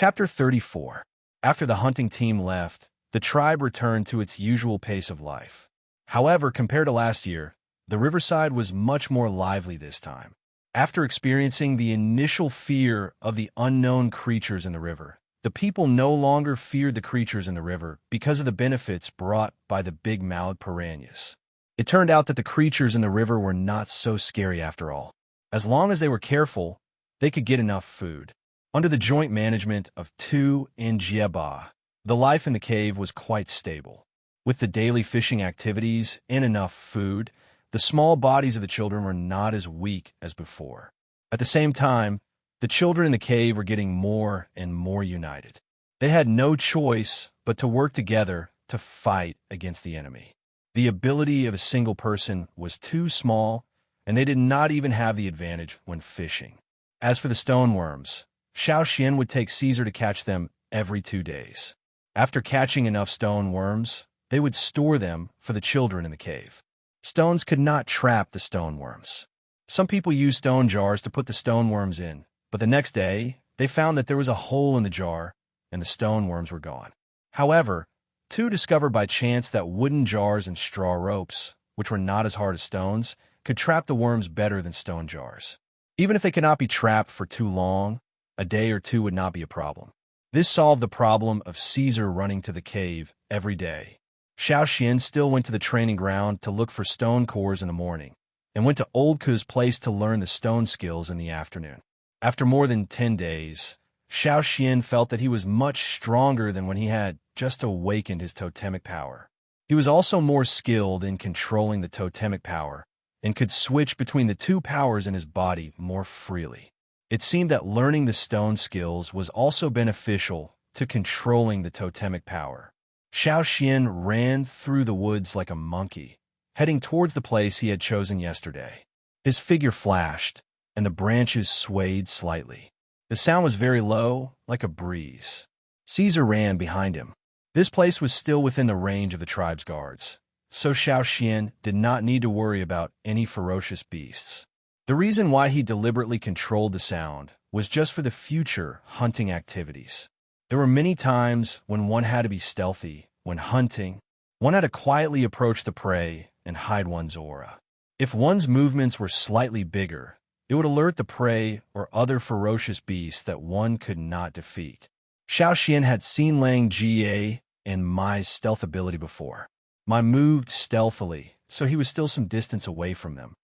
Chapter 34. After the hunting team left, the tribe returned to its usual pace of life. However, compared to last year, the riverside was much more lively this time. After experiencing the initial fear of the unknown creatures in the river, the people no longer feared the creatures in the river because of the benefits brought by the big-mouthed piranhas. It turned out that the creatures in the river were not so scary after all. As long as they were careful, they could get enough food. Under the joint management of Tu and Jieba, the life in the cave was quite stable. With the daily fishing activities and enough food, the small bodies of the children were not as weak as before. At the same time, the children in the cave were getting more and more united. They had no choice but to work together to fight against the enemy. The ability of a single person was too small, and they did not even have the advantage when fishing. As for the stoneworms, Xiao Xian would take Caesar to catch them every 2 days. After catching enough stone worms, they would store them for the children in the cave. Stones could not trap the stone worms. Some people used stone jars to put the stone worms in, but the next day, they found that there was a hole in the jar and the stone worms were gone. However, Tu discovered by chance that wooden jars and straw ropes, which were not as hard as stones, could trap the worms better than stone jars. Even if they could not be trapped for too long, a day or two would not be a problem. This solved the problem of Caesar running to the cave every day. Xiao Xian still went to the training ground to look for stone cores in the morning, and went to Old Ku's place to learn the stone skills in the afternoon. After more than 10 days, Xiao Xian felt that he was much stronger than when he had just awakened his totemic power. He was also more skilled in controlling the totemic power, and could switch between the two powers in his body more freely. It seemed that learning the stone skills was also beneficial to controlling the totemic power. Xiao Xian ran through the woods like a monkey, heading towards the place he had chosen yesterday. His figure flashed, and the branches swayed slightly. The sound was very low, like a breeze. Caesar ran behind him. This place was still within the range of the tribe's guards, so Xiao Xian did not need to worry about any ferocious beasts. The reason why he deliberately controlled the sound was just for the future hunting activities. There were many times when one had to be stealthy. When hunting, one had to quietly approach the prey and hide one's aura. If one's movements were slightly bigger, it would alert the prey or other ferocious beasts that one could not defeat. Xiao Xian had seen Lang Jie and Mai's stealth ability before. Mai moved stealthily, so he was still some distance away from them.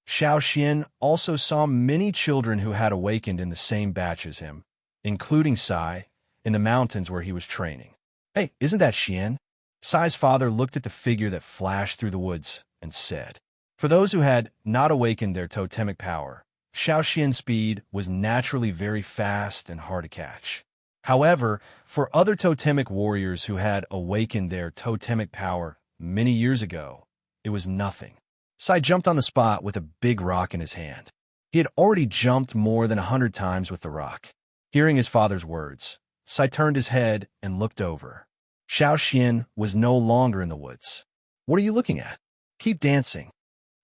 Xiao Xian also saw many children who had awakened in the same batch as him, including Sai, in the mountains where he was training. "Hey, isn't that Xian?" Sai's father looked at the figure that flashed through the woods and said. For those who had not awakened their totemic power, Xiao Xian's speed was naturally very fast and hard to catch. However, for other totemic warriors who had awakened their totemic power many years ago, it was nothing. Sai jumped on the spot with a big rock in his hand. He had already jumped more than 100 times with the rock. Hearing his father's words, Sai turned his head and looked over. Xiao Xian was no longer in the woods. "What are you looking at? Keep dancing."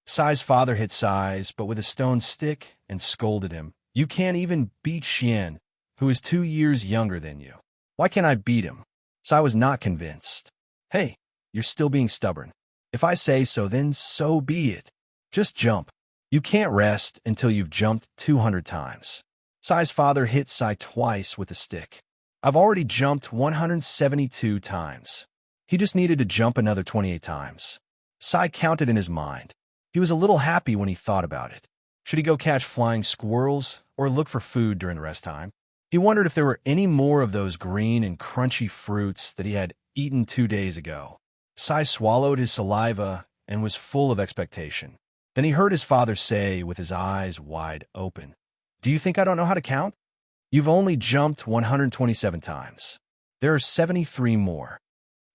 Sai's father hit Sai's, but with a stone stick, and scolded him. "You can't even beat Xian, who is 2 years younger than you. Why can't I beat him?" Sai was not convinced. "Hey, you're still being stubborn. If I say so, then so be it. Just jump. You can't rest until you've jumped 200 times. Sai's father hit Sai twice with a stick. "I've already jumped 172 times. He just needed to jump another 28 times. Sai counted in his mind. He was a little happy when he thought about it. Should he go catch flying squirrels or look for food during the rest time? He wondered if there were any more of those green and crunchy fruits that he had eaten 2 days ago. Sai swallowed his saliva and was full of expectation. Then he heard his father say with his eyes wide open, "Do you think I don't know how to count? You've only jumped 127 times. There are 73 more."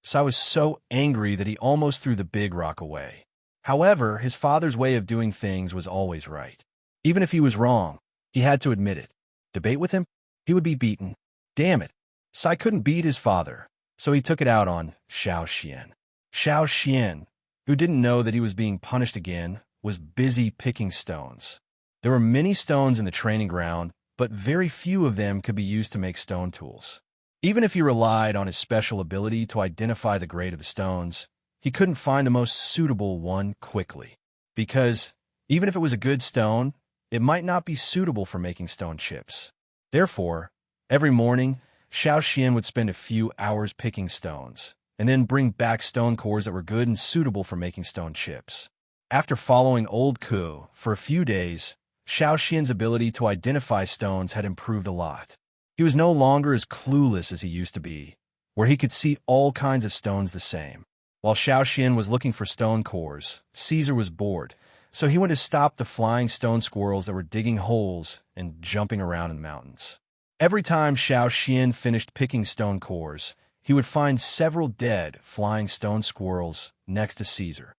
Sai was so angry that he almost threw the big rock away. However, his father's way of doing things was always right. Even if he was wrong, he had to admit it. Debate with him? He would be beaten. Damn it. Sai couldn't beat his father, so he took it out on Xiao Xian. Xiao Xian, who didn't know that he was being punished again, was busy picking stones. There were many stones in the training ground, but very few of them could be used to make stone tools. Even if he relied on his special ability to identify the grade of the stones, he couldn't find the most suitable one quickly. Because, even if it was a good stone, it might not be suitable for making stone chips. Therefore, every morning, Xiao Xian would spend a few hours picking stones, and then bring back stone cores that were good and suitable for making stone chips. After following Old Ku for a few days, Xiao Xian's ability to identify stones had improved a lot. He was no longer as clueless as he used to be, where he could see all kinds of stones the same. While Xiao Xian was looking for stone cores, Caesar was bored, so he went to stop the flying stone squirrels that were digging holes and jumping around in the mountains. Every time Xiao Xian finished picking stone cores, he would find several dead flying stone squirrels next to Caesar.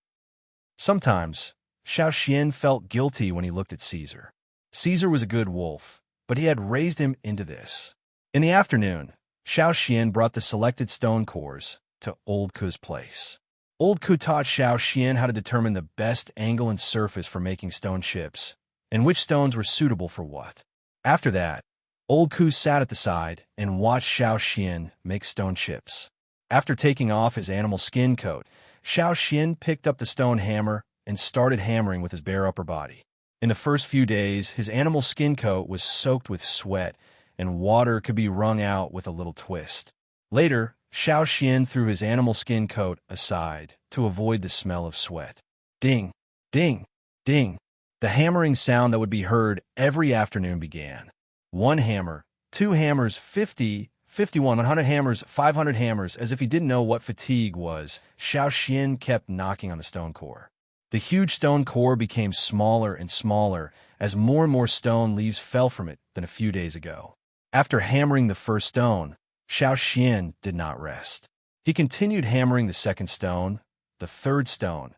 Sometimes, Xiao Xian felt guilty when he looked at Caesar. Caesar was a good wolf, but he had raised him into this. In the afternoon, Xiao Xian brought the selected stone cores to Old Ku's place. Old Ku taught Xiao Xian how to determine the best angle and surface for making stone chips, and which stones were suitable for what. After that, Old Ku sat at the side and watched Xiao Xian make stone chips. After taking off his animal skin coat, Xiao Xian picked up the stone hammer and started hammering with his bare upper body. In the first few days, his animal skin coat was soaked with sweat, and water could be wrung out with a little twist. Later, Xiao Xian threw his animal skin coat aside to avoid the smell of sweat. Ding, ding, ding. The hammering sound that would be heard every afternoon began. 1 hammer, 2 hammers, 50, 51, 100 hammers, 500 hammers. As if he didn't know what fatigue was, Xiao Xian kept knocking on the stone core. The huge stone core became smaller and smaller as more and more stone leaves fell from it than a few days ago. After hammering the first stone, Xiao Xian did not rest. He continued hammering the second stone, the third stone.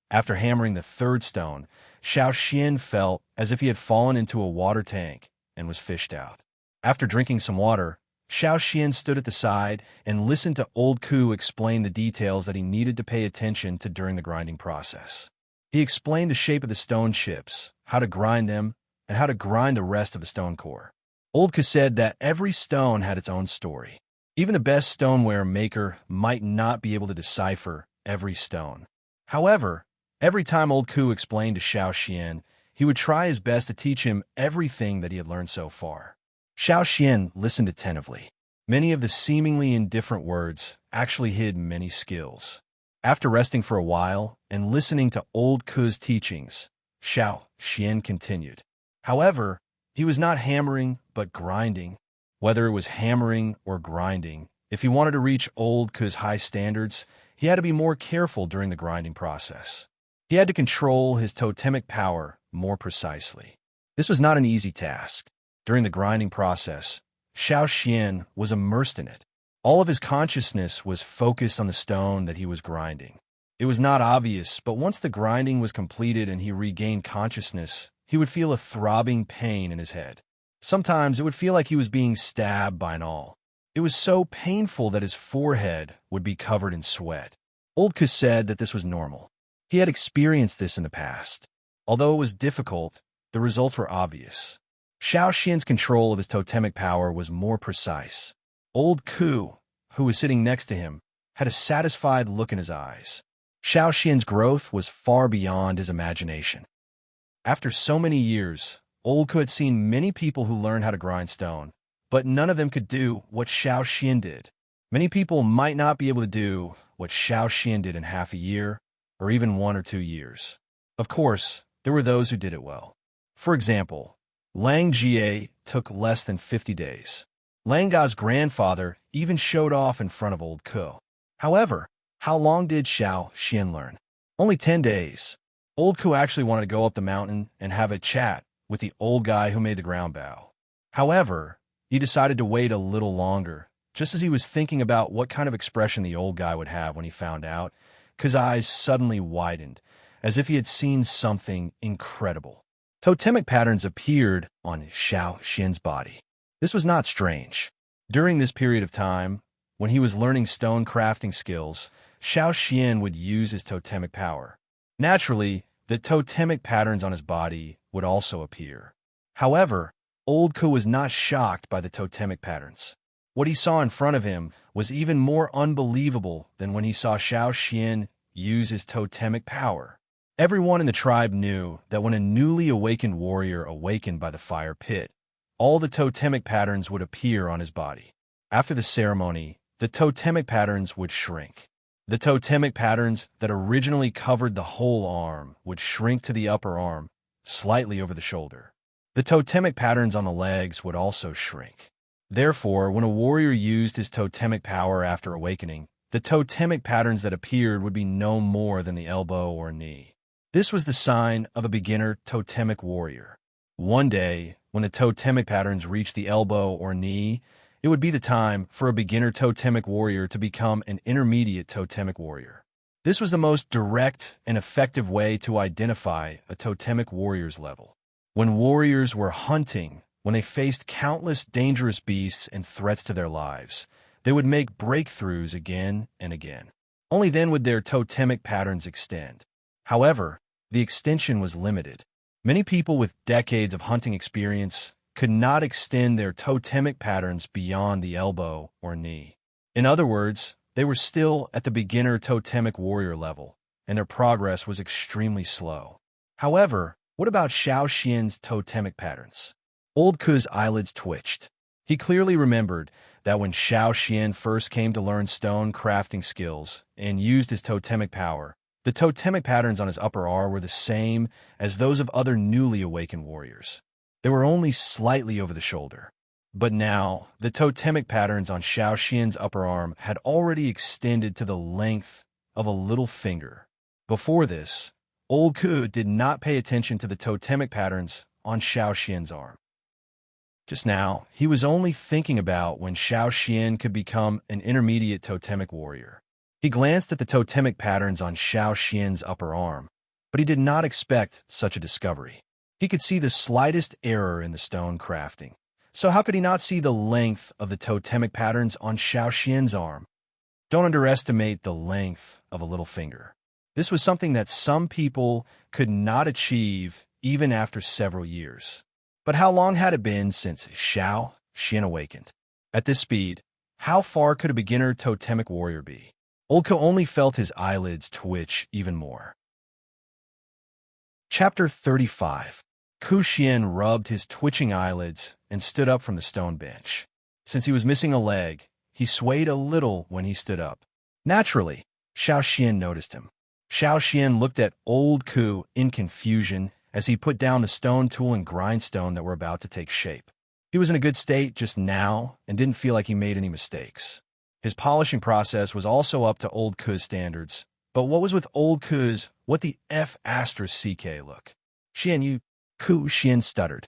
After hammering the third stone, Xiao Xian felt as if he had fallen into a water tank and was fished out. After drinking some water, Xiao Xian stood at the side and listened to Old Ku explain the details that he needed to pay attention to during the grinding process. He explained the shape of the stone chips, how to grind them, and how to grind the rest of the stone core. Old Ku said that every stone had its own story. Even the best stoneware maker might not be able to decipher every stone. However, every time Old Ku explained to Xiao Xian, he would try his best to teach him everything that he had learned so far. Xiao Xian listened attentively. Many of the seemingly indifferent words actually hid many skills. After resting for a while and listening to Old Ku's teachings, Xiao Xian continued. However, he was not hammering, but grinding. Whether it was hammering or grinding, if he wanted to reach Old Ku's high standards, he had to be more careful during the grinding process. He had to control his totemic power more precisely. This was not an easy task. During the grinding process, Xiao Xian was immersed in it. All of his consciousness was focused on the stone that he was grinding. It was not obvious, but once the grinding was completed and he regained consciousness, he would feel a throbbing pain in his head. Sometimes it would feel like he was being stabbed by an awl. It was so painful that his forehead would be covered in sweat. Old Ku said that this was normal. He had experienced this in the past. Although it was difficult, the results were obvious. Xiao Xian's control of his totemic power was more precise. Old Ku, who was sitting next to him, had a satisfied look in his eyes. Xiao Xian's growth was far beyond his imagination. After so many years, Old Ku had seen many people who learned how to grind stone, but none of them could do what Xiao Xian did. Many people might not be able to do what Xiao Xian did in half a year, or even 1 or 2 years. Of course, there were those who did it well. For example, Lang Jie took less than 50 days. Lang Ga's grandfather even showed off in front of Old Ku. However, how long did Xiao Xian learn? Only 10 days. Old Ku actually wanted to go up the mountain and have a chat with the old guy who made the ground bow. However, he decided to wait a little longer, just as he was thinking about what kind of expression the old guy would have when he found out. Ku's eyes suddenly widened, as if he had seen something incredible. Totemic patterns appeared on Xiao Xian's body. This was not strange. During this period of time, when he was learning stone crafting skills, Xiao Xian would use his totemic power. Naturally, the totemic patterns on his body would also appear. However, Old Ku was not shocked by the totemic patterns. What he saw in front of him was even more unbelievable than when he saw Xiao Xian use his totemic power. Everyone in the tribe knew that when a newly awakened warrior awakened by the fire pit, all the totemic patterns would appear on his body. After the ceremony, the totemic patterns would shrink. The totemic patterns that originally covered the whole arm would shrink to the upper arm, slightly over the shoulder. The totemic patterns on the legs would also shrink. Therefore, when a warrior used his totemic power after awakening, the totemic patterns that appeared would be no more than the elbow or knee. This was the sign of a beginner totemic warrior. One day, when the totemic patterns reached the elbow or knee, it would be the time for a beginner totemic warrior to become an intermediate totemic warrior. This was the most direct and effective way to identify a totemic warrior's level. When warriors were hunting, when they faced countless dangerous beasts and threats to their lives, they would make breakthroughs again and again. Only then would their totemic patterns extend. However, the extension was limited. Many people with decades of hunting experience could not extend their totemic patterns beyond the elbow or knee. In other words, they were still at the beginner totemic warrior level, and their progress was extremely slow. However, what about Xiao Xian's totemic patterns? Old Ku's eyelids twitched. He clearly remembered that when Xiao Xian first came to learn stone crafting skills and used his totemic power, the totemic patterns on his upper arm were the same as those of other newly awakened warriors. They were only slightly over the shoulder. But now, the totemic patterns on Xiao Xian's upper arm had already extended to the length of a little finger. Before this, Old Ku did not pay attention to the totemic patterns on Xiao Xian's arm. Just now, he was only thinking about when Xiao Xian could become an intermediate totemic warrior. He glanced at the totemic patterns on Xiao Xian's upper arm, but he did not expect such a discovery. He could see the slightest error in the stone crafting. So how could he not see the length of the totemic patterns on Xiao Xian's arm? Don't underestimate the length of a little finger. This was something that some people could not achieve even after several years. But how long had it been since Xiao Xian awakened? At this speed, how far could a beginner totemic warrior be? Old Ku only felt his eyelids twitch even more. Chapter 35. Ku Xian rubbed his twitching eyelids and stood up from the stone bench. Since he was missing a leg, he swayed a little when he stood up. Naturally, Xiao Xian noticed him. Xiao Xian looked at Old Ku in confusion as he put down the stone tool and grindstone that were about to take shape. He was in a good state just now and didn't feel like he made any mistakes. His polishing process was also up to Old Ku's standards, but what was with Old Ku's what the F***CK look? Xian, you... Ku Xian stuttered.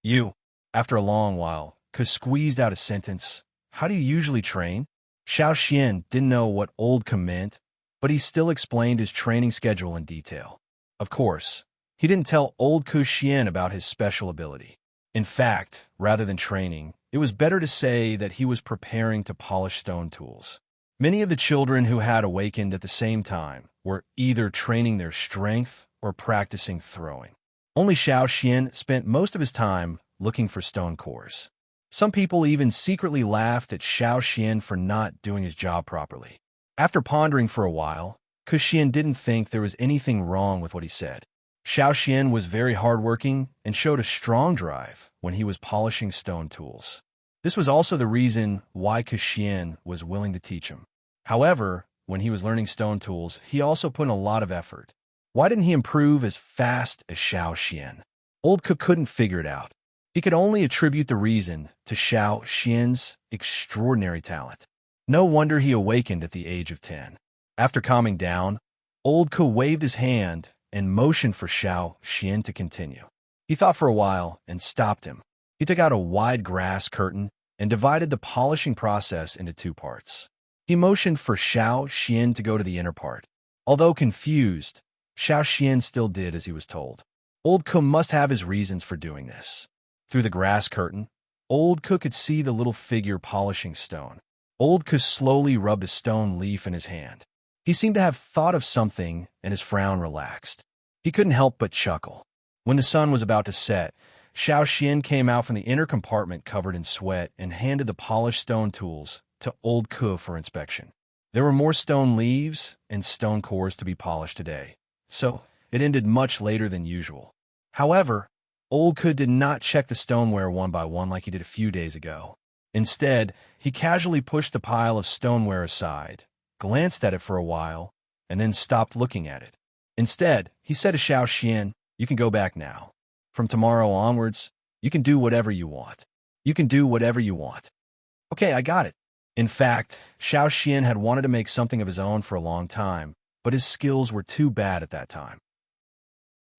You. After a long while, Ku squeezed out a sentence. How do you usually train? Xiao Xian didn't know what Old Ku meant, but he still explained his training schedule in detail. Of course, he didn't tell Old Ku Xian about his special ability. In fact, rather than training, it was better to say that he was preparing to polish stone tools. Many of the children who had awakened at the same time were either training their strength or practicing throwing. Only Xiao Xian spent most of his time looking for stone cores. Some people even secretly laughed at Xiao Xian for not doing his job properly. After pondering for a while, Ku Xian didn't think there was anything wrong with what he said. Xiao Xian was very hardworking and showed a strong drive when he was polishing stone tools. This was also the reason why Ku Xian was willing to teach him. However, when he was learning stone tools, he also put in a lot of effort. Why didn't he improve as fast as Xiao Xian? Old Ku couldn't figure it out. He could only attribute the reason to Xiao Xian's extraordinary talent. No wonder he awakened at the age of 10. After calming down, Old Ku waved his hand and motioned for Xiao Xian to continue. He thought for a while and stopped him. He took out a wide grass curtain and divided the polishing process into two parts. He motioned for Xiao Xian to go to the inner part. Although confused, Xiao Xian still did as he was told. Old Ku must have his reasons for doing this. Through the grass curtain, Old Ku could see the little figure polishing stone. Old Ku slowly rubbed a stone leaf in his hand. He seemed to have thought of something, and his frown relaxed. He couldn't help but chuckle. When the sun was about to set, Xiao Xian came out from the inner compartment covered in sweat and handed the polished stone tools to old Ke for inspection. There were more stone leaves and stone cores to be polished today, so it ended much later than usual. However, old Ke did not check the stoneware one by one like he did a few days ago. Instead, he casually pushed the pile of stoneware aside, glanced at it for a while, and then stopped looking at it. Instead, he said to Xiao Xian, "You can go back now. From tomorrow onwards, you can do whatever you want. You can do whatever you want." Okay, I got it. In fact, Xiao Xian had wanted to make something of his own for a long time, but his skills were too bad at that time.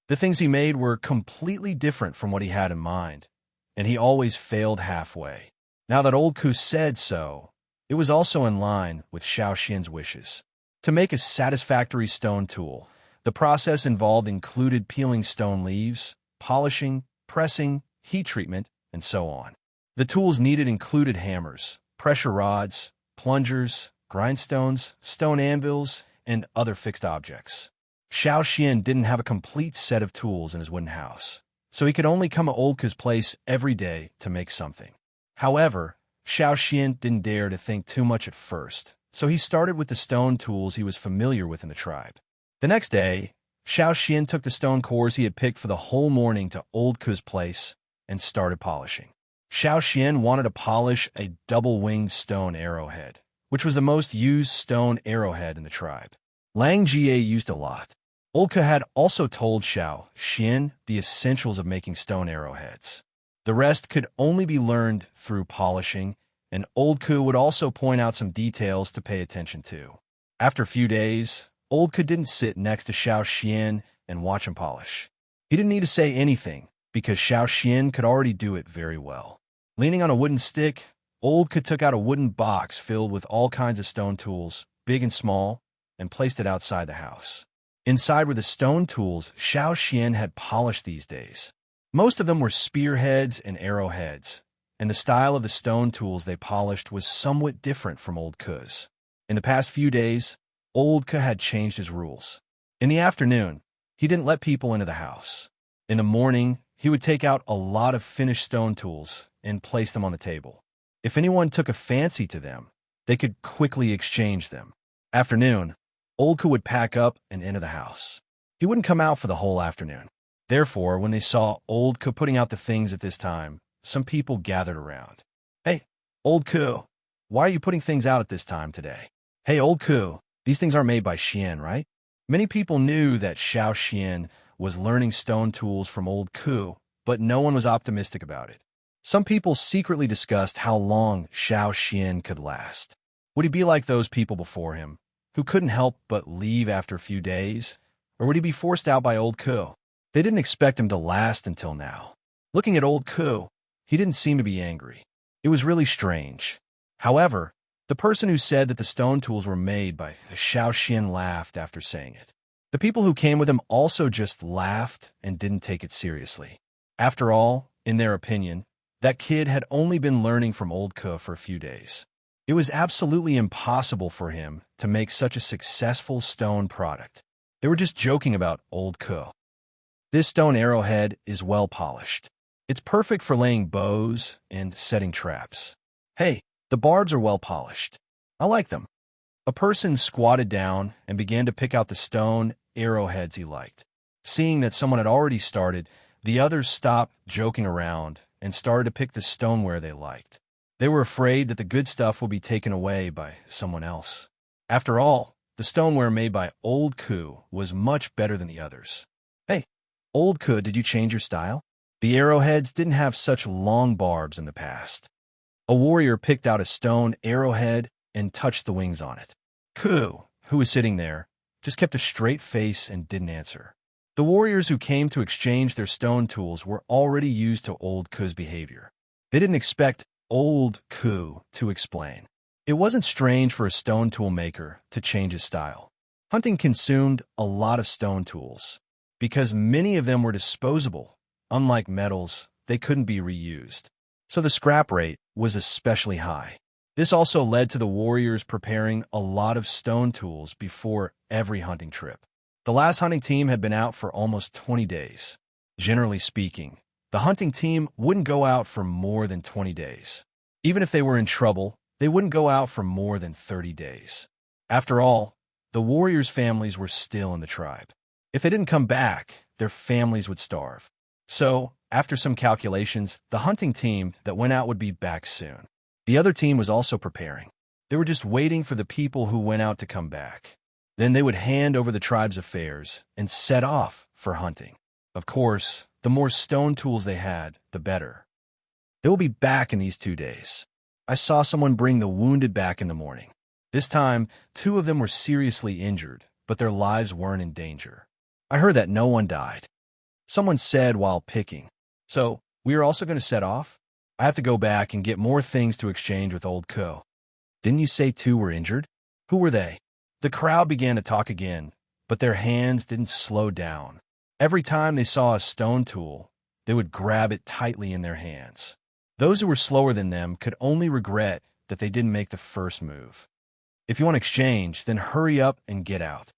The things he made were completely different from what he had in mind, and he always failed halfway. Now that old Ku said so, it was also in line with Xiao Xian's wishes. To make a satisfactory stone tool, the process involved included peeling stone leaves, polishing, pressing, heat treatment, and so on. The tools needed included hammers, pressure rods, plungers, grindstones, stone anvils, and other fixed objects. Xiao Xian didn't have a complete set of tools in his wooden house, so he could only come to old Ku's place every day to make something. However, Xiao Xian didn't dare to think too much at first, so he started with the stone tools he was familiar with in the tribe. The next day, Xiao Xian took the stone cores he had picked for the whole morning to old Ku's place and started polishing. Xiao Xian wanted to polish a double-winged stone arrowhead, which was the most used stone arrowhead in the tribe. Lang Jie used a lot. Old Ke had also told Xiao Xian the essentials of making stone arrowheads. The rest could only be learned through polishing, and old Ke would also point out some details to pay attention to. After a few days, old Ke didn't sit next to Xiao Xian and watch him polish. He didn't need to say anything, because Xiao Xian could already do it very well. Leaning on a wooden stick, old Ke took out a wooden box filled with all kinds of stone tools, big and small, and placed it outside the house. Inside were the stone tools Xiao Xian had polished these days. Most of them were spearheads and arrowheads, and the style of the stone tools they polished was somewhat different from old Ke's. In the past few days, old Ke had changed his rules. In the afternoon, he didn't let people into the house. In the morning, he would take out a lot of finished stone tools and place them on the table. If anyone took a fancy to them, they could quickly exchange them. Afternoon, old Ke would pack up and enter the house. He wouldn't come out for the whole afternoon. Therefore, when they saw old Ke putting out the things at this time, some people gathered around. "Hey, old Ke, why are you putting things out at this time today?" "Hey, old Ke, these things aren't made by Xian, right?" Many people knew that Xiao Xian was learning stone tools from old Ke, but no one was optimistic about it. Some people secretly discussed how long Xiao Xian could last. Would he be like those people before him, who couldn't help but leave after a few days? Or would he be forced out by old Ke? They didn't expect him to last until now. Looking at old Ke, he didn't seem to be angry. It was really strange. However, the person who said that the stone tools were made by Xiao Xian laughed after saying it. The people who came with him also just laughed and didn't take it seriously. After all, in their opinion, that kid had only been learning from old Ke for a few days. It was absolutely impossible for him to make such a successful stone product. They were just joking about old Ke. This stone arrowhead is well polished. It's perfect for laying bows and setting traps. Hey, the barbs are well polished. I like them. A person squatted down and began to pick out the stone arrowheads he liked. Seeing that someone had already started, the others stopped joking around and started to pick the stoneware they liked. They were afraid that the good stuff would be taken away by someone else. After all, the stoneware made by old Ke was much better than the others. "Hey, old Ke, did you change your style?" The arrowheads didn't have such long barbs in the past. A warrior picked out a stone arrowhead and touched the wings on it. Ke, who was sitting there, just kept a straight face and didn't answer. The warriors who came to exchange their stone tools were already used to old Ke's behavior. They didn't expect old Ke to explain. It wasn't strange for a stone tool maker to change his style. Hunting consumed a lot of stone tools. Because many of them were disposable, unlike metals, they couldn't be reused. So the scrap rate was especially high. This also led to the warriors preparing a lot of stone tools before every hunting trip. The last hunting team had been out for almost 20 days. Generally speaking, The hunting team wouldn't go out for more than 20 days. Even if they were in trouble, they wouldn't go out for more than 30 days. After all, the warriors' families were still in the tribe. If they didn't come back, their families would starve. So, after some calculations, the hunting team that went out would be back soon. The other team was also preparing. They were just waiting for the people who went out to come back. Then they would hand over the tribe's affairs and set off for hunting. Of course, the more stone tools they had, the better. They will be back in these 2 days. I saw someone bring the wounded back in the morning. This time, 2 of them were seriously injured, but their lives weren't in danger. I heard that no one died. Someone said while picking, "So, we are also going to set off? I have to go back and get more things to exchange with Old Co. Didn't you say 2 were injured? Who were they?" The crowd began to talk again, but their hands didn't slow down. Every time they saw a stone tool, they would grab it tightly in their hands. Those who were slower than them could only regret that they didn't make the first move. "If you want exchange, then hurry up and get out."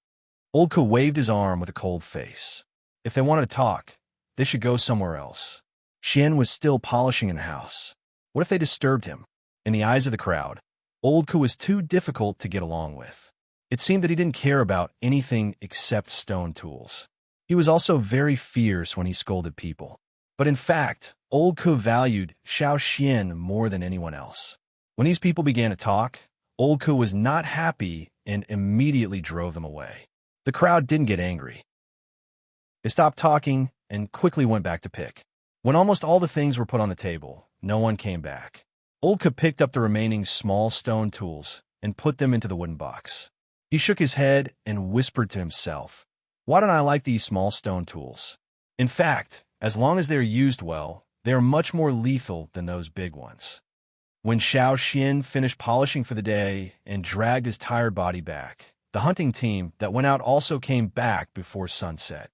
Old Co waved his arm with a cold face. If they wanted to talk, they should go somewhere else. Xian was still polishing in the house. What if they disturbed him? In the eyes of the crowd, Old Co was too difficult to get along with. It seemed that he didn't care about anything except stone tools. He was also very fierce when he scolded people. But in fact, Old Co valued Xiao Xian more than anyone else. When these people began to talk, Old Co was not happy and immediately drove them away. The crowd didn't get angry. They stopped talking and quickly went back to pick. When almost all the things were put on the table, no one came back. Old Co picked up the remaining small stone tools and put them into the wooden box. He shook his head and whispered to himself, "Why don't I like these small stone tools? In fact, as long as they're used well, they are much more lethal than those big ones." When Xiao Xian finished polishing for the day and dragged his tired body back, the hunting team that went out also came back before sunset.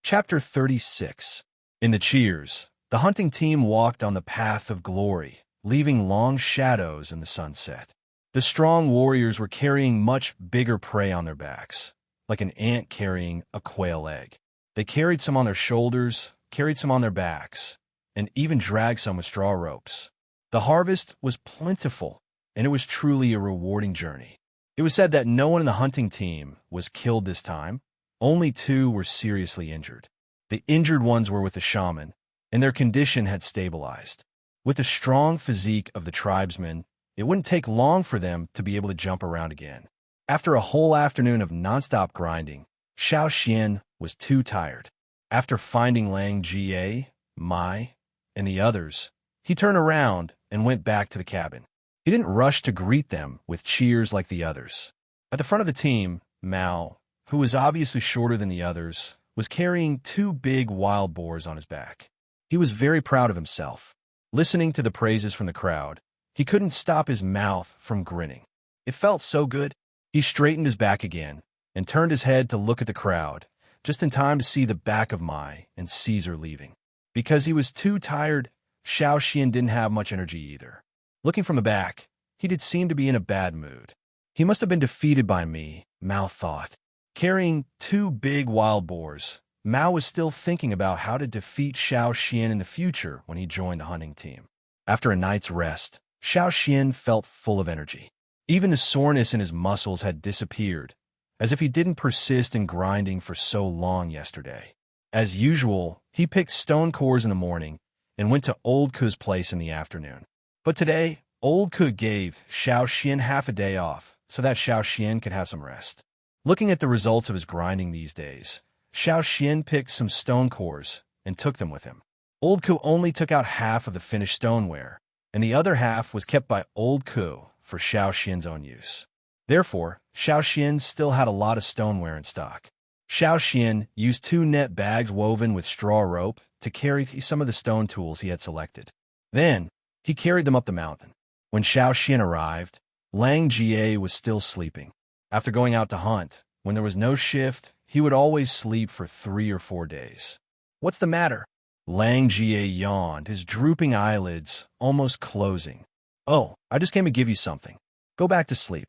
Chapter 36. In the cheers, the hunting team walked on the path of glory, leaving long shadows in the sunset. The strong warriors were carrying much bigger prey on their backs, like an ant carrying a quail egg. They carried some on their shoulders, carried some on their backs, and even dragged some with straw ropes. The harvest was plentiful, and it was truly a rewarding journey. It was said that no one in the hunting team was killed this time. Only 2 were seriously injured. The injured ones were with the shaman, and their condition had stabilized. With the strong physique of the tribesmen, it wouldn't take long for them to be able to jump around again. After a whole afternoon of nonstop grinding, Xiao Xian was too tired. After finding Lang Jie, Mai, and the others, he turned around and went back to the cabin. He didn't rush to greet them with cheers like the others. At the front of the team, Mao, who was obviously shorter than the others, was carrying 2 big wild boars on his back. He was very proud of himself. Listening to the praises from the crowd, he couldn't stop his mouth from grinning. It felt so good. He straightened his back again and turned his head to look at the crowd, just in time to see the back of Mai and Caesar leaving. Because he was too tired, Xiao Xian didn't have much energy either. Looking from the back, he did seem to be in a bad mood. He must have been defeated by me, Mao thought. Carrying 2 big wild boars, Mao was still thinking about how to defeat Xiao Xian in the future when he joined the hunting team. After a night's rest, Xiao Xian felt full of energy. Even the soreness in his muscles had disappeared, as if he didn't persist in grinding for so long yesterday. As usual, he picked stone cores in the morning and went to Old Co's place in the afternoon. But today, Old Co gave Xiao Xian half a day off so that Xiao Xian could have some rest. Looking at the results of his grinding these days, Xiao Xian picked some stone cores and took them with him. Old Co only took out half of the finished stoneware, and the other half was kept by Old Co for Xiao Xian's own use. Therefore, Xiao Xian still had a lot of stoneware in stock. Xiao Xian used 2 net bags woven with straw rope to carry some of the stone tools he had selected. Then, he carried them up the mountain. When Xiao Xian arrived, Lang Jie was still sleeping. After going out to hunt, when there was no shift, he would always sleep for 3 or 4 days. "What's the matter?" Lang Jie yawned, his drooping eyelids almost closing. "Oh, I just came to give you something. Go back to sleep."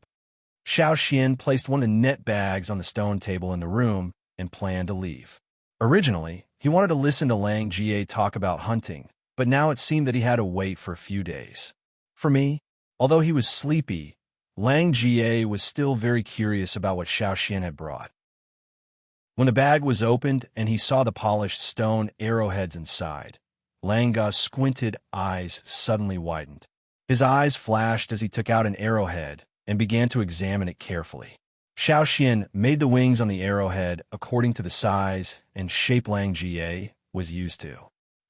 Xiao Xian placed one of the net bags on the stone table in the room and planned to leave. Originally, He wanted to listen to Lang Jie talk about hunting, but now it seemed that he had to wait for a few days. For me, although he was sleepy, Lang Jie was still very curious about what Xiao Xian had brought. When the bag was opened and he saw the polished stone arrowheads inside, Lang Ga's squinted eyes suddenly widened. His eyes flashed as he took out an arrowhead and began to examine it carefully. Xiao Xian made the wings on the arrowhead according to the size and shape Lang Jie was used to.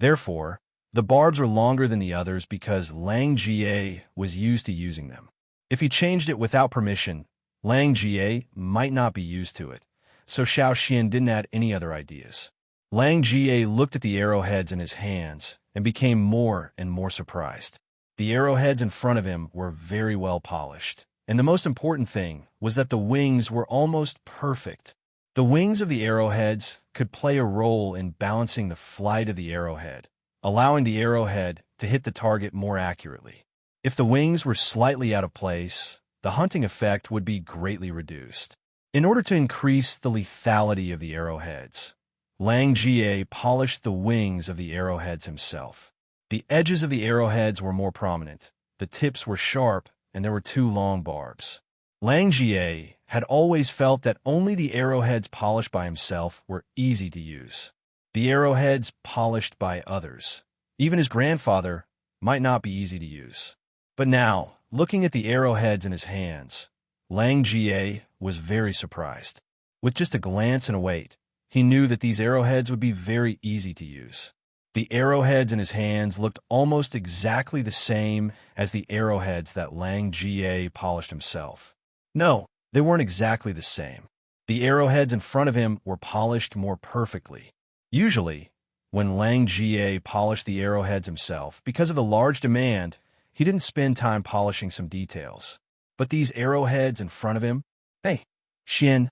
Therefore, the barbs were longer than the others because Lang Jie was used to using them. If he changed it without permission, Lang Jie might not be used to it, so Xiao Xian didn't add any other ideas. Lang Jie looked at the arrowheads in his hands and became more and more surprised. The arrowheads in front of him were very well polished, and the most important thing was that the wings were almost perfect. The wings of the arrowheads could play a role in balancing the flight of the arrowhead, allowing the arrowhead to hit the target more accurately. If the wings were slightly out of place, the hunting effect would be greatly reduced. In order to increase the lethality of the arrowheads, Lang Jie polished the wings of the arrowheads himself. The edges of the arrowheads were more prominent, the tips were sharp, and there were 2 long barbs. Lang Jie had always felt that only the arrowheads polished by himself were easy to use. The arrowheads polished by others, even his grandfather, might not be easy to use. But now, looking at the arrowheads in his hands, Lang Jie was very surprised. With just a glance and a weight, he knew that these arrowheads would be very easy to use. The arrowheads in his hands looked almost exactly the same as the arrowheads that Lang Jie polished himself. No, they weren't exactly the same. The arrowheads in front of him were polished more perfectly. Usually, when Lang Jie polished the arrowheads himself, because of the large demand, he didn't spend time polishing some details. But these arrowheads in front of him, hey, Xian,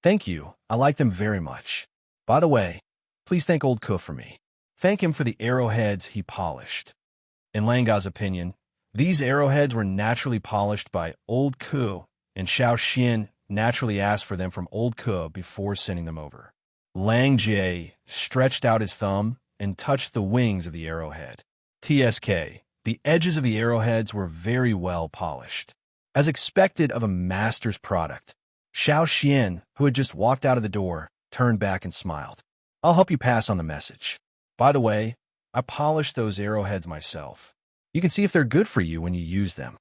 thank you, I like them very much. By the way, please thank old Ku for me. Thank him for the arrowheads he polished. In Lang Ga's opinion, these arrowheads were naturally polished by old Ku, and Xiao Xian naturally asked for them from old Ku before sending them over. Lang Jie stretched out his thumb and touched the wings of the arrowhead. TSK, the edges of the arrowheads were very well polished. As expected of a master's product, Xiao Xian, who had just walked out of the door, turned back and smiled. I'll help you pass on the message. By the way, I polished those arrowheads myself. You can see if they're good for you when you use them.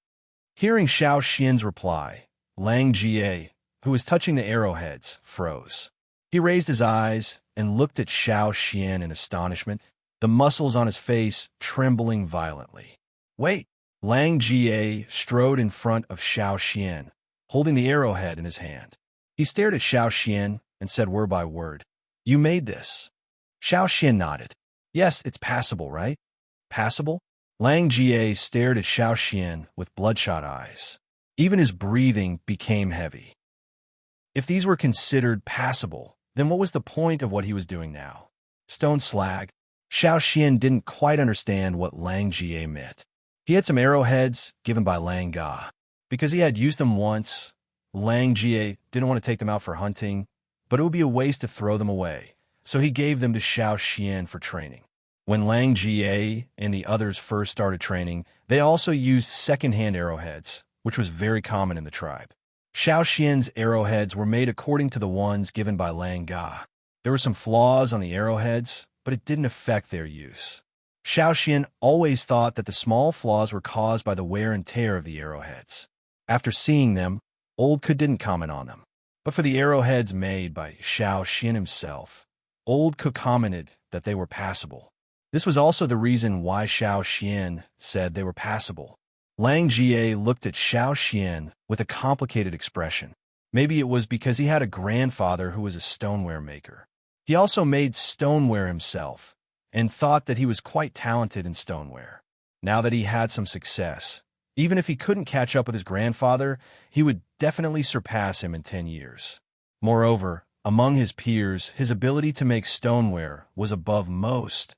Hearing Xiao Xian's reply, Lang Jie, who was touching the arrowheads, froze. He raised his eyes and looked at Xiao Xian in astonishment, the muscles on his face trembling violently. Wait! Lang Jie strode in front of Xiao Xian, holding the arrowhead in his hand. He stared at Xiao Xian and said word by word, You made this. Xiao Xian nodded. Yes, it's passable, right? Passable? Lang Jie stared at Xiao Xian with bloodshot eyes. Even his breathing became heavy. If these were considered passable, then what was the point of what he was doing now? Stone slag? Xiao Xian didn't quite understand what Lang Jie meant. He had some arrowheads given by Lang Ga. Because he had used them once, Lang Jie didn't want to take them out for hunting, but it would be a waste to throw them away, so he gave them to Xiao Xian for training. When Lang Jie and the others first started training, they also used second-hand arrowheads, which was very common in the tribe. Xiao Xian's arrowheads were made according to the ones given by Lang Ga. There were some flaws on the arrowheads, but it didn't affect their use. Xiao Xian always thought that the small flaws were caused by the wear and tear of the arrowheads. After seeing them, Old Ku didn't comment on them. But for the arrowheads made by Xiao Xian himself, Old Ku commented that they were passable. This was also the reason why Xiao Xian said they were passable. Lang Jie looked at Xiao Xian with a complicated expression. Maybe it was because he had a grandfather who was a stoneware maker. He also made stoneware himself, and thought that he was quite talented in stoneware. Now that he had some success, even if he couldn't catch up with his grandfather, he would definitely surpass him in 10 years. Moreover, among his peers, his ability to make stoneware was above most,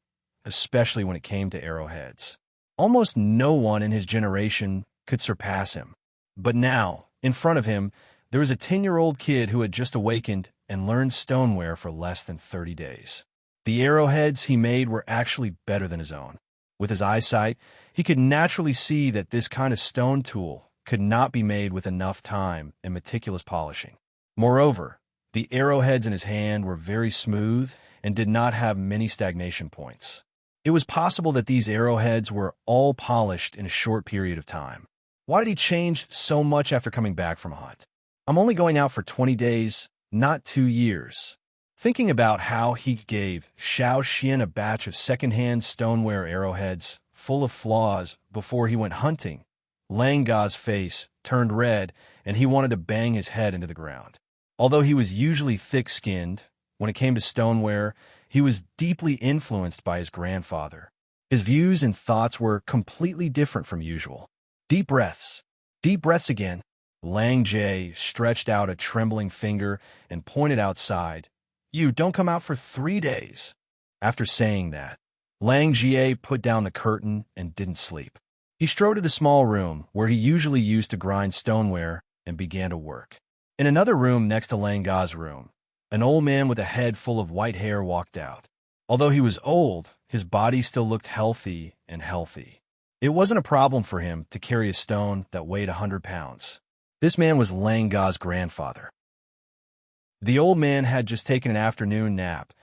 especially when it came to arrowheads. Almost no one in his generation could surpass him. But now, in front of him, there was a 10-year-old kid who had just awakened and learned stoneware for less than 30 days. The arrowheads he made were actually better than his own. With his eyesight, he could naturally see that this kind of stone tool could not be made with enough time and meticulous polishing. Moreover, the arrowheads in his hand were very smooth and did not have many stagnation points. It was possible that these arrowheads were all polished in a short period of time. Why did he change so much after coming back from a hunt? I'm only going out for 20 days, not 2 years. Thinking about how he gave Xiao Xian a batch of second-hand stoneware arrowheads full of flaws before he went hunting, Lang Ga's face turned red and he wanted to bang his head into the ground. Although he was usually thick-skinned, when it came to stoneware, he was deeply influenced by his grandfather. His views and thoughts were completely different from usual. Deep breaths. Deep breaths again. Lang Jie stretched out a trembling finger and pointed outside. You don't come out for 3 days. After saying that, Lang Jie put down the curtain and didn't sleep. He strode to the small room where he usually used to grind stoneware and began to work. In another room next to Lang Ga's room, an old man with a head full of white hair walked out. Although he was old, his body still looked healthy and healthy. It wasn't a problem for him to carry a stone that weighed 100 pounds. This man was Lang Ga's grandfather. The old man had just taken an afternoon nap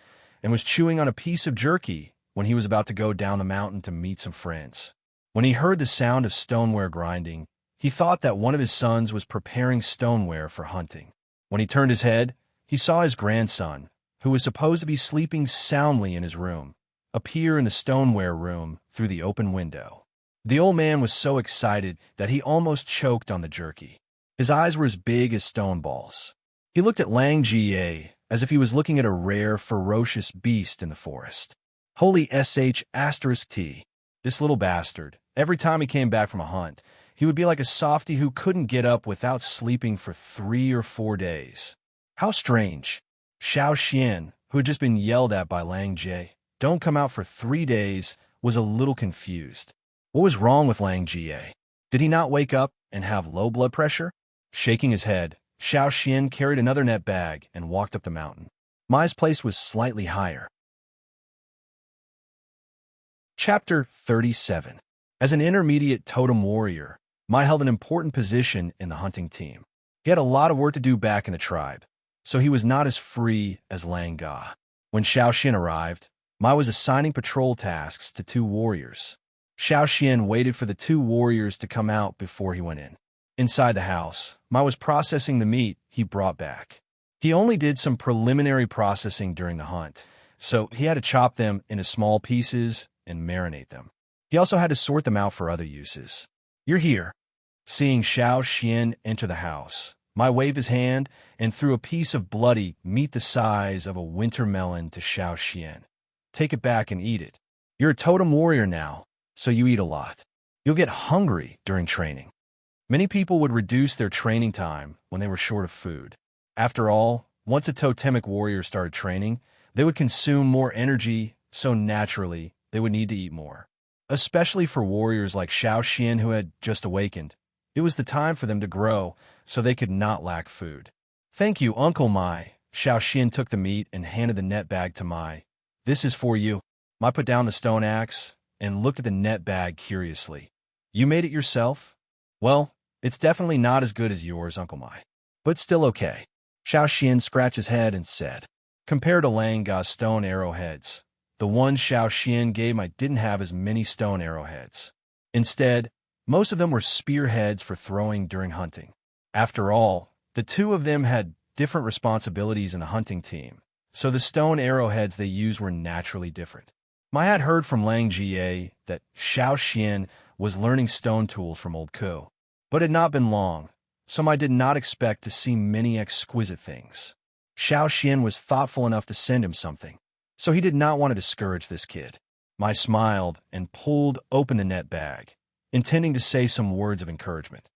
and was chewing on a piece of jerky when he was about to go down the mountain to meet some friends. When he heard the sound of stoneware grinding, he thought that one of his sons was preparing stoneware for hunting. When he turned his head, he saw his grandson, who was supposed to be sleeping soundly in his room, appear in the stoneware room through the open window. The old man was so excited that he almost choked on the jerky. His eyes were as big as stone balls. He looked at Lang Jie as if he was looking at a rare, ferocious beast in the forest. Holy sh*t. This little bastard, every time he came back from a hunt, he would be like a softy who couldn't get up without sleeping for 3 or 4 days. How strange. Xiao Xian, who had just been yelled at by Lang Jie, don't come out for 3 days, was a little confused. What was wrong with Lang Jie? Did he not wake up and have low blood pressure? Shaking his head, Xiao Xian carried another net bag and walked up the mountain. Mai's place was slightly higher. Chapter 37. As an intermediate totem warrior, Mai held an important position in the hunting team. He had a lot of work to do back in the tribe, so he was not as free as Lang Ga. When Xiao Xian arrived, Mai was assigning patrol tasks to 2 warriors. Xiao Xian waited for the 2 warriors to come out before he went in. Inside the house, Mai was processing the meat he brought back. He only did some preliminary processing during the hunt, so he had to chop them into small pieces and marinate them. He also had to sort them out for other uses. You're here. Seeing Xiao Xian enter the house, Mai waved his hand and threw a piece of bloody meat the size of a winter melon to Xiao Xian. Take it back and eat it. You're a totem warrior now, so you eat a lot. You'll get hungry during training. Many people would reduce their training time when they were short of food. After all, once a totemic warrior started training, they would consume more energy, so naturally, they would need to eat more. Especially for warriors like Xiao Xian who had just awakened, it was the time for them to grow, so they could not lack food. Thank you, Uncle Mai. Xiao Xian took the meat and handed the net bag to Mai. This is for you. Mai put down the stone axe and looked at the net bag curiously. You made it yourself? Well, it's definitely not as good as yours, Uncle Mai, but still okay. Xiao Xian scratched his head and said, compared to Lang Ga's stone arrowheads, the one Xiao Xian gave Mai didn't have as many stone arrowheads. Instead, most of them were spearheads for throwing during hunting. After all, the 2 of them had different responsibilities in the hunting team, so the stone arrowheads they used were naturally different. Mai had heard from Lang Jie that Xiao Xian was learning stone tools from Old Ku, but it had not been long, so Mai did not expect to see many exquisite things. Xiao Xian was thoughtful enough to send him something, so he did not want to discourage this kid. Mai smiled and pulled open the net bag, intending to say some words of encouragement.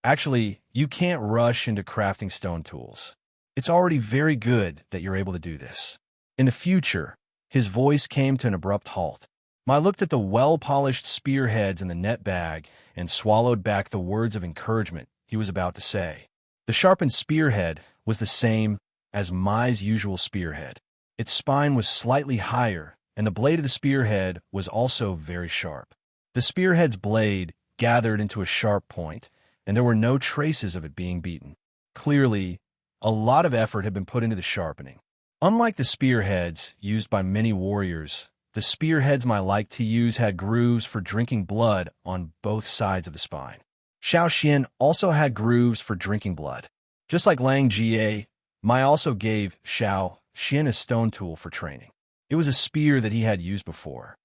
Actually, you can't rush into crafting stone tools. It's already very good that you're able to do this. In the future, his voice came to an abrupt halt. Mai looked at the well-polished spearheads in the net bag and swallowed back the words of encouragement he was about to say. The sharpened spearhead was the same as Mai's usual spearhead. Its spine was slightly higher, and the blade of the spearhead was also very sharp. The spearhead's blade gathered into a sharp point, and there were no traces of it being beaten. Clearly, a lot of effort had been put into the sharpening. Unlike the spearheads used by many warriors, the spearheads I like to use had grooves for drinking blood on both sides of the spine. Xiao Xian also had grooves for drinking blood. Just like Lang Jie, Mai also gave Xiao Xian a stone tool for training. It was a spear that he had used before.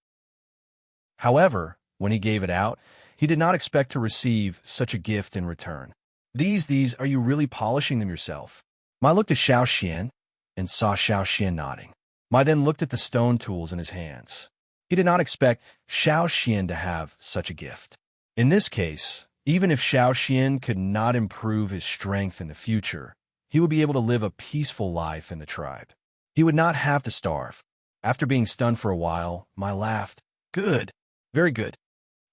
However, when he gave it out, he did not expect to receive such a gift in return. These, are you really polishing them yourself? Mai looked at Xiao Xian and saw Xiao Xian nodding. Mai then looked at the stone tools in his hands. He did not expect Xiao Xian to have such a gift. In this case, even if Xiao Xian could not improve his strength in the future, he would be able to live a peaceful life in the tribe. He would not have to starve. After being stunned for a while, Mai laughed. Good. Very good.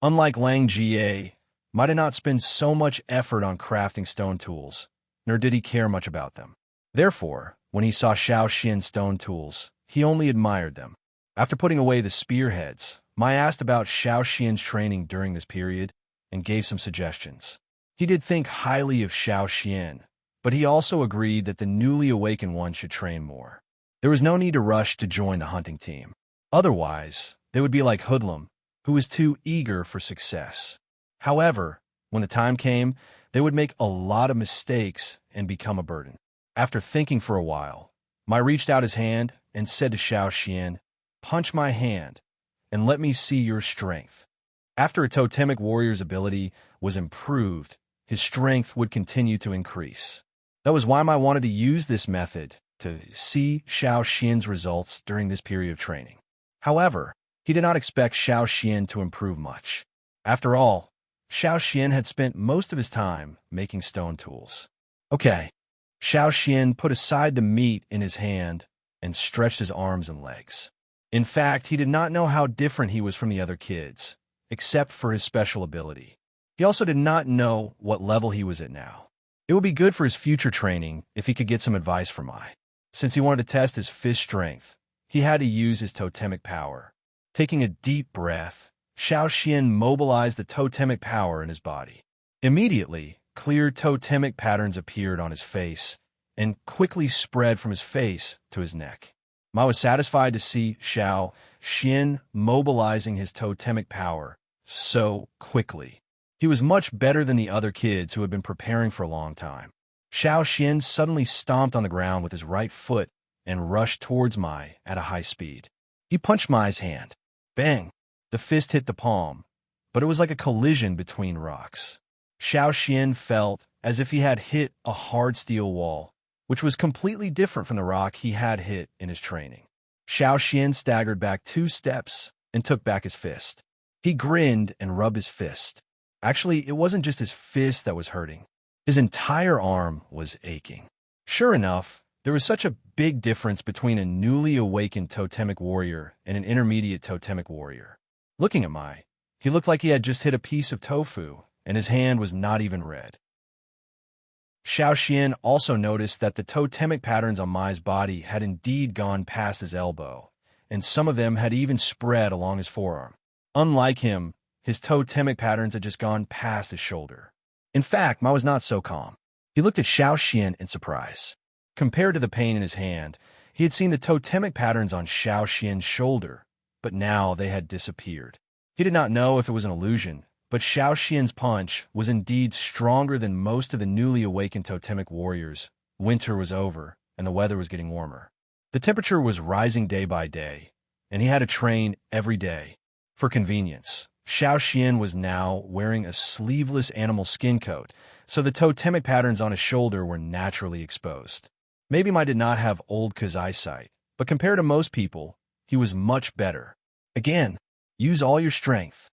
Unlike Lang Jie, Mai did not spend so much effort on crafting stone tools, nor did he care much about them. Therefore, when he saw Xiao Xian's stone tools, he only admired them. After putting away the spearheads, Mai asked about Xiao Xian's training during this period and gave some suggestions. He did think highly of Xiao Xian, but he also agreed that the newly awakened one should train more. There was no need to rush to join the hunting team. Otherwise, they would be like Hoodlum, who was too eager for success. However, when the time came, they would make a lot of mistakes and become a burden. After thinking for a while, Mai reached out his hand and said to Xiao Xian, "Punch my hand, and let me see your strength." After a totemic warrior's ability was improved, his strength would continue to increase. That was why Mai wanted to use this method to see Xiao Xian's results during this period of training. However, he did not expect Xiao Xian to improve much. After all, Xiao Xian had spent most of his time making stone tools. Okay. Xiao Xian put aside the meat in his hand and stretched his arms and legs. In fact, he did not know how different he was from the other kids, except for his special ability. He also did not know what level he was at now. It would be good for his future training if he could get some advice from Mai. Since he wanted to test his fist strength, he had to use his totemic power. Taking a deep breath, Xiao Xian mobilized the totemic power in his body. Immediately, clear totemic patterns appeared on his face and quickly spread from his face to his neck. Mai was satisfied to see Xiao Xian mobilizing his totemic power so quickly. He was much better than the other kids who had been preparing for a long time. Xiao Xian suddenly stomped on the ground with his right foot and rushed towards Mai at a high speed. He punched Mai's hand. Bang! The fist hit the palm, but it was like a collision between rocks. Xiao Xian felt as if he had hit a hard steel wall, which was completely different from the rock he had hit in his training. Xiao Xian staggered back 2 steps and took back his fist. He grinned and rubbed his fist. Actually, it wasn't just his fist that was hurting. His entire arm was aching. Sure enough, there was such a big difference between a newly awakened totemic warrior and an intermediate totemic warrior. Looking at Mai, he looked like he had just hit a piece of tofu, and his hand was not even red. Xiao Xian also noticed that the totemic patterns on Mai's body had indeed gone past his elbow, and some of them had even spread along his forearm. Unlike him, his totemic patterns had just gone past his shoulder. In fact, Mai was not so calm. He looked at Xiao Xian in surprise. Compared to the pain in his hand, he had seen the totemic patterns on Xiao Xian's shoulder, but now they had disappeared. He did not know if it was an illusion, but Xiao Xian's punch was indeed stronger than most of the newly awakened totemic warriors. Winter was over, and the weather was getting warmer. The temperature was rising day by day, and he had to train every day. For convenience, Xiao Xian was now wearing a sleeveless animal skin coat, so the totemic patterns on his shoulder were naturally exposed. Maybe Mai did not have old Ka's eyesight, but compared to most people, he was much better. Again, use all your strength,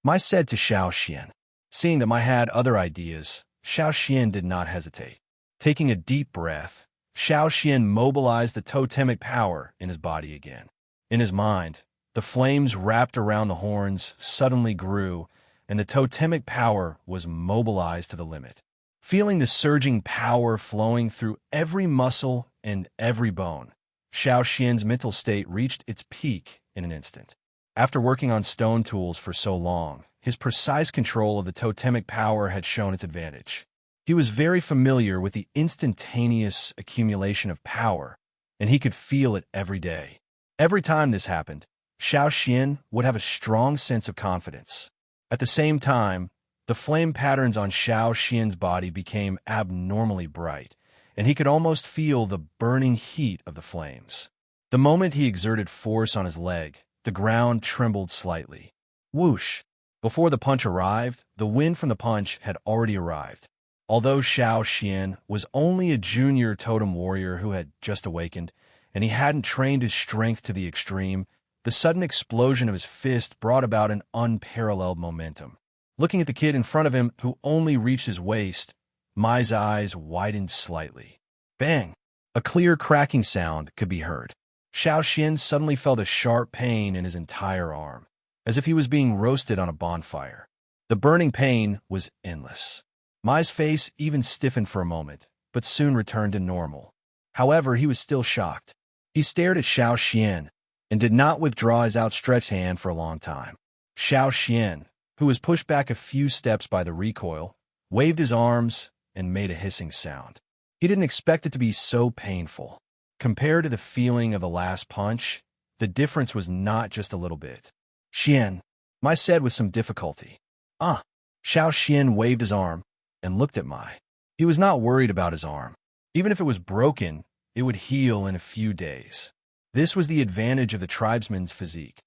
Mai said to Xiao Xian. Seeing that Mai had other ideas, Xiao Xian did not hesitate. Taking a deep breath, Xiao Xian mobilized the totemic power in his body again. In his mind, the flames wrapped around the horns suddenly grew, and the totemic power was mobilized to the limit. Feeling the surging power flowing through every muscle and every bone, Xiao Xian's mental state reached its peak in an instant. After working on stone tools for so long, his precise control of the totemic power had shown its advantage. He was very familiar with the instantaneous accumulation of power, and he could feel it every day. Every time this happened, Xiao Xian would have a strong sense of confidence. At the same time, the flame patterns on Xiao Xian's body became abnormally bright, and he could almost feel the burning heat of the flames. The moment he exerted force on his leg, the ground trembled slightly. Whoosh! Before the punch arrived, the wind from the punch had already arrived. Although Xiao Xian was only a junior totem warrior who had just awakened, and he hadn't trained his strength to the extreme, the sudden explosion of his fist brought about an unparalleled momentum. Looking at the kid in front of him, who only reached his waist, Mai's eyes widened slightly. Bang! A clear cracking sound could be heard. Xiao Xian suddenly felt a sharp pain in his entire arm, as if he was being roasted on a bonfire. The burning pain was endless. Mai's face even stiffened for a moment, but soon returned to normal. However, he was still shocked. He stared at Xiao Xian and did not withdraw his outstretched hand for a long time. Xiao Xian, who was pushed back a few steps by the recoil, waved his arms and made a hissing sound. He didn't expect it to be so painful. Compared to the feeling of the last punch, the difference was not just a little bit. Xian, Mai said with some difficulty. Xiao Xian waved his arm and looked at Mai. He was not worried about his arm. Even if it was broken, it would heal in a few days. This was the advantage of the tribesman's physique.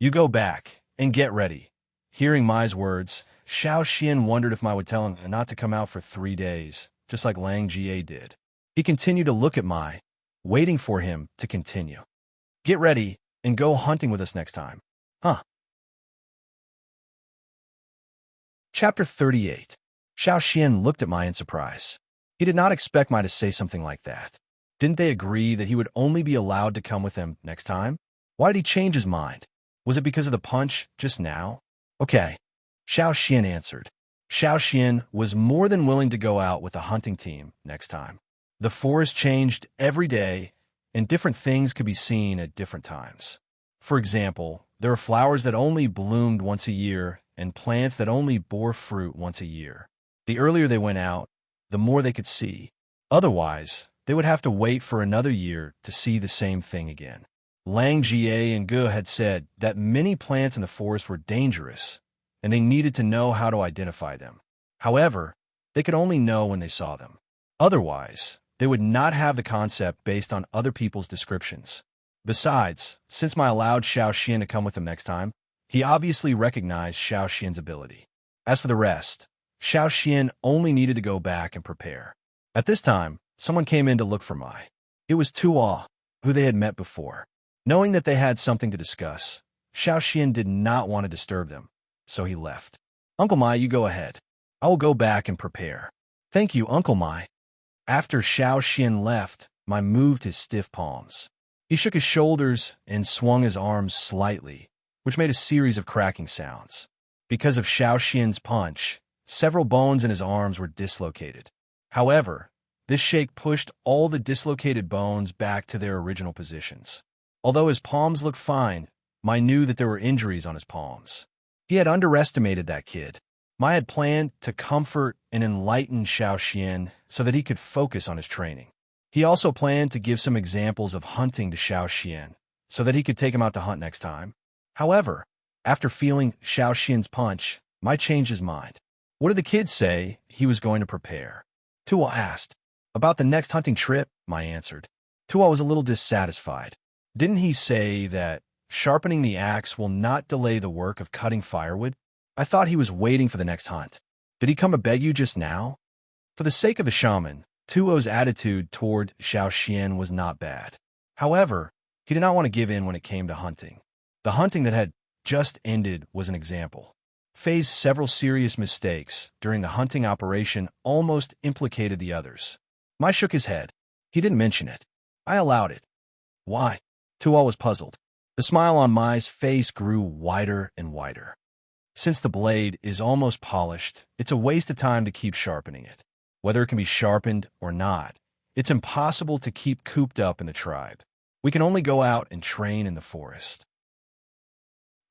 You go back and get ready. Hearing Mai's words, Xiao Xian wondered if Mai would tell him not to come out for 3 days, just like Lang Jie did. He continued to look at Mai, waiting for him to continue. Get ready and go hunting with us next time. Chapter 38. Xiao Xian looked at Mai in surprise. He did not expect Mai to say something like that. Didn't they agree that he would only be allowed to come with them next time? Why did he change his mind? Was it because of the punch just now? Okay, Xiao Xian answered. Xiao Xian was more than willing to go out with the hunting team next time. The forest changed every day, and different things could be seen at different times. For example, there were flowers that only bloomed once a year and plants that only bore fruit once a year. The earlier they went out, the more they could see. Otherwise, they would have to wait for another year to see the same thing again. Lang Jie and Ge had said that many plants in the forest were dangerous, and they needed to know how to identify them. However, they could only know when they saw them. Otherwise, they would not have the concept based on other people's descriptions. Besides, since Mai allowed Xiao Xian to come with him next time, he obviously recognized Xiao Xian's ability. As for the rest, Xiao Xian only needed to go back and prepare. At this time, someone came in to look for Mai. It was Tuo, who they had met before. Knowing that they had something to discuss, Xiao Xian did not want to disturb them, so he left. Uncle Mai, you go ahead. I will go back and prepare. Thank you, Uncle Mai. After Xiao Xian left, Mai moved his stiff palms. He shook his shoulders and swung his arms slightly, which made a series of cracking sounds. Because of Xiao Xian's punch, several bones in his arms were dislocated. However, this shake pushed all the dislocated bones back to their original positions. Although his palms looked fine, Mai knew that there were injuries on his palms. He had underestimated that kid. Mai had planned to comfort and enlighten Xiao Xian so that he could focus on his training. He also planned to give some examples of hunting to Xiao Xian so that he could take him out to hunt next time. However, after feeling Xiao Xian's punch, Mai changed his mind. What did the kid say he was going to prepare? Tuo asked. About the next hunting trip, Mai answered. Tuo was a little dissatisfied. Didn't he say that sharpening the axe will not delay the work of cutting firewood? I thought he was waiting for the next hunt. Did he come to beg you just now? For the sake of the shaman, Tuo's attitude toward Xiao Xian was not bad. However, he did not want to give in when it came to hunting. The hunting that had just ended was an example. Fei's several serious mistakes during the hunting operation almost implicated the others. Mai shook his head. He didn't mention it. I allowed it. Why? Tuo was puzzled. The smile on Mai's face grew wider and wider. Since the blade is almost polished, it's a waste of time to keep sharpening it. Whether it can be sharpened or not, It's impossible to keep cooped up in the tribe. We can only go out and train in the forest.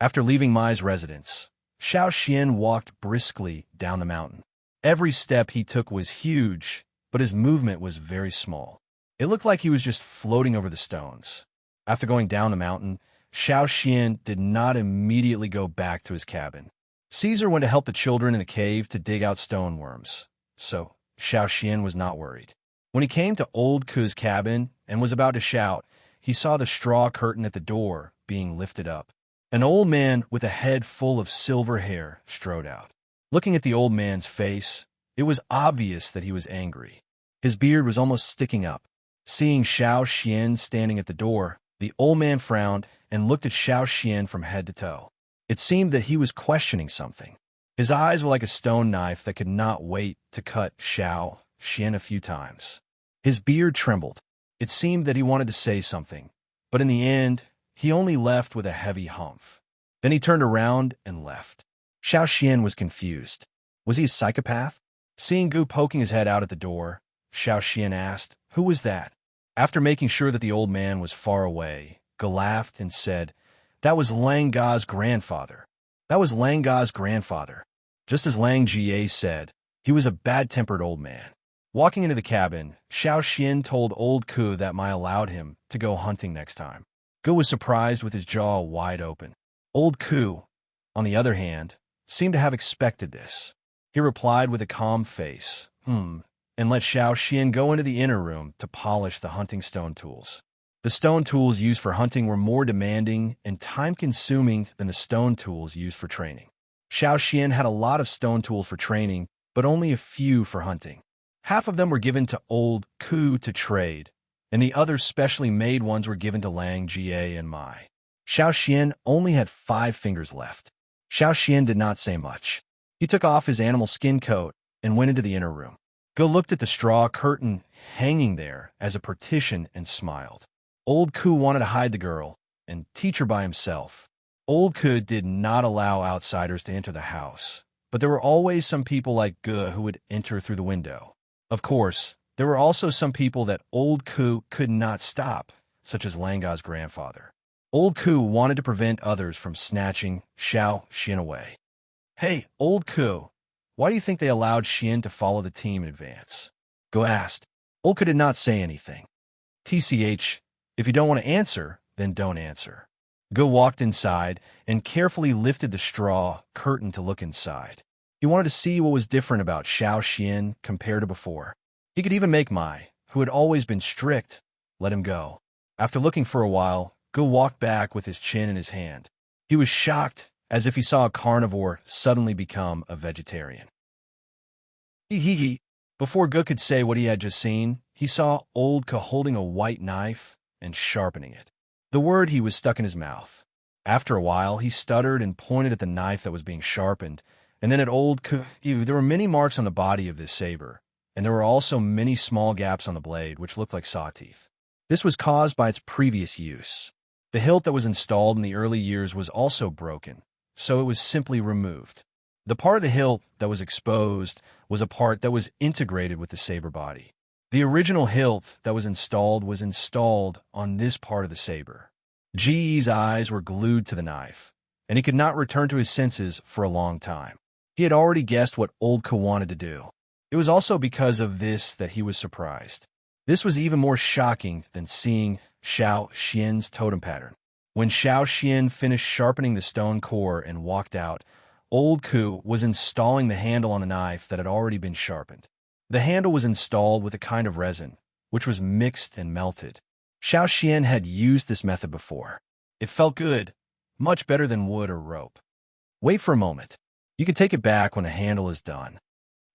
After leaving Mai's residence, Xiao Xian walked briskly down the mountain. Every step he took was huge, but his movement was very small. It looked like he was just floating over the stones. After going down the mountain, Xiao Xian did not immediately go back to his cabin. Caesar went to help the children in the cave to dig out stone worms, so Xiao Xian was not worried. When he came to old Ku's cabin and was about to shout, he saw the straw curtain at the door being lifted up. An old man with a head full of silver hair strode out. Looking at the old man's face, it was obvious that he was angry. His beard was almost sticking up. Seeing Xiao Xian standing at the door, the old man frowned and looked at Xiao Xian from head to toe. It seemed that he was questioning something. His eyes were like a stone knife that could not wait to cut Xiao Xian a few times. His beard trembled. It seemed that he wanted to say something, but in the end, he only left with a heavy humph. Then he turned around and left. Xiao Xian was confused. Was he a psychopath? Seeing Gu poking his head out at the door, Xiao Xian asked, "Who was that?" After making sure that the old man was far away, Gu laughed and said, "That was Lang Ga's grandfather. That was Lang Ga's grandfather." Just as Lang Jie said, he was a bad-tempered old man. Walking into the cabin, Xiao Xian told old Ku that Mai allowed him to go hunting next time. Gu was surprised with his jaw wide open. Old Ku, on the other hand, seemed to have expected this. He replied with a calm face, and let Xiao Xian go into the inner room to polish the hunting stone tools. The stone tools used for hunting were more demanding and time-consuming than the stone tools used for training. Xiao Xian had a lot of stone tools for training, but only a few for hunting. Half of them were given to old Ku to trade, and the other specially made ones were given to Lang Jie and Mai. Xiao Xian only had 5 fingers left. Xiao Xian did not say much. He took off his animal skin coat and went into the inner room. Gu looked at the straw curtain hanging there as a partition and smiled. Old Ku wanted to hide the girl and teach her by himself. Old Ku did not allow outsiders to enter the house, but there were always some people like Gu who would enter through the window. Of course, there were also some people that old Ku could not stop, such as Langa's grandfather. Old Ku wanted to prevent others from snatching Xiao Xian away. "Hey, old Ku, why do you think they allowed Xian to follow the team in advance?" Gu asked. Old Ku did not say anything. TCH, if you don't want to answer, then don't answer. Gu walked inside and carefully lifted the straw curtain to look inside. He wanted to see what was different about Xiao Xian compared to before. He could even make Mai, who had always been strict, let him go. After looking for a while, Gu walked back with his chin in his hand. He was shocked, as if he saw a carnivore suddenly become a vegetarian. Hee. Before Gu could say what he had just seen, he saw old Ku holding a white knife and sharpening it. The word he was stuck in his mouth. After a while, he stuttered and pointed at the knife that was being sharpened, and then at old Ku. There were many marks on the body of this saber, and there were also many small gaps on the blade, which looked like saw teeth. This was caused by its previous use. The hilt that was installed in the early years was also broken, so it was simply removed. The part of the hilt that was exposed was a part that was integrated with the saber body. The original hilt that was installed on this part of the saber. Ji's eyes were glued to the knife, and he could not return to his senses for a long time. He had already guessed what old Ku wanted to do. It was also because of this that he was surprised. This was even more shocking than seeing Xiao Xian's totem pattern. When Xiao Xian finished sharpening the stone core and walked out, old Ku was installing the handle on the knife that had already been sharpened. The handle was installed with a kind of resin, which was mixed and melted. Xiao Xian had used this method before. It felt good, much better than wood or rope. "Wait for a moment. You can take it back when the handle is done,"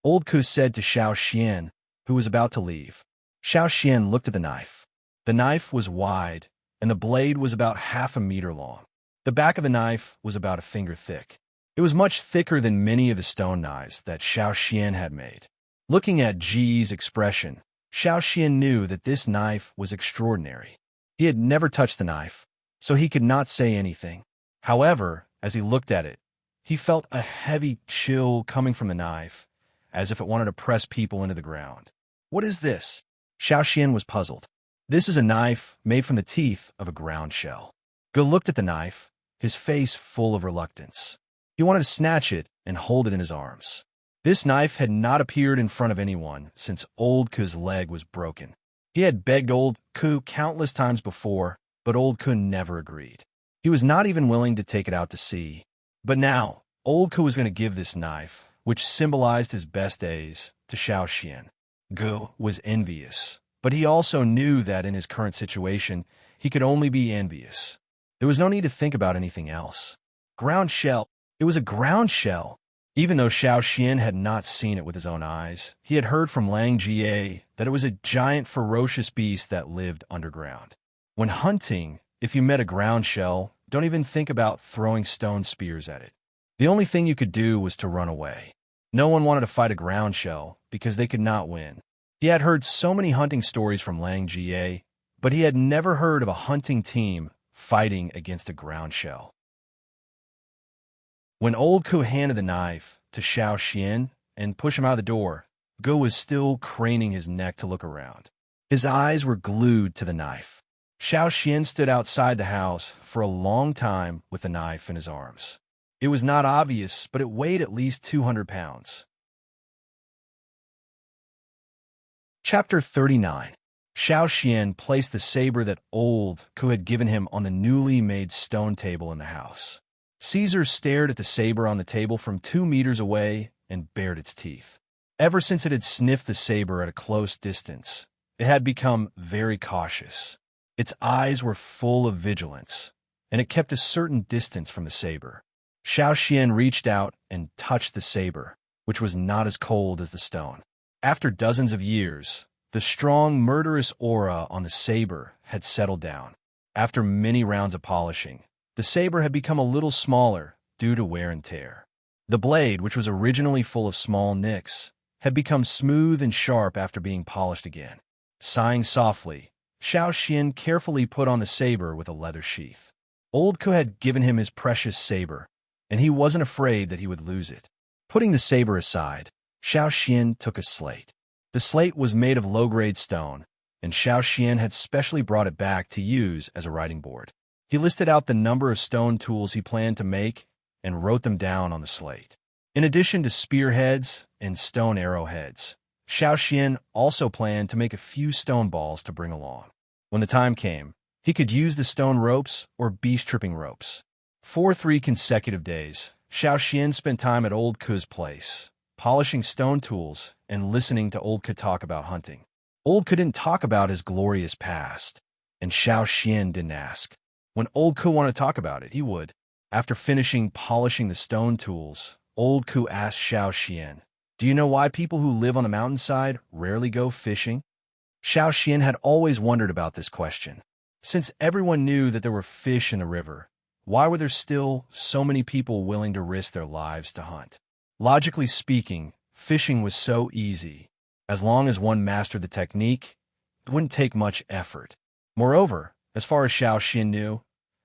old Ku said to Xiao Xian, who was about to leave. Xiao Xian looked at the knife. The knife was wide, and the blade was about 1/2 meter long. The back of the knife was about a finger thick. It was much thicker than many of the stone knives that Xiao Xian had made. Looking at Ji's expression, Xiao Xian knew that this knife was extraordinary. He had never touched the knife, so he could not say anything. However, as he looked at it, he felt a heavy chill coming from the knife, as if it wanted to press people into the ground. "What is this?" Xiao Xian was puzzled. This is a knife made from the teeth of a ground shell. Go looked at the knife, his face full of reluctance. He wanted to snatch it and hold it in his arms. This knife had not appeared in front of anyone since old Ku's leg was broken. He had begged old Ku countless times before, but old Ku never agreed. He was not even willing to take it out to sea. But now, old Ku was going to give this knife, which symbolized his best days, to Xiao Xian. Gu was envious, but he also knew that in his current situation, he could only be envious. There was no need to think about anything else. Ground shell. It was a ground shell. Even though Xiao Xian had not seen it with his own eyes, he had heard from Lang Jie that it was a giant ferocious beast that lived underground. When hunting, if you met a ground shell, don't even think about throwing stone spears at it. The only thing you could do was to run away. No one wanted to fight a ground shell because they could not win. He had heard so many hunting stories from Lang Jie, but he had never heard of a hunting team fighting against a ground shell. When old Ku handed the knife to Xiao Xian and pushed him out the door, Gu was still craning his neck to look around. His eyes were glued to the knife. Xiao Xian stood outside the house for a long time with the knife in his arms. It was not obvious, but it weighed at least 200 pounds. Chapter 39. Xiao Xian placed the saber that old Ku had given him on the newly made stone table in the house. Caesar stared at the saber on the table from 2 meters away and bared its teeth. Ever since it had sniffed the saber at a close distance, it had become very cautious. Its eyes were full of vigilance, and it kept a certain distance from the saber. Xiao Xian reached out and touched the saber, which was not as cold as the stone. After dozens of years, the strong, murderous aura on the saber had settled down. After many rounds of polishing, the saber had become a little smaller due to wear and tear. The blade, which was originally full of small nicks, had become smooth and sharp after being polished again. Sighing softly, Xiao Xian carefully put on the saber with a leather sheath. Old Ku had given him his precious saber, and he wasn't afraid that he would lose it. Putting the saber aside, Xiao Xian took a slate. The slate was made of low-grade stone, and Xiao Xian had specially brought it back to use as a writing board. He listed out the number of stone tools he planned to make and wrote them down on the slate. In addition to spearheads and stone arrowheads, Xiao Xian also planned to make a few stone balls to bring along. When the time came, he could use the stone ropes or beast-tripping ropes. For 3 consecutive days, Xiao Xian spent time at old Ku's place, polishing stone tools and listening to old Ku talk about hunting. Old Ku didn't talk about his glorious past, and Xiao Xian didn't ask. When old Ku wanted to talk about it, he would. After finishing polishing the stone tools, old Ku asked Xiao Xian, "Do you know why people who live on the mountainside rarely go fishing?" Xiao Xian had always wondered about this question. Since everyone knew that there were fish in the river, why were there still so many people willing to risk their lives to hunt? Logically speaking, fishing was so easy. As long as one mastered the technique, it wouldn't take much effort. Moreover, as far as Xiao Xian knew,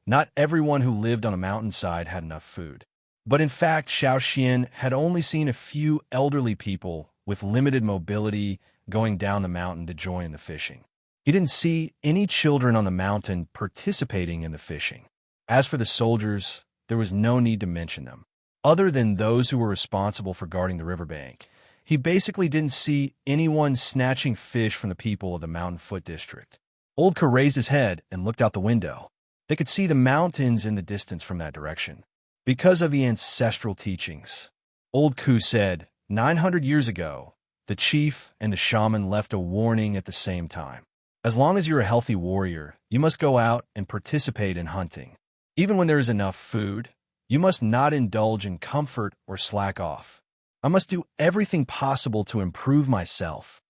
not everyone who lived on a mountainside had enough food. But in fact, Xiao Xian had only seen a few elderly people with limited mobility going down the mountain to join the fishing. He didn't see any children on the mountain participating in the fishing. As for the soldiers, there was no need to mention them. Other than those who were responsible for guarding the riverbank, he basically didn't see anyone snatching fish from the people of the Mountain Foot District. Old Ku raised his head and looked out the window. They could see the mountains in the distance from that direction. Because of the ancestral teachings, Old Ku said, 900 years ago, the chief and the shaman left a warning at the same time. As long as you're a healthy warrior, you must go out and participate in hunting. Even when there is enough food, you must not indulge in comfort or slack off. I must do everything possible to improve myself.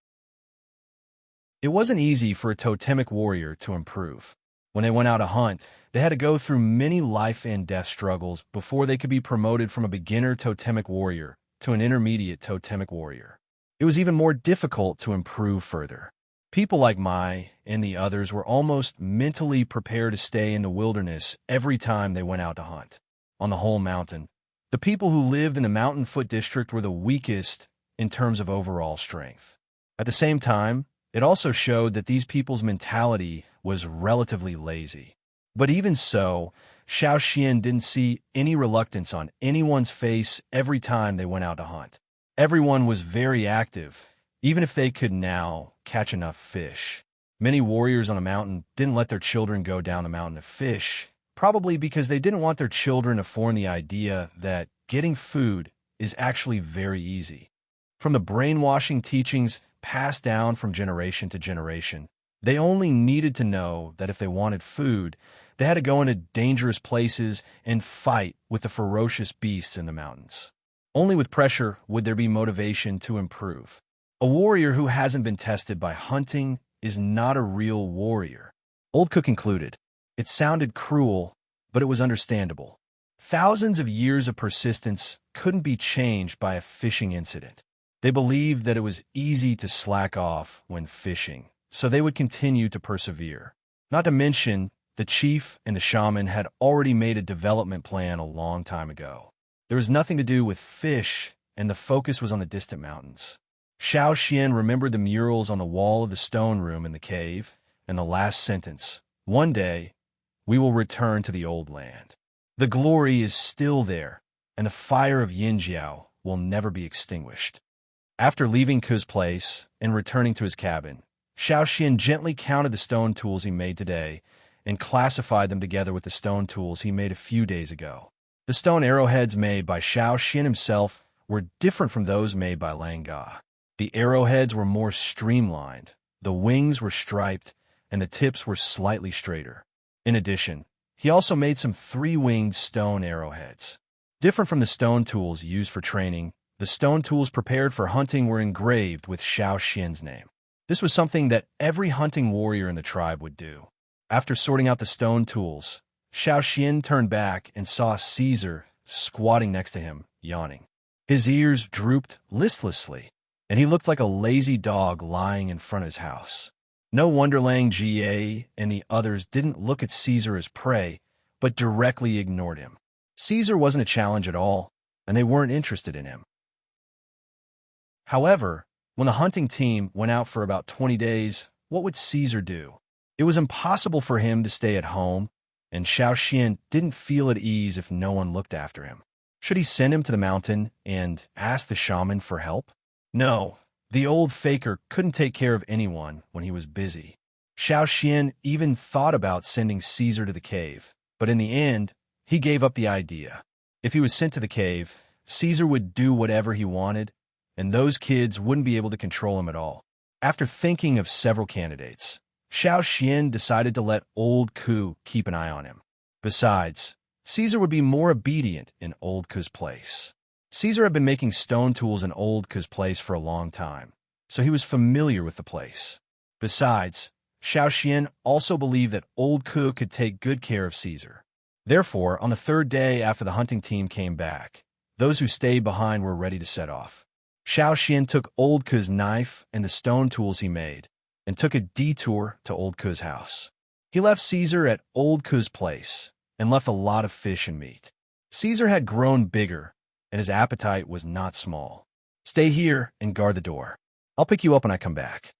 It wasn't easy for a totemic warrior to improve. When they went out to hunt, they had to go through many life and death struggles before they could be promoted from a beginner totemic warrior to an intermediate totemic warrior. It was even more difficult to improve further. People like Mai and the others were almost mentally prepared to stay in the wilderness every time they went out to hunt. On the whole mountain, the people who lived in the Mountain Foot District were the weakest in terms of overall strength. At the same time, It also showed that these people's mentality was relatively lazy. But even so, Xiao Xian didn't see any reluctance on anyone's face every time they went out to hunt. Everyone was very active, even if they could now catch enough fish. Many warriors on a mountain didn't let their children go down the mountain to fish, probably because they didn't want their children to form the idea that getting food is actually very easy. From the brainwashing teachings passed down from generation to generation, they only needed to know that if they wanted food, they had to go into dangerous places and fight with the ferocious beasts in the mountains. Only with pressure would there be motivation to improve. A warrior who hasn't been tested by hunting is not a real warrior. Old Cook concluded. It sounded cruel, but it was understandable. Thousands of years of persistence couldn't be changed by a fishing incident. They believed that it was easy to slack off when fishing, so they would continue to persevere. Not to mention, the chief and the shaman had already made a development plan a long time ago. There was nothing to do with fish, and the focus was on the distant mountains. Xiao Xian remembered the murals on the wall of the stone room in the cave, and the last sentence, "One day, we will return to the old land. The glory is still there, and the fire of Yinjiao will never be extinguished." After leaving Ku's place and returning to his cabin, Xiao Xian gently counted the stone tools he made today and classified them together with the stone tools he made a few days ago. The stone arrowheads made by Xiao Xian himself were different from those made by Lang Ga. The arrowheads were more streamlined, the wings were striped, and the tips were slightly straighter. In addition, he also made some three-winged stone arrowheads. Different from the stone tools used for training, the stone tools prepared for hunting were engraved with Xiao Xian's name. This was something that every hunting warrior in the tribe would do. After sorting out the stone tools, Xiao Xian turned back and saw Caesar squatting next to him, yawning. His ears drooped listlessly, and he looked like a lazy dog lying in front of his house. No wonder Lang Jie and the others didn't look at Caesar as prey, but directly ignored him. Caesar wasn't a challenge at all, and they weren't interested in him. However, when the hunting team went out for about 20 days, what would Caesar do? It was impossible for him to stay at home, and Xiao Xian didn't feel at ease if no one looked after him. Should he send him to the mountain and ask the shaman for help? No, the old faker couldn't take care of anyone when he was busy. Xiao Xian even thought about sending Caesar to the cave, but in the end, he gave up the idea. If he was sent to the cave, Caesar would do whatever he wanted, and those kids wouldn't be able to control him at all. After thinking of several candidates, Xiao Xian decided to let Old Ku keep an eye on him. Besides, Caesar would be more obedient in Old Ku's place. Caesar had been making stone tools in Old Ku's place for a long time, so he was familiar with the place. Besides, Xiao Xian also believed that Old Ku could take good care of Caesar. Therefore, on the third day after the hunting team came back, those who stayed behind were ready to set off. Xiao Xian took Old Ku's knife and the stone tools he made, and took a detour to Old Ku's house. He left Caesar at Old Ku's place, and left a lot of fish and meat. Caesar had grown bigger, and his appetite was not small. "Stay here and guard the door. I'll pick you up when I come back."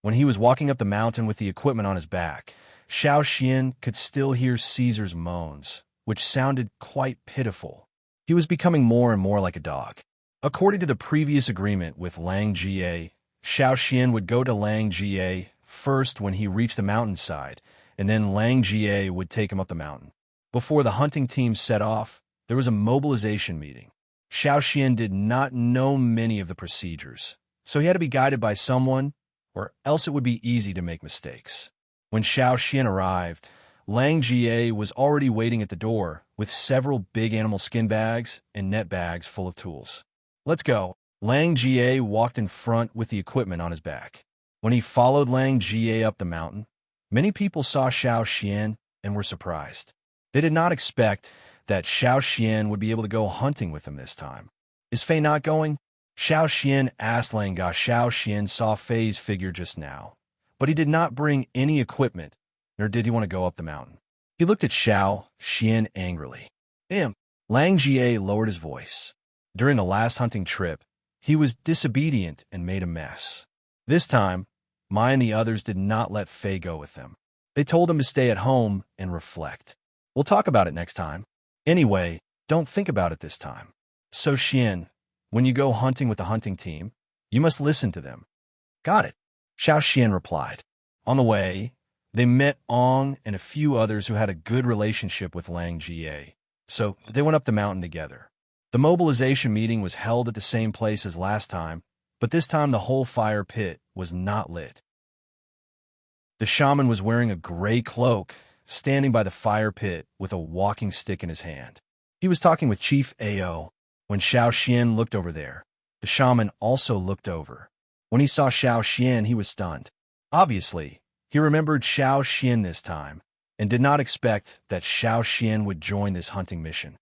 When he was walking up the mountain with the equipment on his back, Xiao Xian could still hear Caesar's moans, which sounded quite pitiful. He was becoming more and more like a dog. According to the previous agreement with Lang Jie, Xiao Xian would go to Lang Jie first when he reached the mountainside, and then Lang Jie would take him up the mountain. Before the hunting team set off, there was a mobilization meeting. Xiao Xian did not know many of the procedures, so he had to be guided by someone, or else it would be easy to make mistakes. When Xiao Xian arrived, Lang Jie was already waiting at the door with several big animal skin bags and net bags full of tools. "Let's go." Lang Jie walked in front with the equipment on his back. When he followed Lang Jie up the mountain, many people saw Xiao Xian and were surprised. They did not expect that Xiao Xian would be able to go hunting with them this time. "Is Fei not going?" Xiao Xian asked Lang Ga. Xiao Xian saw Fei's figure just now, but he did not bring any equipment, nor did he want to go up the mountain. He looked at Xiao Xian angrily. Lang Jie lowered his voice. During the last hunting trip, he was disobedient and made a mess. This time, Mai and the others did not let Fei go with them. They told him to stay at home and reflect. We'll talk about it next time. Anyway, don't think about it this time. So Xian, when you go hunting with the hunting team, you must listen to them. Got it, Xiao Xian replied. On the way, they met Ong and a few others who had a good relationship with Lang Jie, so they went up the mountain together. The mobilization meeting was held at the same place as last time, but this time the whole fire pit was not lit. The shaman was wearing a gray cloak, standing by the fire pit with a walking stick in his hand. He was talking with Chief Ao. When Xiao Xian looked over there, the shaman also looked over. When he saw Xiao Xian, he was stunned. Obviously, he remembered Xiao Xian this time, and did not expect that Xiao Xian would join this hunting mission.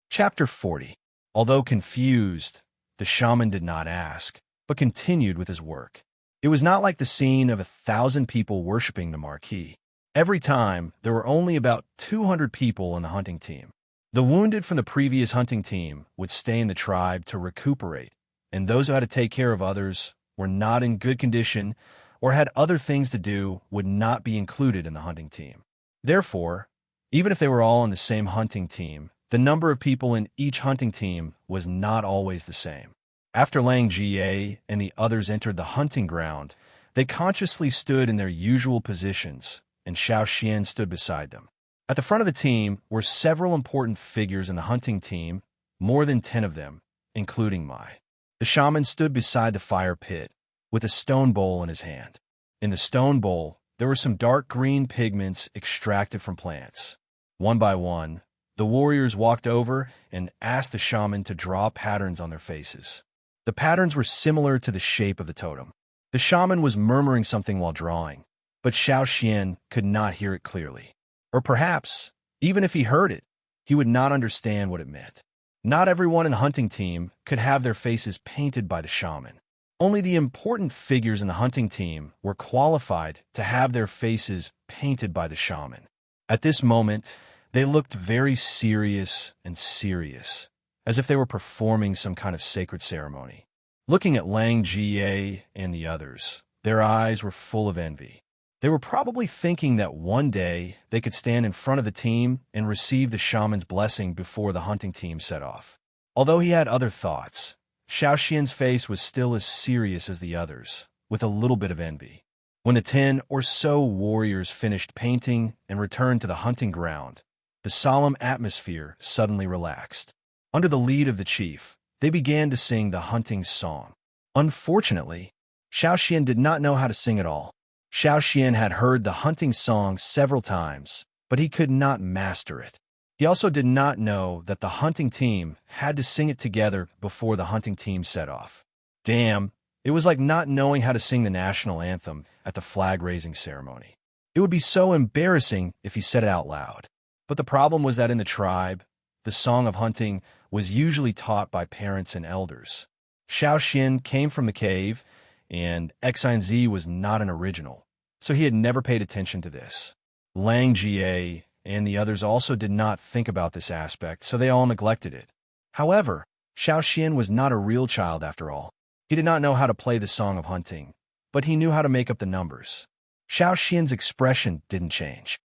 Chapter 40. Although confused, the shaman did not ask, but continued with his work. It was not like the scene of 1,000 people worshipping the marquee. Every time, there were only about 200 people on the hunting team. The wounded from the previous hunting team would stay in the tribe to recuperate, and those who had to take care of others, were not in good condition, or had other things to do, would not be included in the hunting team. Therefore, even if they were all on the same hunting team, the number of people in each hunting team was not always the same. After Lang Jie and the others entered the hunting ground, they consciously stood in their usual positions, and Xiao Xian stood beside them. At the front of the team were several important figures in the hunting team, more than 10 of them, including Mai. The shaman stood beside the fire pit, with a stone bowl in his hand. In the stone bowl, there were some dark green pigments extracted from plants. One by one, the warriors walked over and asked the shaman to draw patterns on their faces. The patterns were similar to the shape of the totem. The shaman was murmuring something while drawing, but Xiao Xian could not hear it clearly. Or perhaps, even if he heard it, he would not understand what it meant. Not everyone in the hunting team could have their faces painted by the shaman. Only the important figures in the hunting team were qualified to have their faces painted by the shaman. At this moment, they looked very serious, as if they were performing some kind of sacred ceremony. Looking at Lang Jie and the others, their eyes were full of envy. They were probably thinking that one day they could stand in front of the team and receive the shaman's blessing before the hunting team set off. Although he had other thoughts, Xiao Xian's face was still as serious as the others, with a little bit of envy. When the 10 or so warriors finished painting and returned to the hunting ground, the solemn atmosphere suddenly relaxed. Under the lead of the chief, they began to sing the hunting song. Unfortunately, Xiao Xian did not know how to sing at all. Xiao Xian had heard the hunting song several times, but he could not master it. He also did not know that the hunting team had to sing it together before the hunting team set off. Damn, it was like not knowing how to sing the national anthem at the flag-raising ceremony. It would be so embarrassing if he said it out loud. But the problem was that in the tribe, the song of hunting was usually taught by parents and elders. Xiao Xian came from the cave, and XIZ was not an original, so he had never paid attention to this. Lang Jie and the others also did not think about this aspect, so they all neglected it. However, Xiao Xian was not a real child after all. He did not know how to play the song of hunting, but he knew how to make up the numbers. Xiao Xian's expression didn't change.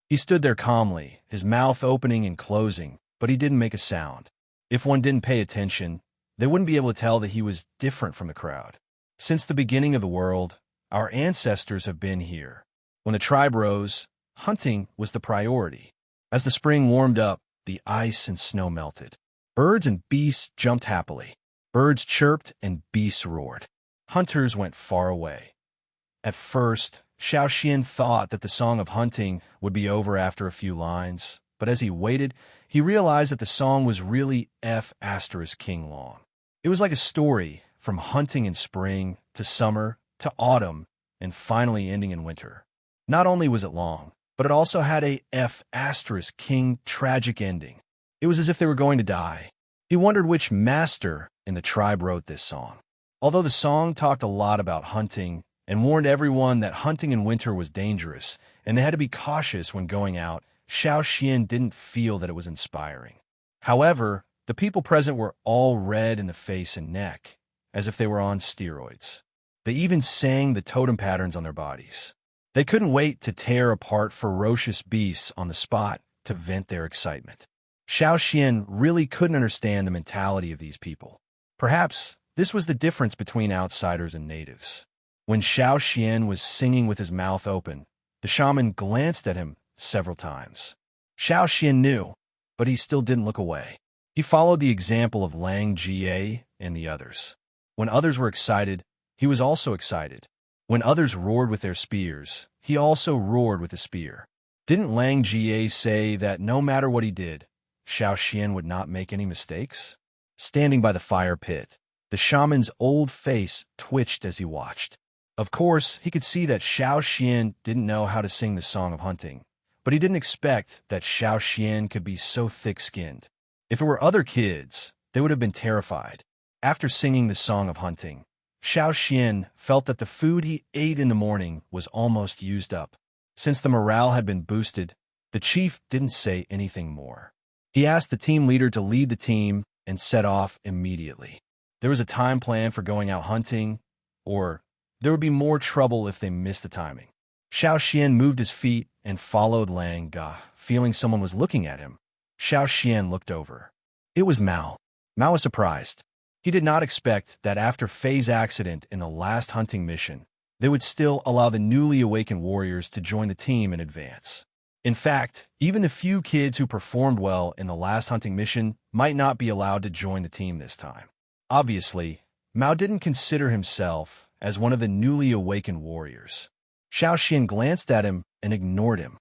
He stood there calmly, his mouth opening and closing, but he didn't make a sound. If one didn't pay attention, they wouldn't be able to tell that he was different from the crowd. Since the beginning of the world, our ancestors have been here. When the tribe rose, hunting was the priority. As the spring warmed up, the ice and snow melted. Birds and beasts jumped happily. Birds chirped and beasts roared. Hunters went far away. At first, Xiao Xian thought that the song of hunting would be over after a few lines, but as he waited, he realized that the song was really King long. It was like a story from hunting in spring to summer to autumn and finally ending in winter. Not only was it long, but it also had a King tragic ending. It was as if they were going to die. He wondered which master in the tribe wrote this song. Although the song talked a lot about hunting and warned everyone that hunting in winter was dangerous and they had to be cautious when going out, Xiao Xian didn't feel that it was inspiring. However, The people present were all red in the face and neck, as if they were on steroids. They even sang the totem patterns on their bodies. They couldn't wait to tear apart ferocious beasts on the spot to vent their excitement. Xiao Xian really couldn't understand the mentality of these people. Perhaps this was the difference between outsiders and natives. When Xiao Xian was singing with his mouth open, the shaman glanced at him several times. Xiao Xian knew, but he still didn't look away. He followed the example of Lang Jie and the others. When others were excited, he was also excited. When others roared with their spears, he also roared with a spear. Didn't Lang Jie say that no matter what he did, Xiao Xian would not make any mistakes? Standing by the fire pit, the shaman's old face twitched as he watched. Of course, he could see that Xiao Xian didn't know how to sing the Song of Hunting, but he didn't expect that Xiao Xian could be so thick-skinned. If it were other kids, they would have been terrified. After singing the Song of Hunting, Xiao Xian felt that the food he ate in the morning was almost used up. Since the morale had been boosted, the chief didn't say anything more. He asked the team leader to lead the team and set off immediately. There was a time plan for going out hunting, or there would be more trouble if they missed the timing. Xiao Xian moved his feet and followed Lang Ga, feeling someone was looking at him. Xiao Xian looked over. It was Mao. Mao was surprised. He did not expect that after Fei's accident in the last hunting mission, they would still allow the newly awakened warriors to join the team in advance. In fact, even the few kids who performed well in the last hunting mission might not be allowed to join the team this time. Obviously, Mao didn't consider himself as one of the newly awakened warriors. Xiao Xian glanced at him and ignored him.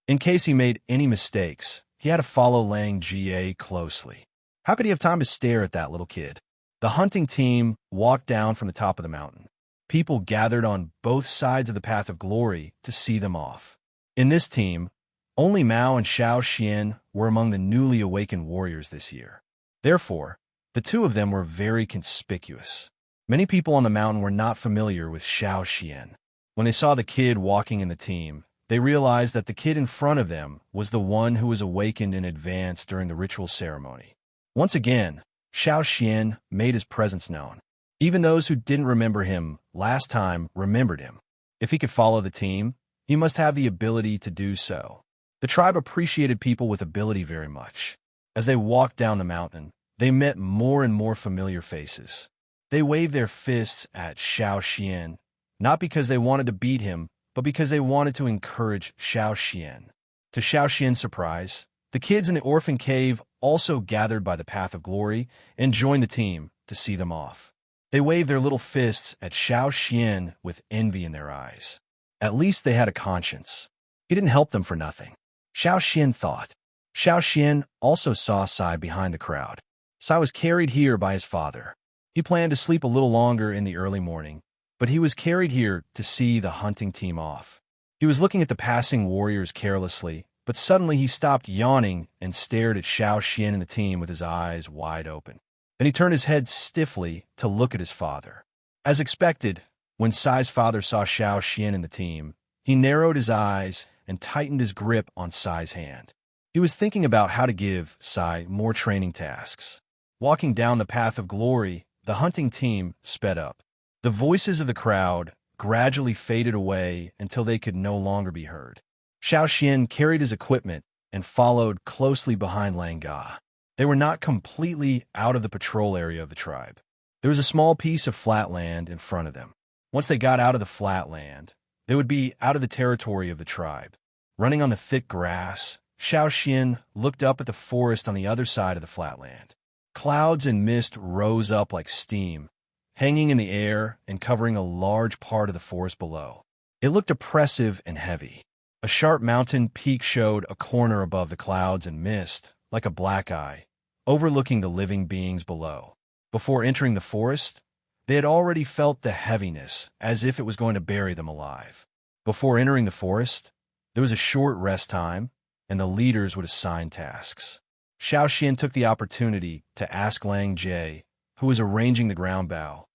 In case he made any mistakes, he had to follow Lang Jie closely. How could he have time to stare at that little kid? The hunting team walked down from the top of the mountain. People gathered on both sides of the Path of Glory to see them off. In this team, only Mao and Xiao Xian were among the newly awakened warriors this year. Therefore, the two of them were very conspicuous. Many people on the mountain were not familiar with Xiao Xian. When they saw the kid walking in the team, they realized that the kid in front of them was the one who was awakened in advance during the ritual ceremony. Once again, Xiao Xian made his presence known. Even those who didn't remember him last time remembered him. If he could follow the team, he must have the ability to do so. The tribe appreciated people with ability very much. As they walked down the mountain, they met more and more familiar faces. They waved their fists at Xiao Xian, not because they wanted to beat him, but because they wanted to encourage Xiao Xian. To Xiao Xian's surprise, the kids in the orphan cave also gathered by the Path of Glory and joined the team to see them off. They waved their little fists at Xiao Xian with envy in their eyes. At least they had a conscience. He didn't help them for nothing. Xiao Xian thought. Xiao Xian also saw Sai behind the crowd. Sai was carried here by his father. He planned to sleep a little longer in the early morning, but he was carried here to see the hunting team off. He was looking at the passing warriors carelessly, but suddenly he stopped yawning and stared at Xiao Xian and the team with his eyes wide open. Then he turned his head stiffly to look at his father. As expected, when Sai's father saw Xiao Xian and the team, he narrowed his eyes and tightened his grip on Sai's hand. He was thinking about how to give Sai more training tasks. Walking down the Path of Glory, the hunting team sped up. The voices of the crowd gradually faded away until they could no longer be heard. Xiao Xian carried his equipment and followed closely behind Lang Ga. They were not completely out of the patrol area of the tribe. There was a small piece of flat land in front of them. Once they got out of the flat land, they would be out of the territory of the tribe. Running on the thick grass, Xiao Xian looked up at the forest on the other side of the flat land. Clouds and mist rose up like steam, hanging in the air and covering a large part of the forest below. It looked oppressive and heavy. A sharp mountain peak showed a corner above the clouds and mist, like a black eye, overlooking the living beings below. Before entering the forest, they had already felt the heaviness, as if it was going to bury them alive. Before entering the forest, there was a short rest time, and the leaders would assign tasks. Xiao Xian took the opportunity to ask Lang Jie, who was arranging the ground bow,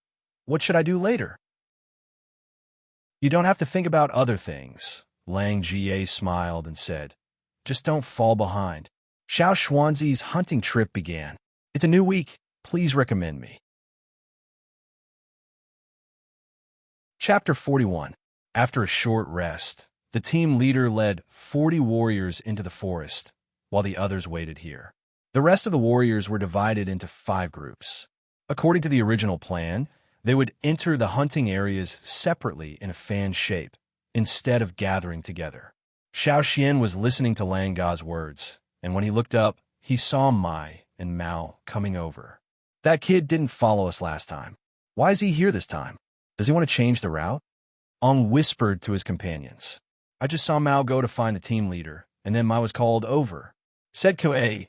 "What should I do later?" "You don't have to think about other things," Lang Jie smiled and said. "Just don't fall behind." Xiao Xuanzi's hunting trip began. It's a new week. Please recommend me. Chapter 41. After a short rest, the team leader led 40 warriors into the forest, while the others waited here. The rest of the warriors were divided into 5 groups. According to the original plan, they would enter the hunting areas separately in a fan shape, instead of gathering together. Xiao Xian was listening to Lang Ga's words, and when he looked up, he saw Mai and Mao coming over. That kid didn't follow us last time. Why is he here this time? Does he want to change the route? Ong whispered to his companions. I just saw Mao go to find the team leader, and then Mao was called over, said Kuei,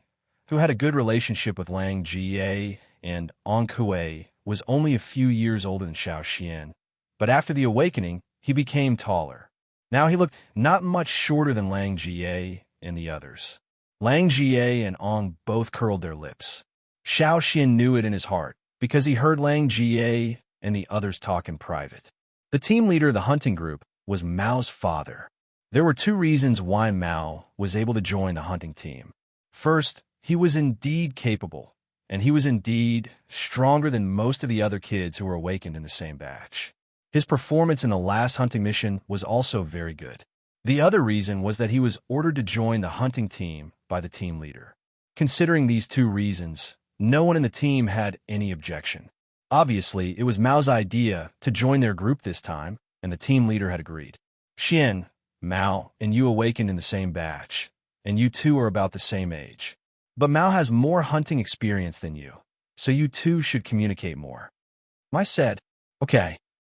who had a good relationship with Lang Jie, and Ong Kuei was only a few years older than Xiao Xian. But after the awakening, he became taller. Now he looked not much shorter than Lang Jie and the others. Lang Jie and Ong both curled their lips. Xiao Xian knew it in his heart, because he heard Lang Jie and the others talk in private. The team leader of the hunting group was Mao's father. There were 2 reasons why Mao was able to join the hunting team. First, he was indeed capable, and he was indeed stronger than most of the other kids who were awakened in the same batch. His performance in the last hunting mission was also very good. The other reason was that he was ordered to join the hunting team by the team leader. Considering these 2 reasons, no one in the team had any objection. Obviously, it was Mao's idea to join their group this time, and the team leader had agreed. Xian, Mao, and you awakened in the same batch, and you 2 are about the same age. But Mao has more hunting experience than you, so you 2 should communicate more. Mai said, okay.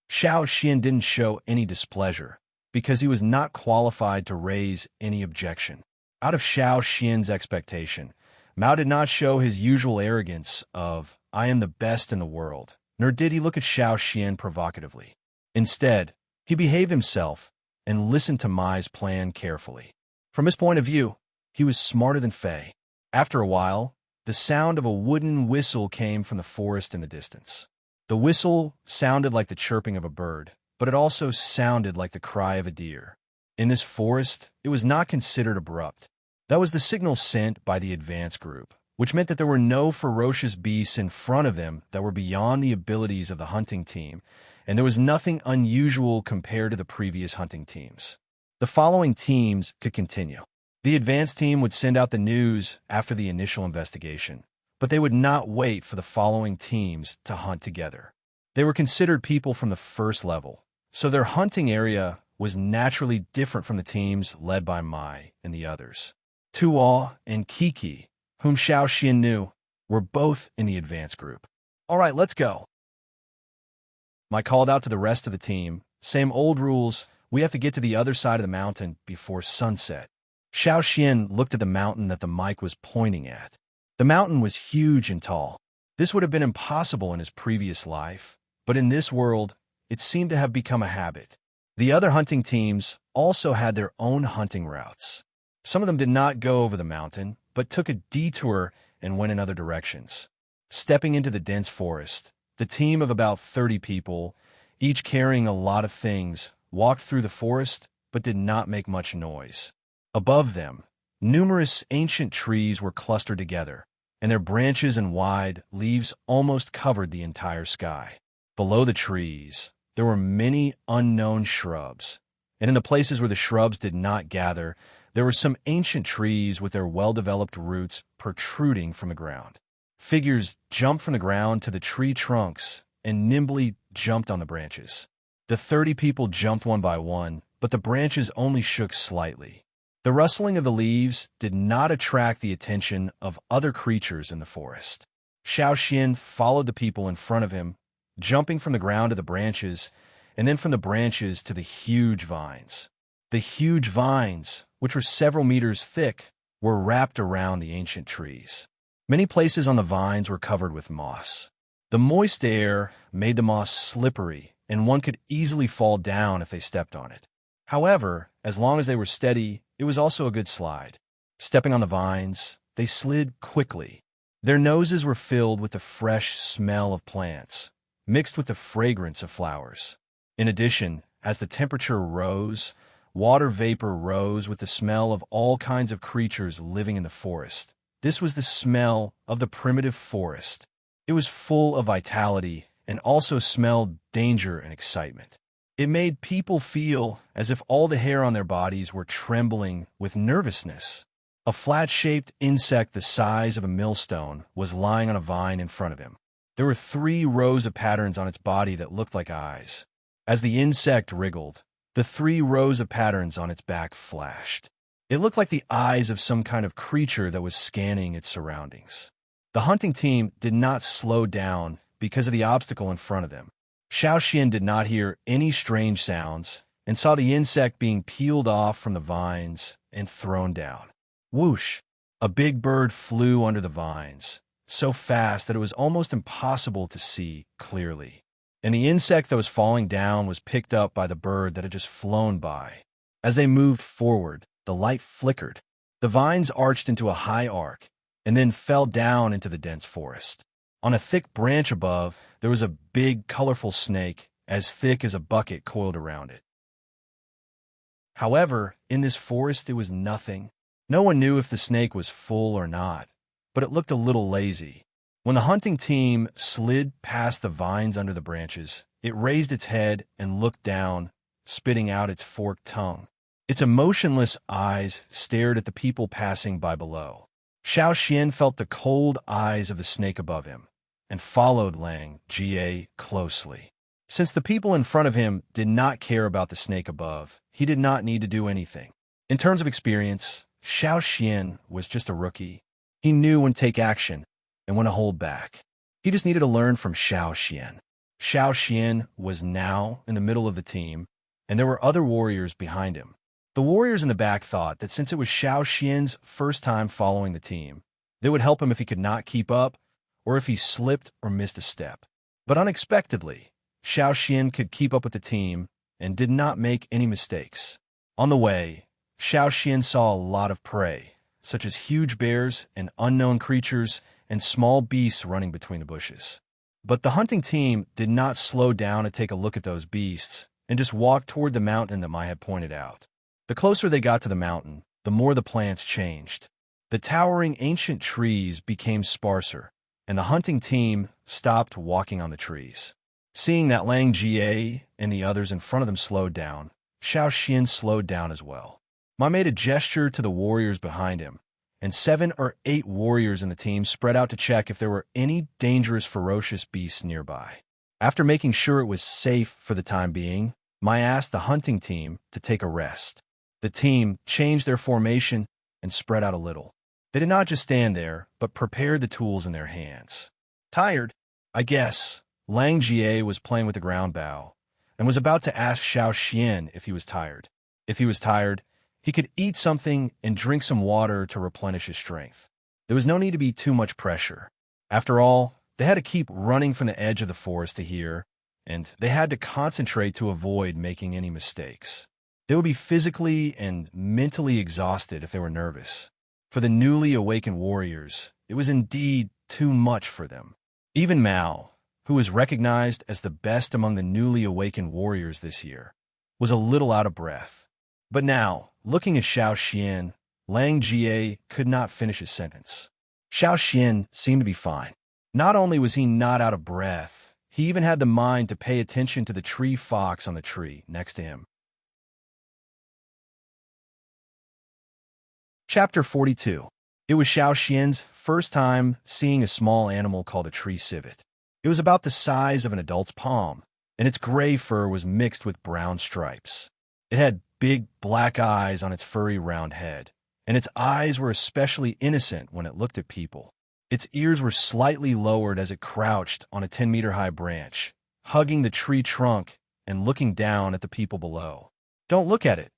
Xiao Xian didn't show any displeasure, because he was not qualified to raise any objection. Out of Xiao Xian's expectation, Mao did not show his usual arrogance of, I am the best in the world, nor did he look at Xiao Xian provocatively. Instead, he behaved himself and listened to Mai's plan carefully. From his point of view, he was smarter than Fei. After a while, the sound of a wooden whistle came from the forest in the distance. The whistle sounded like the chirping of a bird, but it also sounded like the cry of a deer. In this forest, it was not considered abrupt. That was the signal sent by the advance group, which meant that there were no ferocious beasts in front of them that were beyond the abilities of the hunting team, and there was nothing unusual compared to the previous hunting teams. The following teams could continue. The advance team would send out the news after the initial investigation, but they would not wait for the following teams to hunt together. They were considered people from the first level, so their hunting area was naturally different from the teams led by Mai and the others. Tuo and Kiki, whom Xiao Xian knew, were both in the advance group. All right, let's go. Mai called out to the rest of the team, same old rules, we have to get to the other side of the mountain before sunset. Xiao Xian looked at the mountain that the mic was pointing at. The mountain was huge and tall. This would have been impossible in his previous life, but in this world, it seemed to have become a habit. The other hunting teams also had their own hunting routes. Some of them did not go over the mountain, but took a detour and went in other directions. Stepping into the dense forest, the team of about 30 people, each carrying a lot of things, walked through the forest but did not make much noise. Above them, numerous ancient trees were clustered together, and their branches and wide leaves almost covered the entire sky. Below the trees, there were many unknown shrubs, and in the places where the shrubs did not gather, there were some ancient trees with their well-developed roots protruding from the ground. Figures jumped from the ground to the tree trunks and nimbly jumped on the branches. The 30 people jumped one by one, but the branches only shook slightly. The rustling of the leaves did not attract the attention of other creatures in the forest. Xiao Xian followed the people in front of him, jumping from the ground to the branches, and then from the branches to the huge vines. The huge vines, which were several meters thick, were wrapped around the ancient trees. Many places on the vines were covered with moss. The moist air made the moss slippery, and one could easily fall down if they stepped on it. However, as long as they were steady, it was also a good slide. Stepping on the vines, they slid quickly. Their noses were filled with the fresh smell of plants, mixed with the fragrance of flowers. In addition, as the temperature rose, water vapor rose with the smell of all kinds of creatures living in the forest. This was the smell of the primitive forest. It was full of vitality and also smelled danger and excitement. It made people feel as if all the hair on their bodies were trembling with nervousness. A flat-shaped insect the size of a millstone was lying on a vine in front of him. There were 3 rows of patterns on its body that looked like eyes. As the insect wriggled, the 3 rows of patterns on its back flashed. It looked like the eyes of some kind of creature that was scanning its surroundings. The hunting team did not slow down because of the obstacle in front of them. Xiao Xian did not hear any strange sounds and saw the insect being peeled off from the vines and thrown down. Whoosh! A big bird flew under the vines, so fast that it was almost impossible to see clearly. And the insect that was falling down was picked up by the bird that had just flown by. As they moved forward, the light flickered. The vines arched into a high arc and then fell down into the dense forest. On a thick branch above, there was a big, colorful snake, as thick as a bucket coiled around it. However, in this forest it was nothing. No one knew if the snake was full or not, but it looked a little lazy. When the hunting team slid past the vines under the branches, it raised its head and looked down, spitting out its forked tongue. Its emotionless eyes stared at the people passing by below. Xiao Xian felt the cold eyes of the snake above him and followed Lang Jie closely. Since the people in front of him did not care about the snake above, he did not need to do anything. In terms of experience, Xiao Xian was just a rookie. He knew when to take action and when to hold back. He just needed to learn from Xiao Xian. Xiao Xian was now in the middle of the team, and there were other warriors behind him. The warriors in the back thought that since it was Xiao Xian's first time following the team, they would help him if he could not keep up or if he slipped or missed a step. But unexpectedly, Xiao Xian could keep up with the team and did not make any mistakes. On the way, Xiao Xian saw a lot of prey, such as huge bears and unknown creatures and small beasts running between the bushes. But the hunting team did not slow down to take a look at those beasts and just walked toward the mountain that Mai had pointed out. The closer they got to the mountain, the more the plants changed. The towering ancient trees became sparser, and the hunting team stopped walking on the trees. Seeing that Lang Jie and the others in front of them slowed down, Xiao Xian slowed down as well. Ma made a gesture to the warriors behind him, and 7 or 8 warriors in the team spread out to check if there were any dangerous, ferocious beasts nearby. After making sure it was safe for the time being, Ma asked the hunting team to take a rest. The team changed their formation and spread out a little. They did not just stand there, but prepared the tools in their hands. Tired, I guess, Lang Jie was playing with the ground bow and was about to ask Xiao Xian if he was tired. If he was tired, he could eat something and drink some water to replenish his strength. There was no need to be too much pressure. After all, they had to keep running from the edge of the forest to here, and they had to concentrate to avoid making any mistakes. They would be physically and mentally exhausted if they were nervous. For the newly awakened warriors, it was indeed too much for them. Even Mao, who was recognized as the best among the newly awakened warriors this year, was a little out of breath. But now, looking at Xiao Xian, Lang Jie could not finish his sentence. Xiao Xian seemed to be fine. Not only was he not out of breath, he even had the mind to pay attention to the tree fox on the tree next to him. Chapter 42. It was Xiao Xian's first time seeing a small animal called a tree civet. It was about the size of an adult's palm, and its gray fur was mixed with brown stripes. It had big black eyes on its furry round head, and its eyes were especially innocent when it looked at people. Its ears were slightly lowered as it crouched on a 10-meter-high branch, hugging the tree trunk and looking down at the people below. "Don't look at it.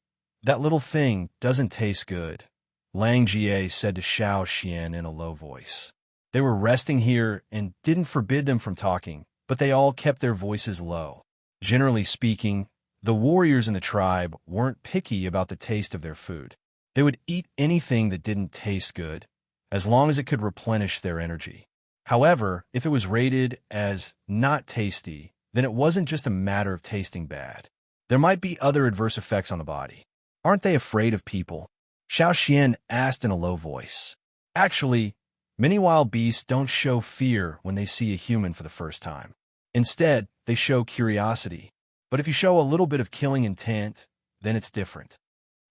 That little thing doesn't taste good," Lang Jie said to Xiao Xian in a low voice. They were resting here and didn't forbid them from talking, but they all kept their voices low. Generally speaking, the warriors in the tribe weren't picky about the taste of their food. They would eat anything that didn't taste good, as long as it could replenish their energy. However, if it was rated as not tasty, then it wasn't just a matter of tasting bad. There might be other adverse effects on the body. Aren't they afraid of people? Xiao Xian asked in a low voice. Actually, many wild beasts don't show fear when they see a human for the first time. Instead, they show curiosity. But if you show a little bit of killing intent, then it's different.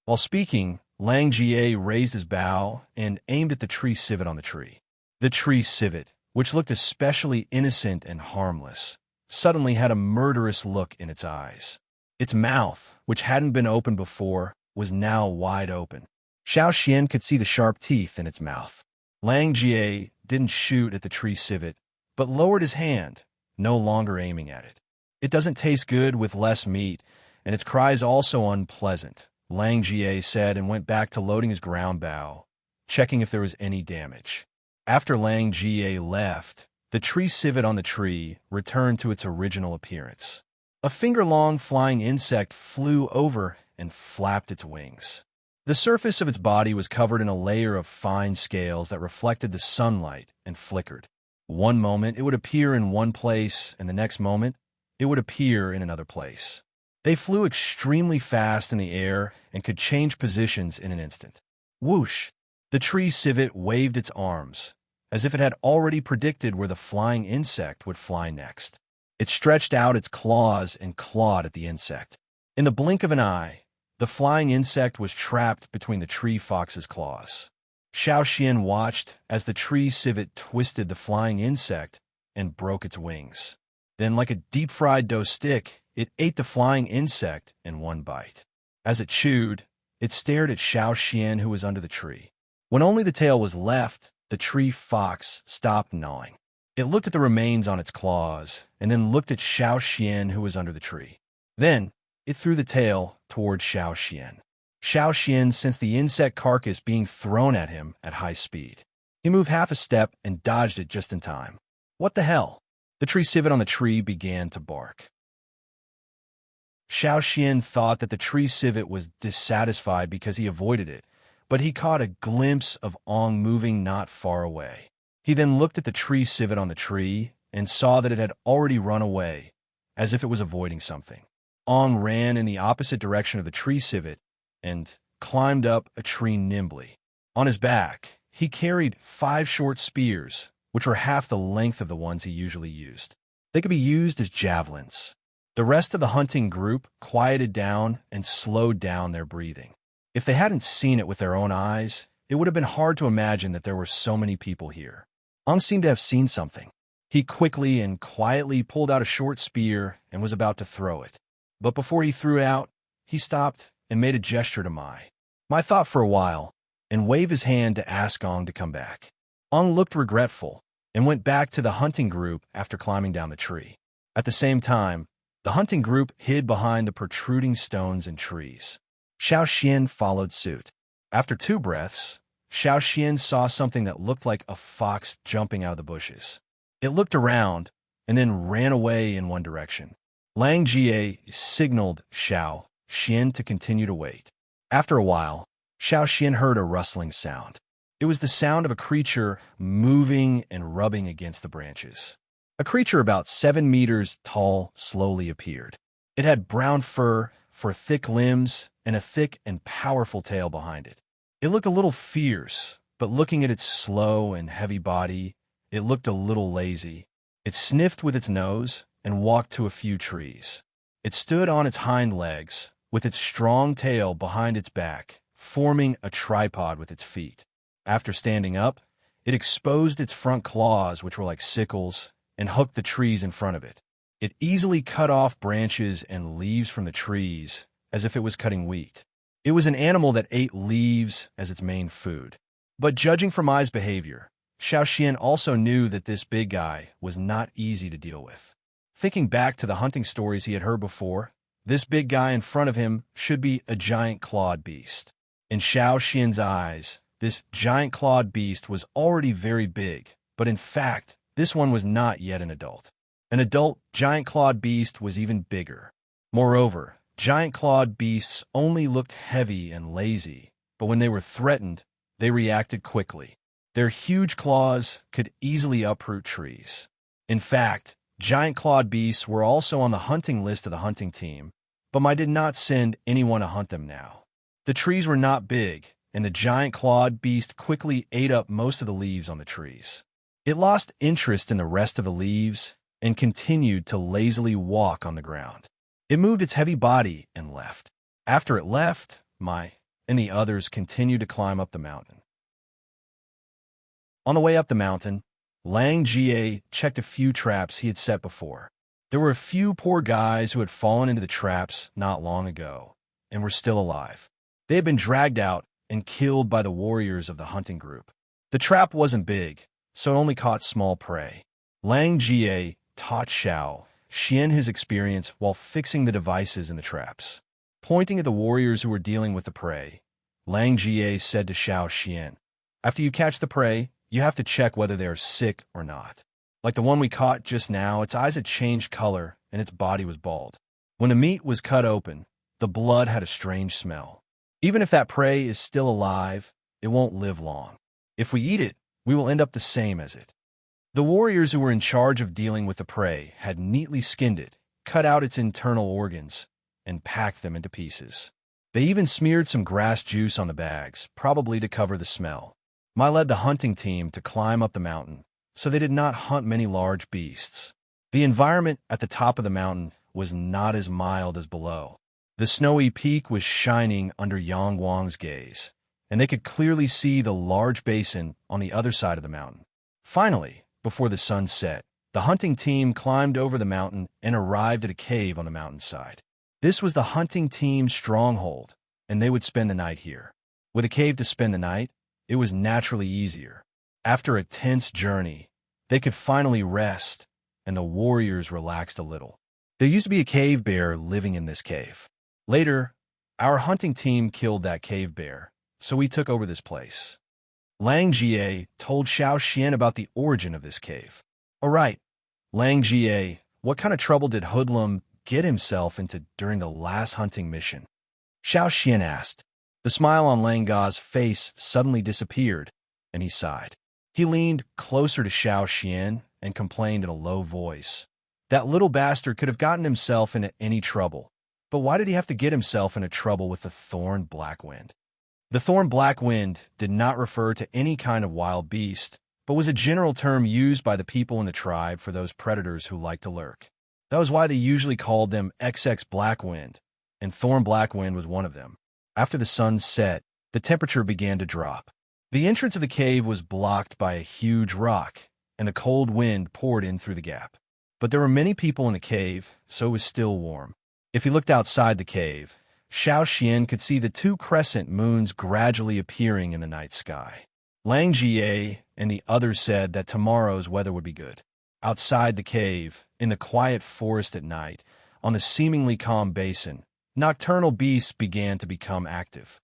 While speaking, Lang Jie raised his bow and aimed at the tree civet on the tree. The tree civet, which looked especially innocent and harmless, suddenly had a murderous look in its eyes. Its mouth, which hadn't been open before, was now wide open. Xiao Xian could see the sharp teeth in its mouth. Lang Jie didn't shoot at the tree civet, but lowered his hand, no longer aiming at it. It doesn't taste good with less meat, and its cry is also unpleasant, Lang Jie said, and went back to loading his ground bow, checking if there was any damage. After Lang Jie left, the tree civet on the tree returned to its original appearance. A finger-long flying insect flew over and flapped its wings. The surface of its body was covered in a layer of fine scales that reflected the sunlight and flickered. One moment it would appear in one place, and the next moment it would appear in another place. They flew extremely fast in the air and could change positions in an instant. Whoosh! The tree civet waved its arms, as if it had already predicted where the flying insect would fly next. It stretched out its claws and clawed at the insect. In the blink of an eye, the flying insect was trapped between the tree fox's claws. Xiao Xian watched as the tree civet twisted the flying insect and broke its wings. Then, like a deep-fried dough stick, it ate the flying insect in one bite. As it chewed, it stared at Xiao Xian, who was under the tree. When only the tail was left, the tree fox stopped gnawing. It looked at the remains on its claws, and then looked at Xiao Xian, who was under the tree. Then, it threw the tail toward Xiao Xian. Xiao Xian sensed the insect carcass being thrown at him at high speed. He moved half a step and dodged it just in time. What the hell? The tree civet on the tree began to bark. Xiao Xian thought that the tree civet was dissatisfied because he avoided it, but he caught a glimpse of Ong moving not far away. He then looked at the tree civet on the tree and saw that it had already run away, as if it was avoiding something. Ong ran in the opposite direction of the tree civet and climbed up a tree nimbly. On his back, he carried 5 short spears, which were half the length of the ones he usually used. They could be used as javelins. The rest of the hunting group quieted down and slowed down their breathing. If they hadn't seen it with their own eyes, it would have been hard to imagine that there were so many people here. Ong seemed to have seen something. He quickly and quietly pulled out a short spear and was about to throw it. But before he threw it out, he stopped and made a gesture to Mai. Mai thought for a while and waved his hand to ask Ong to come back. Ong looked regretful and went back to the hunting group after climbing down the tree. At the same time, the hunting group hid behind the protruding stones and trees. Xiao Xian followed suit. After 2 breaths, Xiao Xian saw something that looked like a fox jumping out of the bushes. It looked around and then ran away in one direction. Lang Jie signaled Xiao Xian to continue to wait. After a while, Xiao Xian heard a rustling sound. It was the sound of a creature moving and rubbing against the branches. A creature about 7 meters tall slowly appeared. It had brown fur for thick limbs and a thick and powerful tail behind it. It looked a little fierce, but looking at its slow and heavy body, it looked a little lazy. It sniffed with its nose and walked to a few trees. It stood on its hind legs, with its strong tail behind its back, forming a tripod with its feet. After standing up, it exposed its front claws, which were like sickles, and hooked the trees in front of it. It easily cut off branches and leaves from the trees, as if it was cutting wheat. It was an animal that ate leaves as its main food. But judging from Mai's behavior, Xiao Xian also knew that this big guy was not easy to deal with. Thinking back to the hunting stories he had heard before, this big guy in front of him should be a giant clawed beast. In Xiao Xian's eyes, this giant clawed beast was already very big, but in fact, this one was not yet an adult. An adult giant clawed beast was even bigger. Moreover, giant clawed beasts only looked heavy and lazy, but when they were threatened, they reacted quickly. Their huge claws could easily uproot trees. In fact, giant clawed beasts were also on the hunting list of the hunting team, but Mai did not send anyone to hunt them now. The trees were not big, and the giant clawed beast quickly ate up most of the leaves on the trees. It lost interest in the rest of the leaves and continued to lazily walk on the ground. It moved its heavy body and left. After it left, Mai and the others continued to climb up the mountain. On the way up the mountain, Lang Jie checked a few traps he had set before. There were a few poor guys who had fallen into the traps not long ago and were still alive. They had been dragged out and killed by the warriors of the hunting group. The trap wasn't big, so it only caught small prey. Lang Jie taught Xiao Xian his experience while fixing the devices in the traps. Pointing at the warriors who were dealing with the prey, Lang Jie said to Xiao Xian, "After you catch the prey, you have to check whether they are sick or not. Like the one we caught just now, its eyes had changed color and its body was bald. When the meat was cut open, the blood had a strange smell. Even if that prey is still alive, it won't live long. If we eat it, we will end up the same as it." The warriors who were in charge of dealing with the prey had neatly skinned it, cut out its internal organs, and packed them into pieces. They even smeared some grass juice on the bags, probably to cover the smell. Mai led the hunting team to climb up the mountain, so they did not hunt many large beasts. The environment at the top of the mountain was not as mild as below. The snowy peak was shining under Yang Wang's gaze, and they could clearly see the large basin on the other side of the mountain. Finally, before the sun set, the hunting team climbed over the mountain and arrived at a cave on the mountainside. This was the hunting team's stronghold, and they would spend the night here. With a cave to spend the night, it was naturally easier. After a tense journey, they could finally rest, and the warriors relaxed a little. There used to be a cave bear living in this cave. Later, our hunting team killed that cave bear, so we took over this place. Lang Jie told Xiao Xian about the origin of this cave. "All right, Lang Jie, what kind of trouble did Hoodlum get himself into during the last hunting mission?" Xiao Xian asked. The smile on Lang Ga's face suddenly disappeared, and he sighed. He leaned closer to Xiao Xian and complained in a low voice. That little bastard could have gotten himself into any trouble, but why did he have to get himself into trouble with the thorn black wind? The thorn black wind did not refer to any kind of wild beast, but was a general term used by the people in the tribe for those predators who liked to lurk. That was why they usually called them XX Black Wind, and Thorn Black Wind was one of them. After the sun set, the temperature began to drop. The entrance of the cave was blocked by a huge rock, and the cold wind poured in through the gap. But there were many people in the cave, so it was still warm. If he looked outside the cave, Xiao Xian could see the two crescent moons gradually appearing in the night sky. Lang Jie and the others said that tomorrow's weather would be good. Outside the cave, in the quiet forest at night, on the seemingly calm basin, nocturnal beasts began to become active.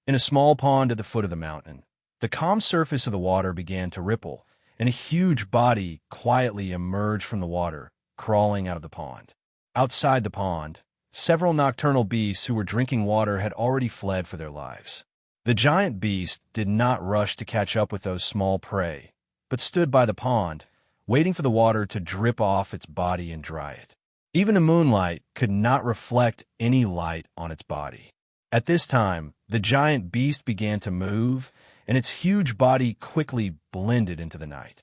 In a small pond at the foot of the mountain, the calm surface of the water began to ripple, and a huge body quietly emerged from the water, crawling out of the pond. Outside the pond, several nocturnal beasts who were drinking water had already fled for their lives. The giant beast did not rush to catch up with those small prey, but stood by the pond, waiting for the water to drip off its body and dry it. Even the moonlight could not reflect any light on its body. At this time, the giant beast began to move, and its huge body quickly blended into the night.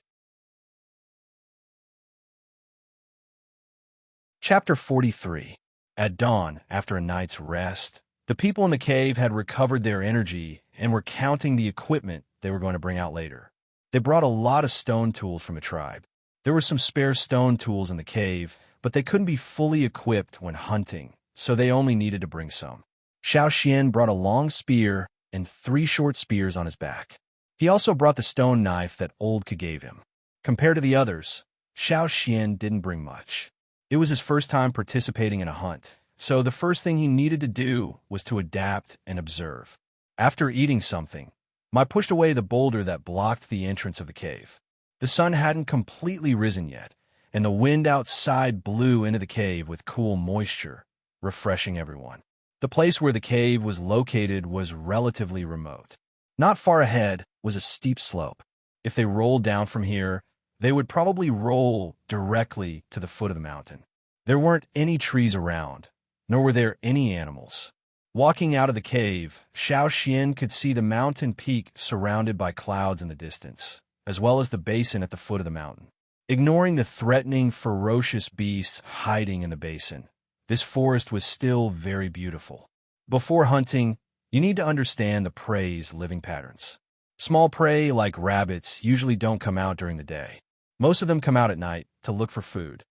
Chapter 43. At dawn, after a night's rest, the people in the cave had recovered their energy and were counting the equipment they were going to bring out later. They brought a lot of stone tools from the tribe. There were some spare stone tools in the cave, but they couldn't be fully equipped when hunting, so they only needed to bring some. Xiao Xian brought a long spear and 3 short spears on his back. He also brought the stone knife that Oldka gave him. Compared to the others, Xiao Xian didn't bring much. It was his first time participating in a hunt, so the first thing he needed to do was to adapt and observe. After eating something, Mai pushed away the boulder that blocked the entrance of the cave. The sun hadn't completely risen yet, and the wind outside blew into the cave with cool moisture, refreshing everyone. The place where the cave was located was relatively remote. Not far ahead was a steep slope. If they rolled down from here, they would probably roll directly to the foot of the mountain. There weren't any trees around, nor were there any animals. Walking out of the cave, Xiao Xian could see the mountain peak surrounded by clouds in the distance, as well as the basin at the foot of the mountain. Ignoring the threatening, ferocious beasts hiding in the basin, this forest was still very beautiful. Before hunting, you need to understand the prey's living patterns. Small prey, like rabbits, usually don't come out during the day. Most of them come out at night to look for food.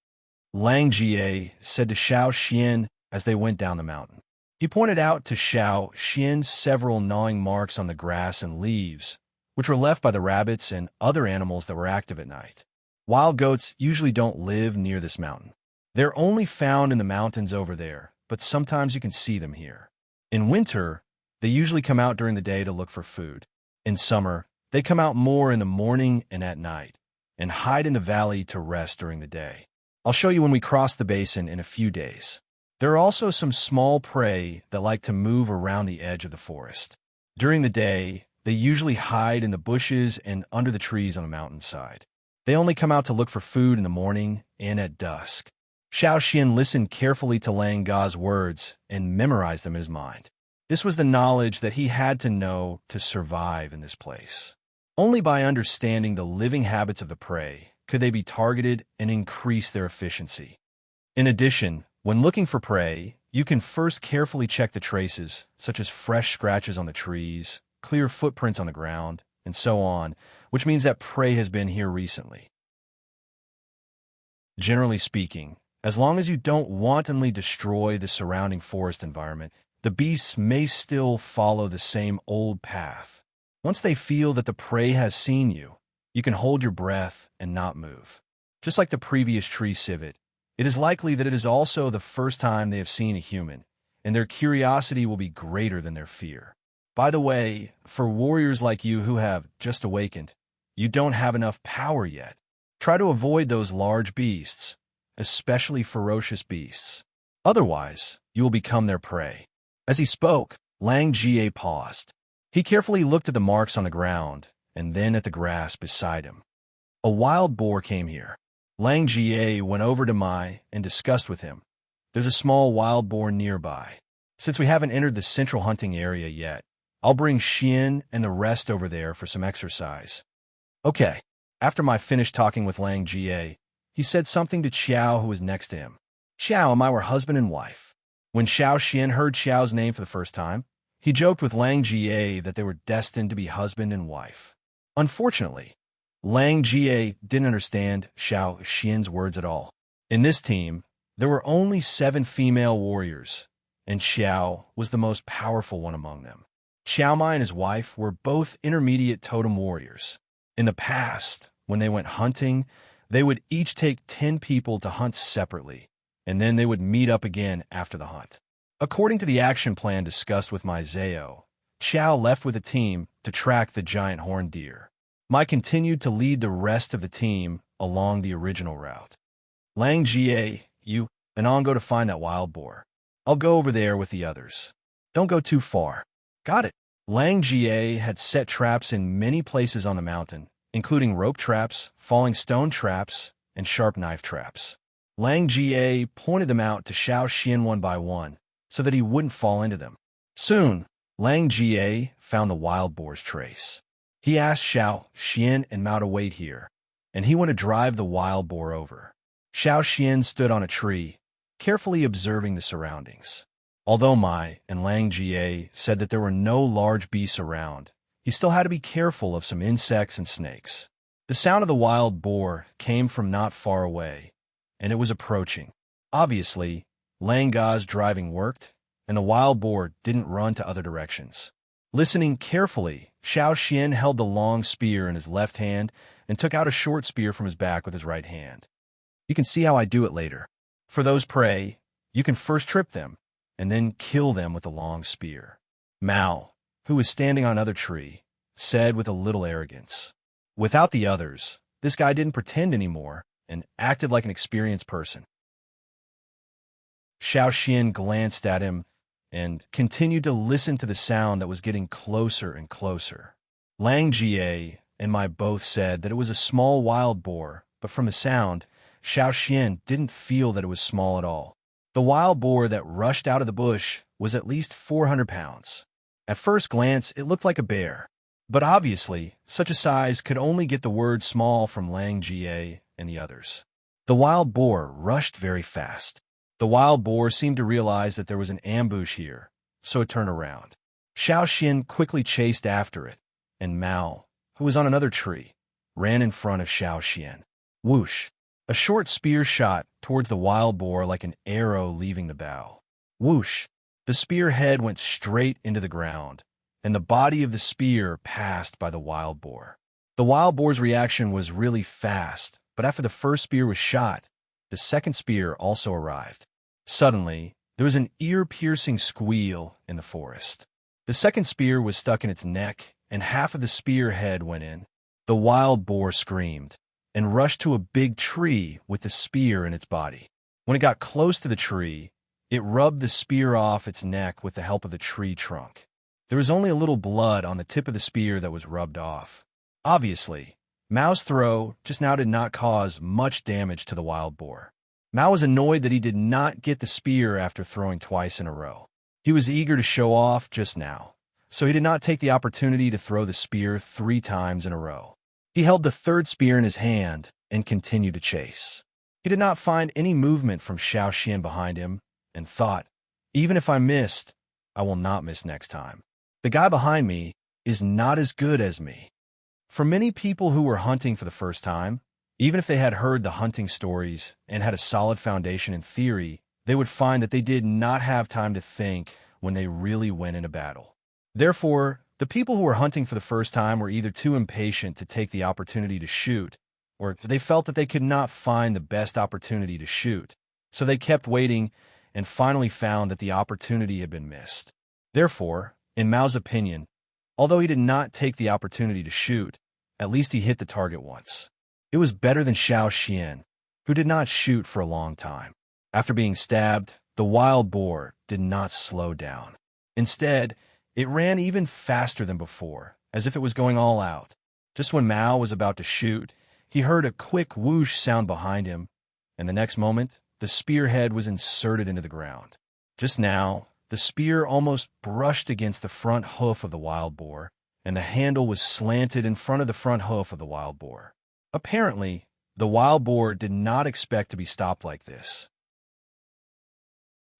Lang Jie said to Xiao Xian as they went down the mountain. He pointed out to Xiao Xian several gnawing marks on the grass and leaves, which were left by the rabbits and other animals that were active at night. Wild goats usually don't live near this mountain. They're only found in the mountains over there, but sometimes you can see them here. In winter, they usually come out during the day to look for food. In summer, they come out more in the morning and at night, and hide in the valley to rest during the day. I'll show you when we cross the basin in a few days. There are also some small prey that like to move around the edge of the forest. During the day, they usually hide in the bushes and under the trees on the mountainside. They only come out to look for food in the morning and at dusk. Xiao Xian listened carefully to Lang Ga's words and memorized them in his mind. This was the knowledge that he had to know to survive in this place. Only by understanding the living habits of the prey could they be targeted and increase their efficiency. In addition, when looking for prey, you can first carefully check the traces, such as fresh scratches on the trees, clear footprints on the ground, and so on, which means that prey has been here recently. Generally speaking, as long as you don't wantonly destroy the surrounding forest environment, the beasts may still follow the same old path. Once they feel that the prey has seen you, you can hold your breath and not move. Just like the previous tree civet, it is likely that it is also the first time they have seen a human, and their curiosity will be greater than their fear. By the way, for warriors like you who have just awakened, you don't have enough power yet. Try to avoid those large beasts, especially ferocious beasts. Otherwise, you will become their prey. As he spoke, Lang Jie paused. He carefully looked at the marks on the ground, and then at the grass beside him. A wild boar came here. Lang Jie went over to Mai and discussed with him. There's a small wild boar nearby. Since we haven't entered the central hunting area yet, I'll bring Xian and the rest over there for some exercise. Okay. After Mai finished talking with Lang Jie, he said something to Xiao, who was next to him. Xiao and I were husband and wife. When Xiao Xian heard Xiao's name for the first time, he joked with Lang Jie that they were destined to be husband and wife. Unfortunately, Lang Jie didn't understand Xiao Xian's words at all. In this team, there were only 7 female warriors, and Xiao was the most powerful one among them. Xiao Mai and his wife were both intermediate totem warriors. In the past, when they went hunting, they would each take 10 people to hunt separately, and then they would meet up again after the hunt. According to the action plan discussed with Mai Zhao, Xiao left with a team to track the giant horned deer. Mai continued to lead the rest of the team along the original route. Lang Jie, you and I'll go to find that wild boar. I'll go over there with the others. Don't go too far. Got it. Lang Jie had set traps in many places on the mountain, including rope traps, falling stone traps, and sharp knife traps. Lang Jie pointed them out to Xiao Xian one by one, so that he wouldn't fall into them. Soon, Lang Jie found the wild boar's trace. He asked Xiao Xian and Mao to wait here, and he went to drive the wild boar over. Xiao Xian stood on a tree, carefully observing the surroundings. Although Mai and Lang Jie said that there were no large beasts around, he still had to be careful of some insects and snakes. The sound of the wild boar came from not far away, and it was approaching. Obviously, Lang Ga's driving worked, and the wild boar didn't run to other directions. Listening carefully, Xiao Xian held the long spear in his left hand and took out a short spear from his back with his right hand. You can see how I do it later. For those prey, you can first trip them, and then kill them with a long spear. Mao, who was standing on another tree, said with a little arrogance. Without the others, this guy didn't pretend anymore and acted like an experienced person. Xiao Xian glanced at him and continued to listen to the sound that was getting closer and closer. Lang Jie and Mai both said that it was a small wild boar, but from the sound, Xiao Xian didn't feel that it was small at all. The wild boar that rushed out of the bush was at least 400 pounds. At first glance, it looked like a bear. But obviously, such a size could only get the word small from Lang Jie and the others. The wild boar rushed very fast. The wild boar seemed to realize that there was an ambush here, so it turned around. Xiao Xian quickly chased after it, and Mao, who was on another tree, ran in front of Xiao Xian. Whoosh! A short spear shot towards the wild boar like an arrow leaving the bow. Whoosh! The spear head went straight into the ground, and the body of the spear passed by the wild boar. The wild boar's reaction was really fast, but after the first spear was shot, the second spear also arrived. Suddenly, there was an ear-piercing squeal in the forest. The second spear was stuck in its neck, and half of the spear head went in. The wild boar screamed and rushed to a big tree with the spear in its body. When it got close to the tree, it rubbed the spear off its neck with the help of the tree trunk. There was only a little blood on the tip of the spear that was rubbed off. Obviously, Mao's throw just now did not cause much damage to the wild boar. Mao was annoyed that he did not get the spear after throwing twice in a row. He was eager to show off just now, so he did not take the opportunity to throw the spear 3 times in a row. He held the third spear in his hand and continued to chase. He did not find any movement from Xiao Xian behind him and thought, even if I missed, I will not miss next time. The guy behind me is not as good as me. For many people who were hunting for the first time, even if they had heard the hunting stories and had a solid foundation in theory, they would find that they did not have time to think when they really went into battle. Therefore, the people who were hunting for the first time were either too impatient to take the opportunity to shoot, or they felt that they could not find the best opportunity to shoot, so they kept waiting and finally found that the opportunity had been missed. Therefore, in Mao's opinion, although he did not take the opportunity to shoot, at least he hit the target once. It was better than Xiao Xian, who did not shoot for a long time. After being stabbed, the wild boar did not slow down. Instead, it ran even faster than before, as if it was going all out. Just when Mao was about to shoot, he heard a quick whoosh sound behind him, and the next moment, the spearhead was inserted into the ground. Just now, the spear almost brushed against the front hoof of the wild boar, and the handle was slanted in front of the front hoof of the wild boar. Apparently, the wild boar did not expect to be stopped like this.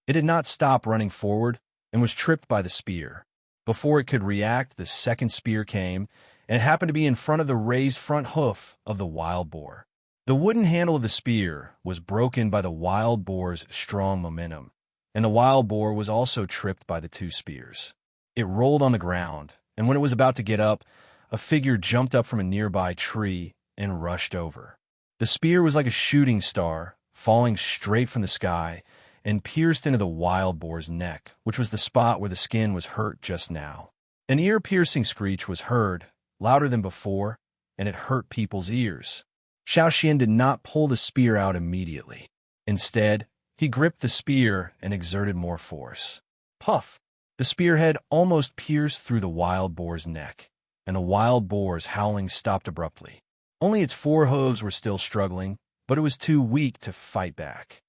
It did not stop running forward and was tripped by the spear. Before it could react, the second spear came, and it happened to be in front of the raised front hoof of the wild boar. The wooden handle of the spear was broken by the wild boar's strong momentum, and the wild boar was also tripped by the 2 spears. It rolled on the ground, and when it was about to get up, a figure jumped up from a nearby tree and rushed over. The spear was like a shooting star, falling straight from the sky, and pierced into the wild boar's neck, which was the spot where the skin was hurt just now. An ear-piercing screech was heard, louder than before, and it hurt people's ears. Xiao Xian did not pull the spear out immediately. Instead, he gripped the spear and exerted more force. Puff! The spearhead almost pierced through the wild boar's neck, and the wild boar's howling stopped abruptly. Only its 4 hooves were still struggling, but it was too weak to fight back.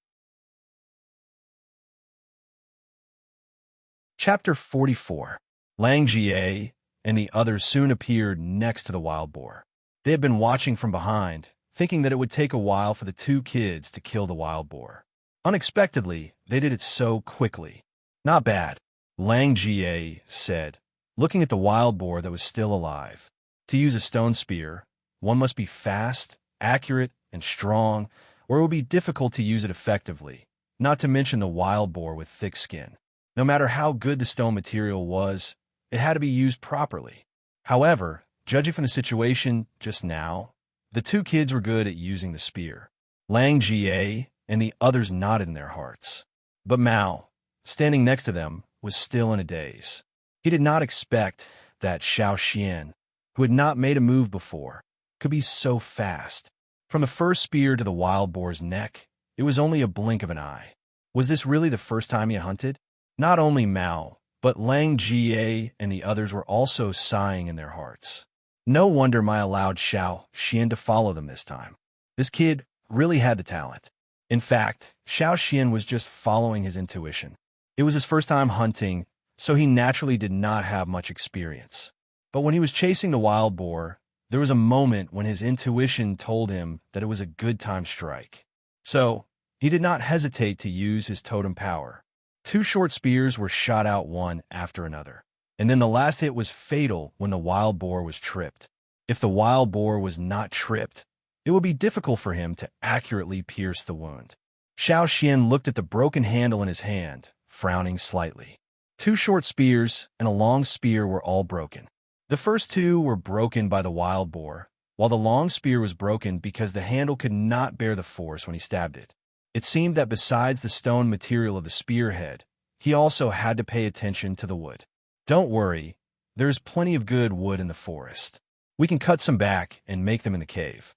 Chapter 44. Lang Jie and the others soon appeared next to the wild boar. They had been watching from behind, thinking that it would take a while for the 2 kids to kill the wild boar. Unexpectedly, they did it so quickly. Not bad, Lang Jie said, looking at the wild boar that was still alive. To use a stone spear, one must be fast, accurate, and strong, or it would be difficult to use it effectively, not to mention the wild boar with thick skin. No matter how good the stone material was, it had to be used properly. However, judging from the situation just now, the 2 kids were good at using the spear. Lang Jie and the others nodded in their hearts. But Mao, standing next to them, was still in a daze. He did not expect that Xiao Xian, who had not made a move before, could be so fast. From the first spear to the wild boar's neck, it was only a blink of an eye. Was this really the first time he hunted? Not only Mao, but Lang Jie and the others were also sighing in their hearts. No wonder Ma allowed Xiao Xian to follow them this time. This kid really had the talent. In fact, Xiao Xian was just following his intuition. It It was his first time hunting, so he naturally did not have much experience. But when he was chasing the wild boar, there was a moment when his intuition told him that it was a good time strike. So, he did not hesitate to use his totem power. 2 short spears were shot out one after another, and then the last hit was fatal when the wild boar was tripped. If the wild boar was not tripped, it would be difficult for him to accurately pierce the wound. Xiao Xian looked at the broken handle in his hand, frowning slightly. 2 short spears and a long spear were all broken. The first 2 were broken by the wild boar, while the long spear was broken because the handle could not bear the force when he stabbed it. It seemed that besides the stone material of the spearhead, he also had to pay attention to the wood. Don't worry, there's plenty of good wood in the forest. We can cut some back and make them in the cave.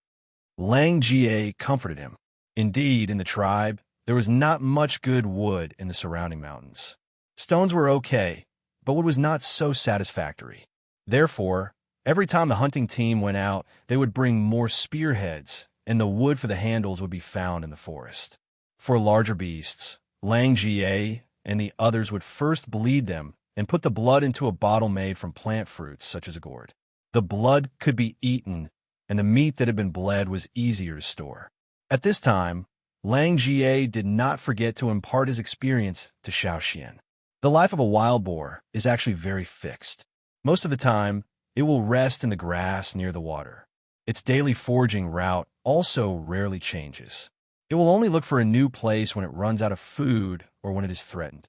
Lang Jie comforted him. Indeed, in the tribe, there was not much good wood in the surrounding mountains. Stones were okay, but wood was not so satisfactory. Therefore, every time the hunting team went out, they would bring more spearheads, and the wood for the handles would be found in the forest. For larger beasts, Lang Jie and the others would first bleed them and put the blood into a bottle made from plant fruits such as a gourd. The blood could be eaten, and the meat that had been bled was easier to store. At this time, Lang Jie did not forget to impart his experience to Xiao Xian. The life of a wild boar is actually very fixed. Most of the time, it will rest in the grass near the water. Its daily foraging route also rarely changes. It will only look for a new place when it runs out of food or when it is threatened.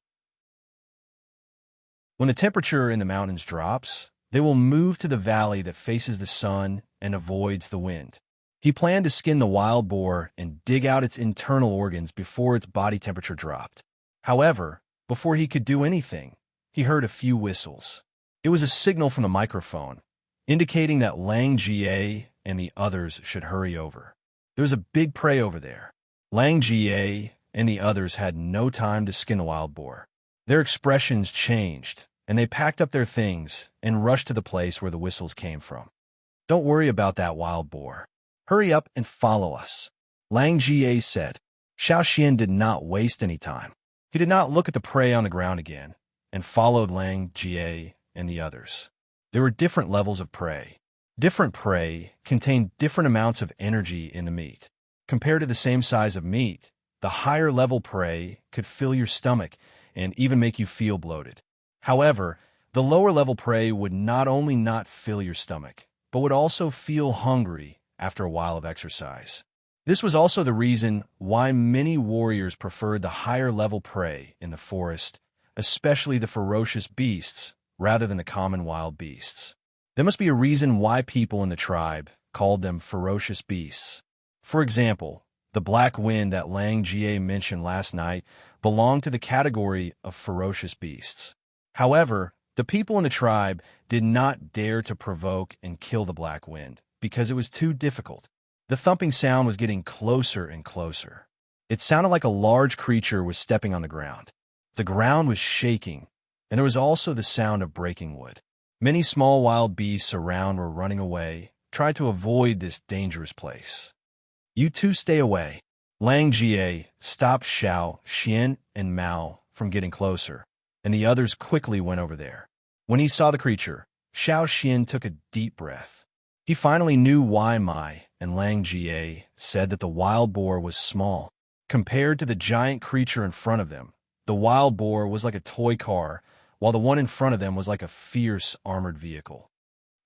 When the temperature in the mountains drops, they will move to the valley that faces the sun and avoids the wind. He planned to skin the wild boar and dig out its internal organs before its body temperature dropped. However, before he could do anything, he heard a few whistles. It was a signal from the microphone, indicating that Lang Jie and the others should hurry over. There was a big prey over there. Lang Jie and the others had no time to skin the wild boar. Their expressions changed, and they packed up their things and rushed to the place where the whistles came from. Don't worry about that wild boar. Hurry up and follow us, Lang Jie said. Xiao Xian did not waste any time. He did not look at the prey on the ground again, and followed Lang Jie and the others. There were different levels of prey. Different prey contained different amounts of energy in the meat. Compared to the same size of meat, the higher level prey could fill your stomach and even make you feel bloated. However, the lower level prey would not only not fill your stomach, but would also feel hungry after a while of exercise. This was also the reason why many warriors preferred the higher level prey in the forest, especially the ferocious beasts, rather than the common wild beasts. There must be a reason why people in the tribe called them ferocious beasts. For example, the black wind that Lang Jie mentioned last night belonged to the category of ferocious beasts. However, the people in the tribe did not dare to provoke and kill the black wind because it was too difficult. The thumping sound was getting closer and closer. It sounded like a large creature was stepping on the ground. The ground was shaking, and there was also the sound of breaking wood. Many small wild beasts around were running away, trying to avoid this dangerous place. You two stay away. Lang Jie stopped Xiao Xian and Mao from getting closer, and the others quickly went over there. When he saw the creature, Xiao Xian took a deep breath. He finally knew why Mai and Lang Jie said that the wild boar was small. Compared to the giant creature in front of them, the wild boar was like a toy car, while the one in front of them was like a fierce armored vehicle.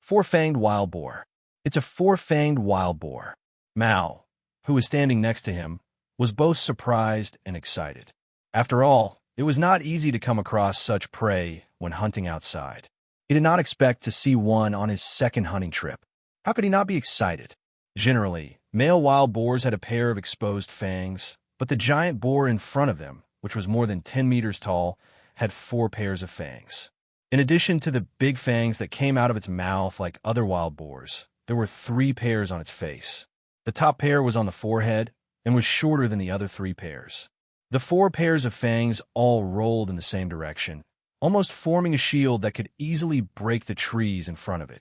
Four-fanged wild boar. It's a four-fanged wild boar. Mao, who was standing next to him, was both surprised and excited. After all, it was not easy to come across such prey when hunting outside. He did not expect to see one on his second hunting trip. How could he not be excited? Generally, male wild boars had a pair of exposed fangs, but the giant boar in front of them, which was more than 10 meters tall, had 4 pairs of fangs. In addition to the big fangs that came out of its mouth like other wild boars, there were 3 pairs on its face. The top pair was on the forehead and was shorter than the other 3 pairs. The 4 pairs of fangs all rolled in the same direction, almost forming a shield that could easily break the trees in front of it.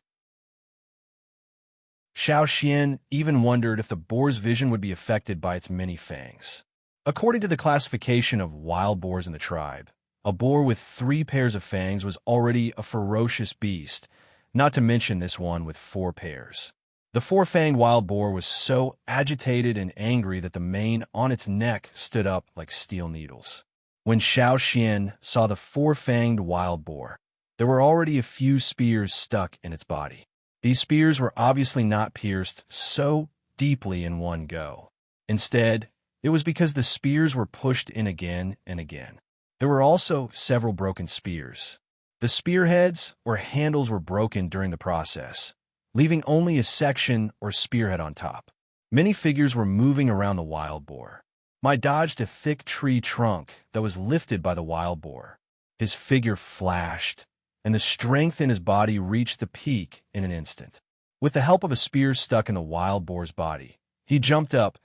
Xiao Xian even wondered if the boar's vision would be affected by its many fangs. According to the classification of wild boars in the tribe, A boar with 3 pairs of fangs was already a ferocious beast, not to mention this one with 4 pairs. The 4-fanged wild boar was so agitated and angry that the mane on its neck stood up like steel needles. When Xiao Xian saw the 4-fanged wild boar, there were already a few spears stuck in its body. These spears were obviously not pierced so deeply in one go. Instead, it was because the spears were pushed in again and again. There were also several broken spears. The spearheads or handles were broken during the process, leaving only a section or spearhead on top. Many figures were moving around the wild boar. Mai dodged a thick tree trunk that was lifted by the wild boar. His figure flashed, and the strength in his body reached the peak in an instant. With the help of a spear stuck in the wild boar's body, he jumped up,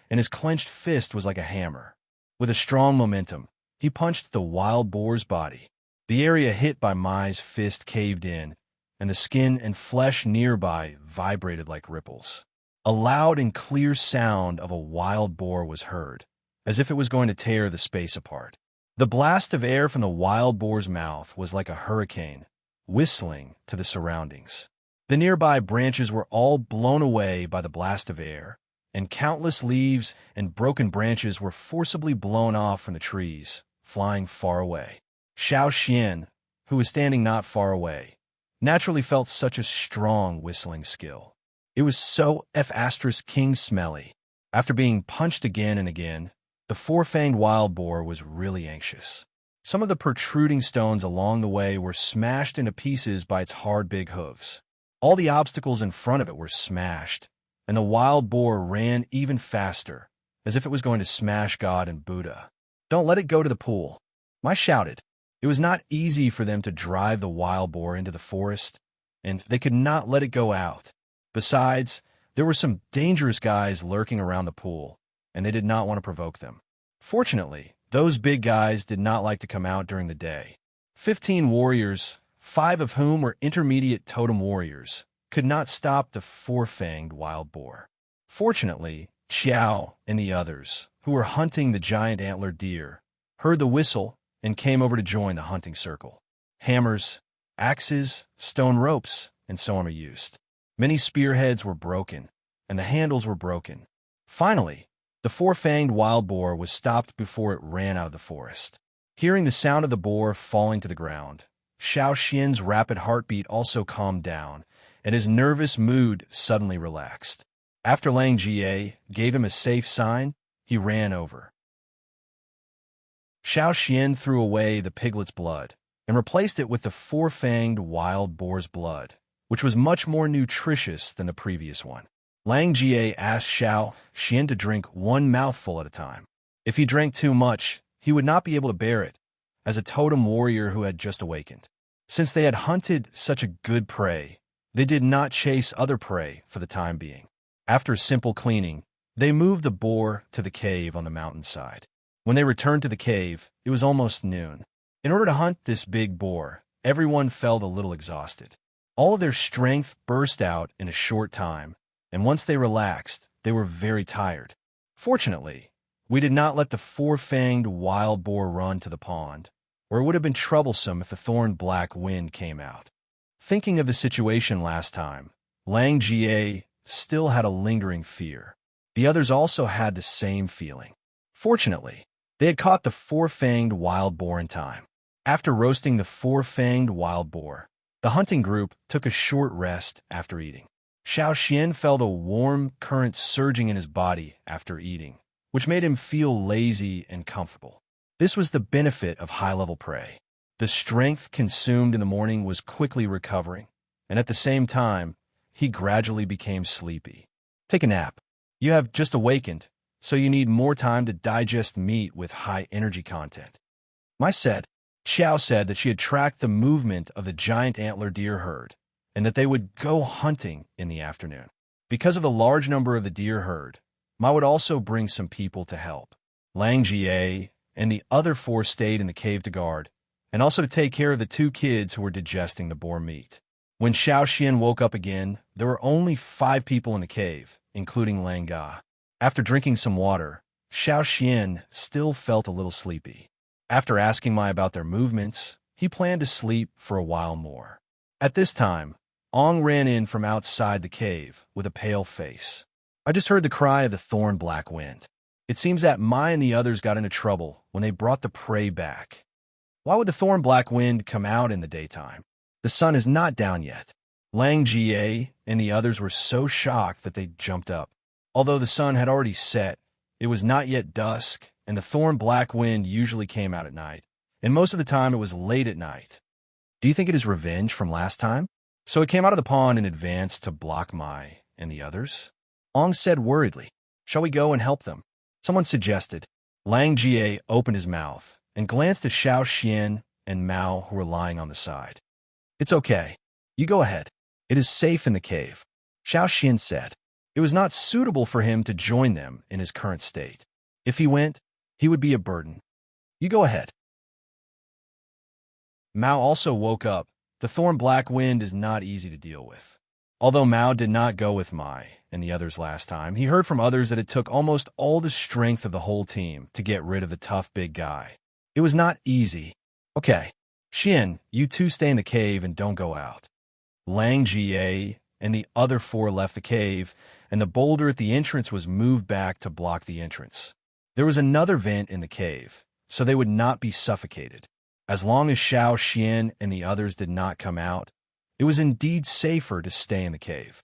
and his clenched fist was like a hammer. With a strong momentum, he punched the wild boar's body. The area hit by Mai's fist caved in, and the skin and flesh nearby vibrated like ripples. A loud and clear sound of a wild boar was heard, as if it was going to tear the space apart. The blast of air from the wild boar's mouth was like a hurricane, whistling to the surroundings. The nearby branches were all blown away by the blast of air, and countless leaves and broken branches were forcibly blown off from the trees, flying far away. Xiao Xian, who was standing not far away, naturally felt such a strong whistling skill. It was so King smelly. After being punched again and again, the 4-fanged wild boar was really anxious. Some of the protruding stones along the way were smashed into pieces by its hard big hooves. All the obstacles in front of it were smashed, and the wild boar ran even faster, as if it was going to smash God and Buddha. "Don't let it go to the pool," Mai shouted. It was not easy for them to drive the wild boar into the forest, and they could not let it go out. Besides, there were some dangerous guys lurking around the pool, and they did not want to provoke them. Fortunately, those big guys did not like to come out during the day. 15 warriors, 5 of whom were intermediate totem warriors, could not stop the 4-fanged wild boar. Fortunately, Xiao and the others, who were hunting the giant antlered deer, heard the whistle and came over to join the hunting circle. Hammers, axes, stone ropes, and so on were used. Many spearheads were broken, and the handles were broken. Finally, the 4-fanged wild boar was stopped before it ran out of the forest. Hearing the sound of the boar falling to the ground, Xiao Xian's rapid heartbeat also calmed down, and his nervous mood suddenly relaxed. After Lang Jie gave him a safe sign, he ran over. Xiao Xian threw away the piglet's blood and replaced it with the 4-fanged wild boar's blood, which was much more nutritious than the previous one. Lang Jie asked Xiao Xian to drink 1 mouthful at a time. If he drank too much, he would not be able to bear it, as a totem warrior who had just awakened. Since they had hunted such a good prey, they did not chase other prey for the time being. After a simple cleaning, they moved the boar to the cave on the mountainside. When they returned to the cave, it was almost noon. In order to hunt this big boar, everyone felt a little exhausted. All of their strength burst out in a short time, and once they relaxed, they were very tired. Fortunately, we did not let the 4-fanged wild boar run to the pond, or it would have been troublesome if a thorn-black wind came out. Thinking of the situation last time, Lang Jie still had a lingering fear. The others also had the same feeling. Fortunately, they had caught the 4-fanged wild boar in time. After roasting the 4-fanged wild boar, the hunting group took a short rest after eating. Xiao Xian felt a warm current surging in his body after eating, which made him feel lazy and comfortable. This was the benefit of high-level prey. The strength consumed in the morning was quickly recovering, and at the same time, he gradually became sleepy. Take a nap. You have just awakened, so you need more time to digest meat with high energy content. Xiao said that she had tracked the movement of the giant antler deer herd, and that they would go hunting in the afternoon. Because of the large number of the deer herd, Ma would also bring some people to help. Lang Jie and the other 4 stayed in the cave to guard, and also to take care of the 2 kids who were digesting the boar meat. When Xiao Xian woke up again, there were only 5 people in the cave, including Lang Ga. After drinking some water, Xiao Xian still felt a little sleepy. After asking Mai about their movements, he planned to sleep for a while more. At this time, Ong ran in from outside the cave with a pale face. I just heard the cry of the thorn-black wind. It seems that Mai and the others got into trouble when they brought the prey back. Why would the thorn-black wind come out in the daytime? The sun is not down yet. Lang Jie and the others were so shocked that they jumped up. Although the sun had already set, it was not yet dusk, and the thorn-black wind usually came out at night, and most of the time it was late at night. Do you think it is revenge from last time? So it came out of the pond in advance to block Mai and the others? Ong said worriedly, "Shall we go and help them?" Someone suggested. Lang Jie opened his mouth and glanced at Xiao Xian and Mao, who were lying on the side. "It's okay. You go ahead. It is safe in the cave," Xiao Xian said. It was not suitable for him to join them in his current state. If he went, he would be a burden. "You go ahead." Mao also woke up. The thorn-black wind is not easy to deal with. Although Mao did not go with Mai and the others last time, he heard from others that it took almost all the strength of the whole team to get rid of the tough big guy. It was not easy. "Okay, Xian, you two stay in the cave and don't go out." Lang Jie and the other four left the cave, and the boulder at the entrance was moved back to block the entrance. There was another vent in the cave, so they would not be suffocated. As long as Xiao Xian and the others did not come out, it was indeed safer to stay in the cave.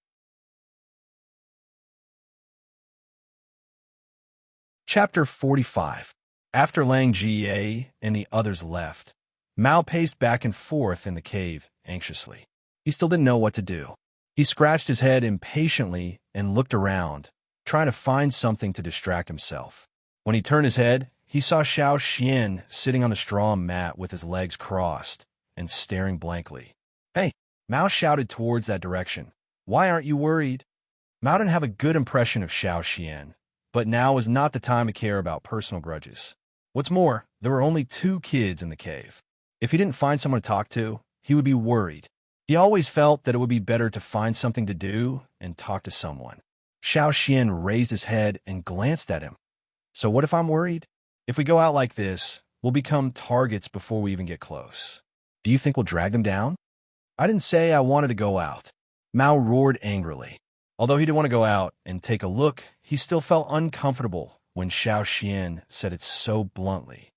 Chapter 45. After Lang Jie and the others left, Mao paced back and forth in the cave anxiously. He still didn't know what to do. He scratched his head impatiently and looked around, trying to find something to distract himself. When he turned his head, he saw Xiao Xian sitting on a straw mat with his legs crossed and staring blankly. "Hey!" Mao shouted towards that direction. "Why aren't you worried?" Mao didn't have a good impression of Xiao Xian, but now was not the time to care about personal grudges. What's more, there were only 2 kids in the cave. If he didn't find someone to talk to, he would be worried. He always felt that it would be better to find something to do and talk to someone. Xiao Xian raised his head and glanced at him. "So what if I'm worried? If we go out like this, we'll become targets before we even get close. Do you think we'll drag them down?" "I didn't say I wanted to go out." Mao roared angrily. Although he didn't want to go out and take a look, he still felt uncomfortable when Xiao Xian said it so bluntly.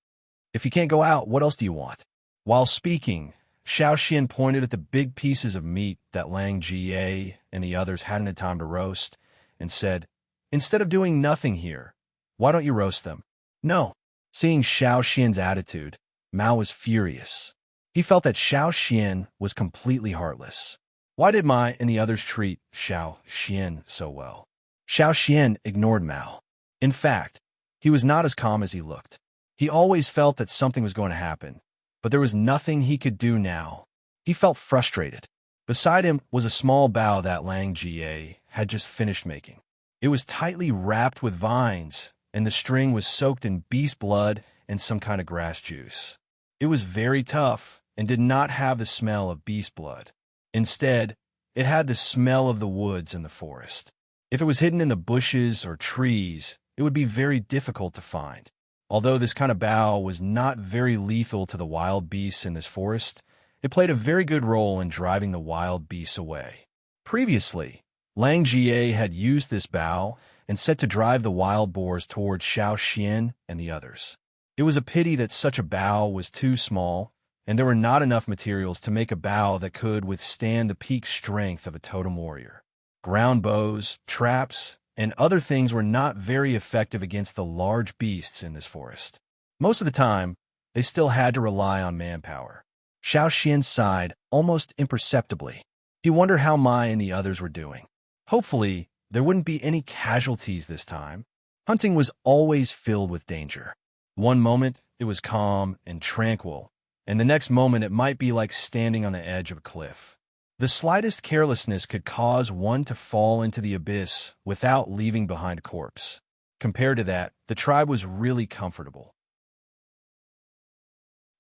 "If you can't go out, what else do you want?" While speaking, Xiao Xian pointed at the big pieces of meat that Lang Jie and the others hadn't had time to roast and said, "Instead of doing nothing here, why don't you roast them?" "No." Seeing Xiao Xian's attitude, Mao was furious. He felt that Xiao Xian was completely heartless. Why did Mai and the others treat Xiao Xian so well? Xiao Xian ignored Mao. In fact, he was not as calm as he looked. He always felt that something was going to happen, but there was nothing he could do now. He felt frustrated. Beside him was a small bow that Lang Jie had just finished making. It was tightly wrapped with vines, and the string was soaked in beast blood and some kind of grass juice. It was very tough and did not have the smell of beast blood. Instead, it had the smell of the woods and the forest. If it was hidden in the bushes or trees, it would be very difficult to find. Although this kind of bough was not very lethal to the wild beasts in this forest, it played a very good role in driving the wild beasts away. Previously, Lang Jie had used this bough and set to drive the wild boars towards Xiao Xian and the others. It was a pity that such a bough was too small, and there were not enough materials to make a bow that could withstand the peak strength of a totem warrior. Ground bows, traps, and other things were not very effective against the large beasts in this forest. Most of the time, they still had to rely on manpower. Xiao Xian sighed almost imperceptibly. He wondered how Mai and the others were doing. Hopefully, there wouldn't be any casualties this time. Hunting was always filled with danger. One moment, it was calm and tranquil, and the next moment it might be like standing on the edge of a cliff. The slightest carelessness could cause one to fall into the abyss without leaving behind a corpse. Compared to that, the tribe was really comfortable.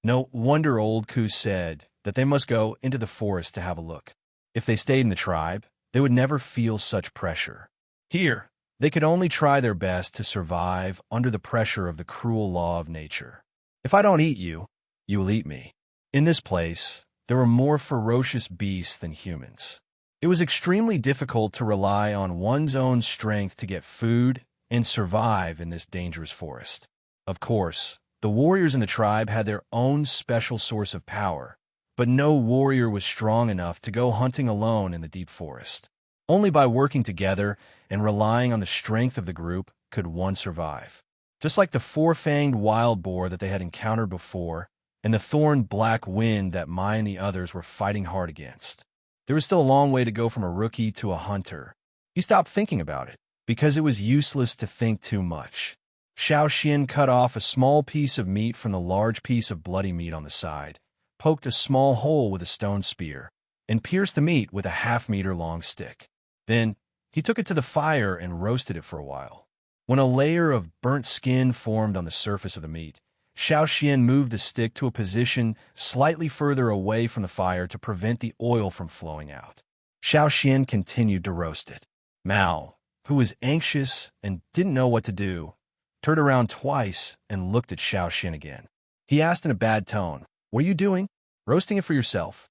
No wonder old Ku said that they must go into the forest to have a look. If they stayed in the tribe, they would never feel such pressure. Here, they could only try their best to survive under the pressure of the cruel law of nature. If I don't eat you, you will eat me. In this place, there were more ferocious beasts than humans. It was extremely difficult to rely on one's own strength to get food and survive in this dangerous forest. Of course, the warriors in the tribe had their own special source of power, but no warrior was strong enough to go hunting alone in the deep forest. Only by working together and relying on the strength of the group could one survive. Just like the four-fanged wild boar that they had encountered before, and the thorned black wind that Mai and the others were fighting hard against. There was still a long way to go from a rookie to a hunter. He stopped thinking about it, because it was useless to think too much. Xiao Xian cut off a small piece of meat from the large piece of bloody meat on the side, poked a small hole with a stone spear, and pierced the meat with a half-meter-long stick. Then, he took it to the fire and roasted it for a while. When a layer of burnt skin formed on the surface of the meat, Xiao Xian moved the stick to a position slightly further away from the fire to prevent the oil from flowing out. Xiao Xian continued to roast it. Mao, who was anxious and didn't know what to do, turned around twice and looked at Xiao Xian again. He asked in a bad tone, "What are you doing? Roasting it for yourself?"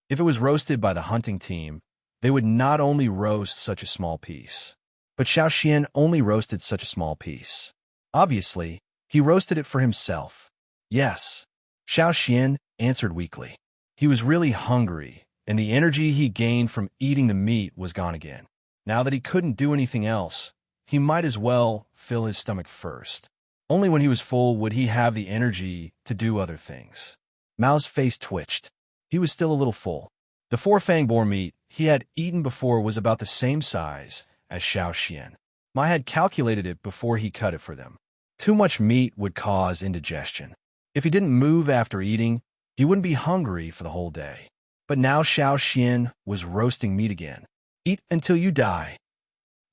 If it was roasted by the hunting team, they would not only roast such a small piece. But Xiao Xian only roasted such a small piece. Obviously, he roasted it for himself. Yes, Xiao Xian answered weakly. He was really hungry, and the energy he gained from eating the meat was gone again. Now that he couldn't do anything else, he might as well fill his stomach first. Only when he was full would he have the energy to do other things. Mao's face twitched. He was still a little full. The four-fang boar meat he had eaten before was about the same size as Xiao Xian. Ma had calculated it before he cut it for them. Too much meat would cause indigestion. If he didn't move after eating, he wouldn't be hungry for the whole day. But now Xiao Xian was roasting meat again. "Eat until you die,"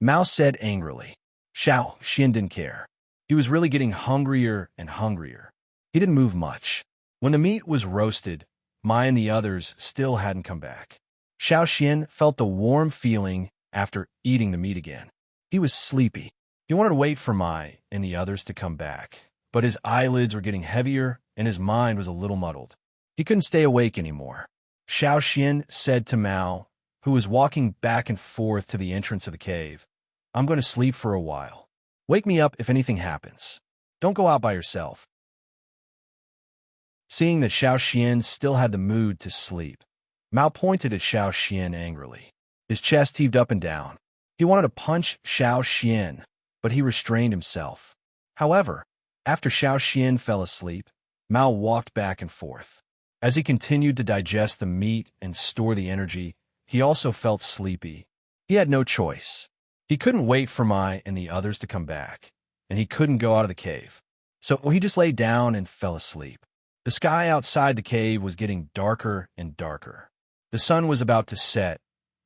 Mao said angrily. Xiao Xian didn't care. He was really getting hungrier and hungrier. He didn't move much. When the meat was roasted, Mai and the others still hadn't come back. Xiao Xian felt the warm feeling after eating the meat again. He was sleepy. He wanted to wait for Mai and the others to come back, but his eyelids were getting heavier and his mind was a little muddled. He couldn't stay awake anymore. Xiao Xian said to Mao, who was walking back and forth to the entrance of the cave, "I'm going to sleep for a while. Wake me up if anything happens. Don't go out by yourself." Seeing that Xiao Xian still had the mood to sleep, Mao pointed at Xiao Xian angrily. His chest heaved up and down. He wanted to punch Xiao Xian, but he restrained himself. However, after Xiao Xian fell asleep, Mao walked back and forth. As he continued to digest the meat and store the energy, he also felt sleepy. He had no choice. He couldn't wait for Mai and the others to come back, and he couldn't go out of the cave. So he just lay down and fell asleep. The sky outside the cave was getting darker and darker. The sun was about to set,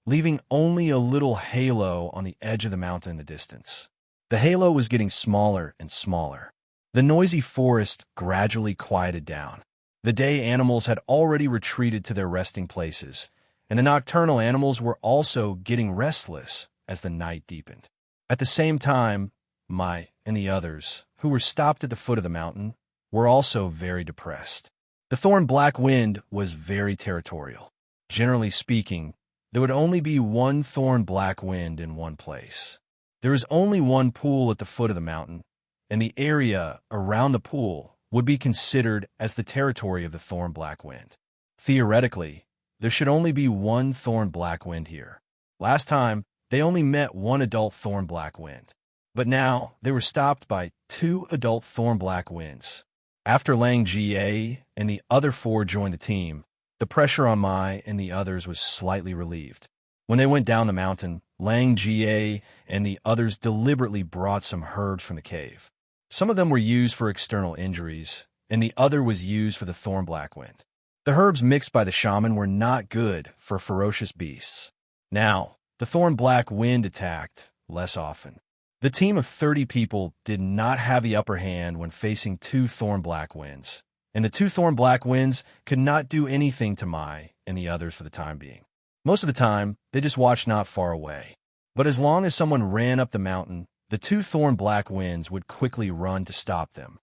leaving only a little halo on the edge of the mountain in the distance. The halo was getting smaller and smaller. The noisy forest gradually quieted down. The day animals had already retreated to their resting places, and the nocturnal animals were also getting restless as the night deepened. At the same time, Mai and the others, who were stopped at the foot of the mountain, were also very depressed. The thorn black wind was very territorial. Generally speaking, there would only be one thorn black wind in one place. There is only one pool at the foot of the mountain, and the area around the pool would be considered as the territory of the thorn black wind. Theoretically, there should only be one thorn black wind here. Last time, they only met one adult thorn black wind, but now they were stopped by two adult thorn black winds. After Lang Jie and the other four joined the team, the pressure on Mai and the others was slightly relieved. When they went down the mountain, Lang Jie and the others deliberately brought some herbs from the cave. Some of them were used for external injuries, and the other was used for the thorn black wind. The herbs mixed by the shaman were not good for ferocious beasts. Now, the thorn black wind attacked less often. The team of 30 people did not have the upper hand when facing two thorn black winds, and the two thorn black winds could not do anything to Mai and the others for the time being. Most of the time, they just watched not far away. But as long as someone ran up the mountain, the two thorn black winds would quickly run to stop them.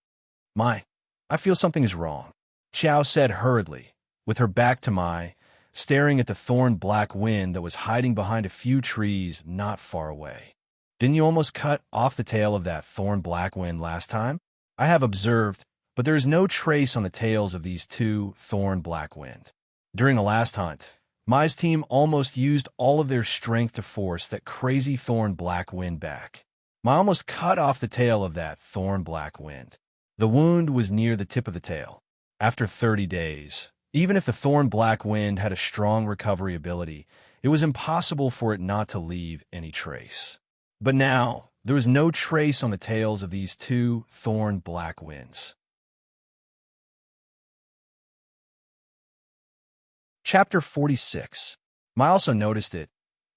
Mai, I feel something is wrong, Xiao said hurriedly, with her back to Mai, staring at the thorn-black wind that was hiding behind a few trees not far away. Didn't you almost cut off the tail of that thorn-black wind last time? I have observed, but there is no trace on the tails of these two thorn-black wind. During the last hunt, Mai's team almost used all of their strength to force that crazy thorn-black wind back. Mai almost cut off the tail of that thorn-black wind. The wound was near the tip of the tail. After 30 days, even if the thorn-black wind had a strong recovery ability, it was impossible for it not to leave any trace. But now, there was no trace on the tails of these two thorn-black winds. Chapter 46. Mai also noticed it,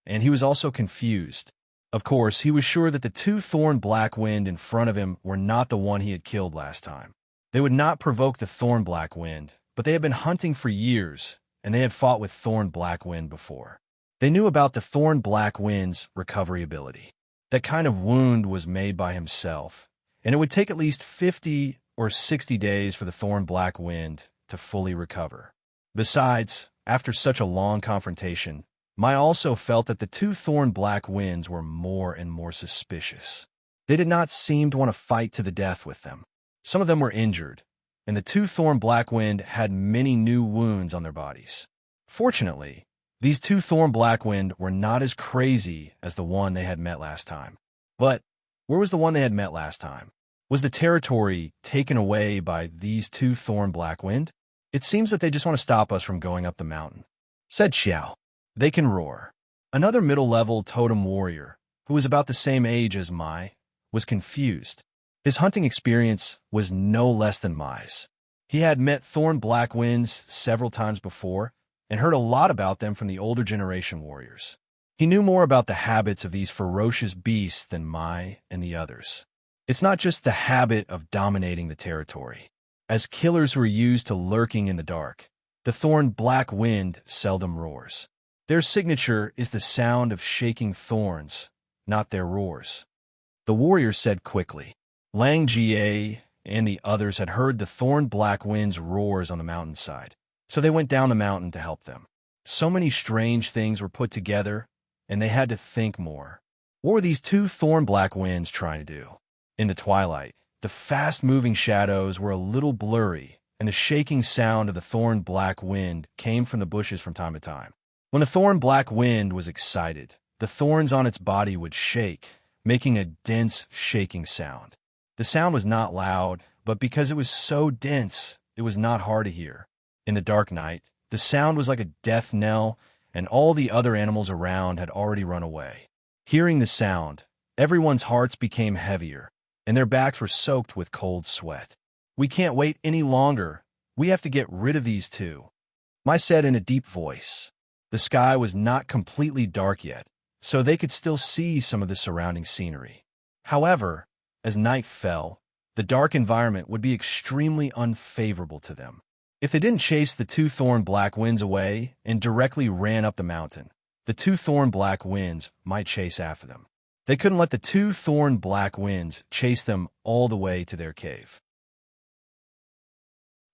and he was also confused. Of course, he was sure that the two thorn-black wind in front of him were not the one he had killed last time. They would not provoke the thorn-black wind, but they had been hunting for years, and they had fought with thorn-black wind before. They knew about the thorn-black wind's recovery ability. That kind of wound was made by himself, and it would take at least 50 or 60 days for the thorn-black wind to fully recover. Besides, after such a long confrontation, Mai also felt that the two thorn-black winds were more and more suspicious. They did not seem to want to fight to the death with them. Some of them were injured, and the two thorn-black wind had many new wounds on their bodies. Fortunately, these two thorn-black wind were not as crazy as the one they had met last time. But where was the one they had met last time? Was the territory taken away by these two thorn-black wind? It seems that they just want to stop us from going up the mountain, said Xiao. They can roar. Another middle-level totem warrior, who was about the same age as Mai, was confused. His hunting experience was no less than Mai's. He had met thorn-black winds several times before and heard a lot about them from the older generation warriors. He knew more about the habits of these ferocious beasts than Mai and the others. It's not just the habit of dominating the territory. As killers who are used to lurking in the dark, the thorn-black wind seldom roars. Their signature is the sound of shaking thorns, not their roars. The warrior said quickly. Lang Jie and the others had heard the thorn-black wind's roars on the mountainside, so they went down the mountain to help them. So many strange things were put together, and they had to think more. What were these two thorn-black winds trying to do? In the twilight, the fast-moving shadows were a little blurry, and the shaking sound of the thorn-black wind came from the bushes from time to time. When the thorn-black wind was excited, the thorns on its body would shake, making a dense, shaking sound. The sound was not loud, but because it was so dense, it was not hard to hear. In the dark night, the sound was like a death knell, and all the other animals around had already run away. Hearing the sound, everyone's hearts became heavier, and their backs were soaked with cold sweat. We can't wait any longer. We have to get rid of these two, Mai said in a deep voice. The sky was not completely dark yet, so they could still see some of the surrounding scenery. However, as night fell, the dark environment would be extremely unfavorable to them. If they didn't chase the two thorn-black winds away and directly ran up the mountain, the two thorn-black winds might chase after them. They couldn't let the two thorn-black winds chase them all the way to their cave.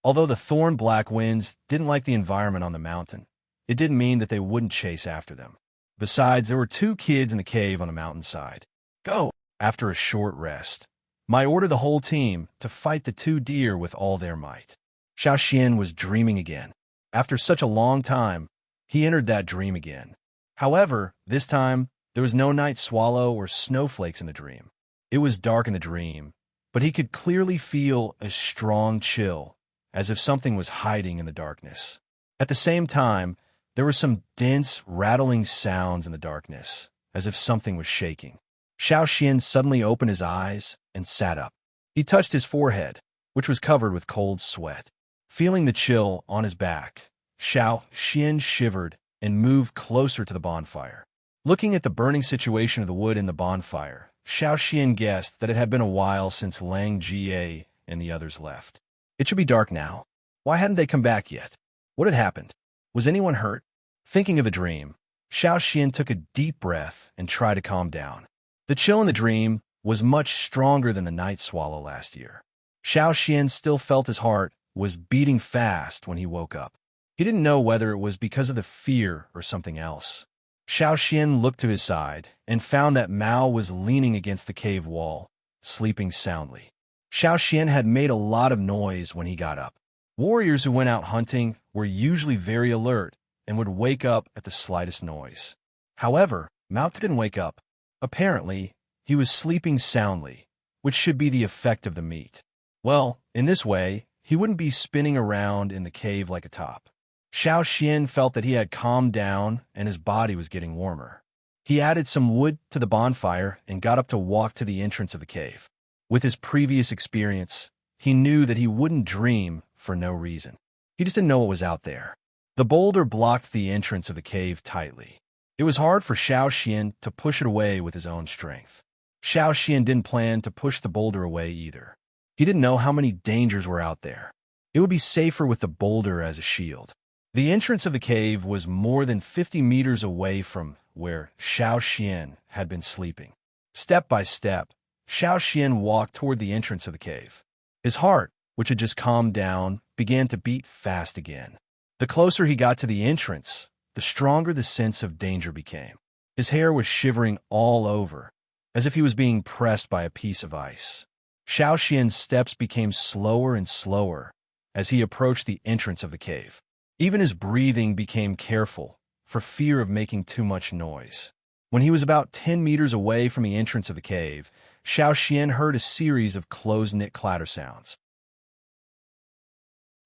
Although the thorn-black winds didn't like the environment on the mountain, it didn't mean that they wouldn't chase after them. Besides, there were two kids in the cave on the mountainside. Go! After a short rest, Mai ordered the whole team to fight the two deer with all their might. Xiao Xian was dreaming again. After such a long time, he entered that dream again. However, this time, there was no night swallow or snowflakes in the dream. It was dark in the dream, but he could clearly feel a strong chill, as if something was hiding in the darkness. At the same time, there were some dense, rattling sounds in the darkness, as if something was shaking. Xiao Xian suddenly opened his eyes and sat up. He touched his forehead, which was covered with cold sweat. Feeling the chill on his back, Xiao Xian shivered and moved closer to the bonfire. Looking at the burning situation of the wood in the bonfire, Xiao Xian guessed that it had been a while since Lang Jie and the others left. It should be dark now. Why hadn't they come back yet? What had happened? Was anyone hurt? Thinking of a dream, Xiao Xian took a deep breath and tried to calm down. The chill in the dream was much stronger than the night swallow last year. Xiao Xian still felt his heart was beating fast when he woke up. He didn't know whether it was because of the fear or something else. Xiao Xian looked to his side and found that Mao was leaning against the cave wall, sleeping soundly. Xiao Xian had made a lot of noise when he got up. Warriors who went out hunting were usually very alert and would wake up at the slightest noise. However, Mao didn't wake up. Apparently, he was sleeping soundly, which should be the effect of the meat. Well, in this way, he wouldn't be spinning around in the cave like a top. Xiao Xian felt that he had calmed down and his body was getting warmer. He added some wood to the bonfire and got up to walk to the entrance of the cave. With his previous experience, he knew that he wouldn't dream for no reason. He just didn't know what was out there. The boulder blocked the entrance of the cave tightly. It was hard for Xiao Xian to push it away with his own strength. Xiao Xian didn't plan to push the boulder away either. He didn't know how many dangers were out there. It would be safer with the boulder as a shield. The entrance of the cave was more than 50 meters away from where Xiao Xian had been sleeping. Step by step, Xiao Xian walked toward the entrance of the cave. His heart, which had just calmed down, began to beat fast again. The closer he got to the entrance, the stronger the sense of danger became. His hair was shivering all over, as if he was being pressed by a piece of ice. Xiao Xian's steps became slower and slower as he approached the entrance of the cave. Even his breathing became careful, for fear of making too much noise. When he was about 10 meters away from the entrance of the cave, Xiao Xian heard a series of close-knit clatter sounds.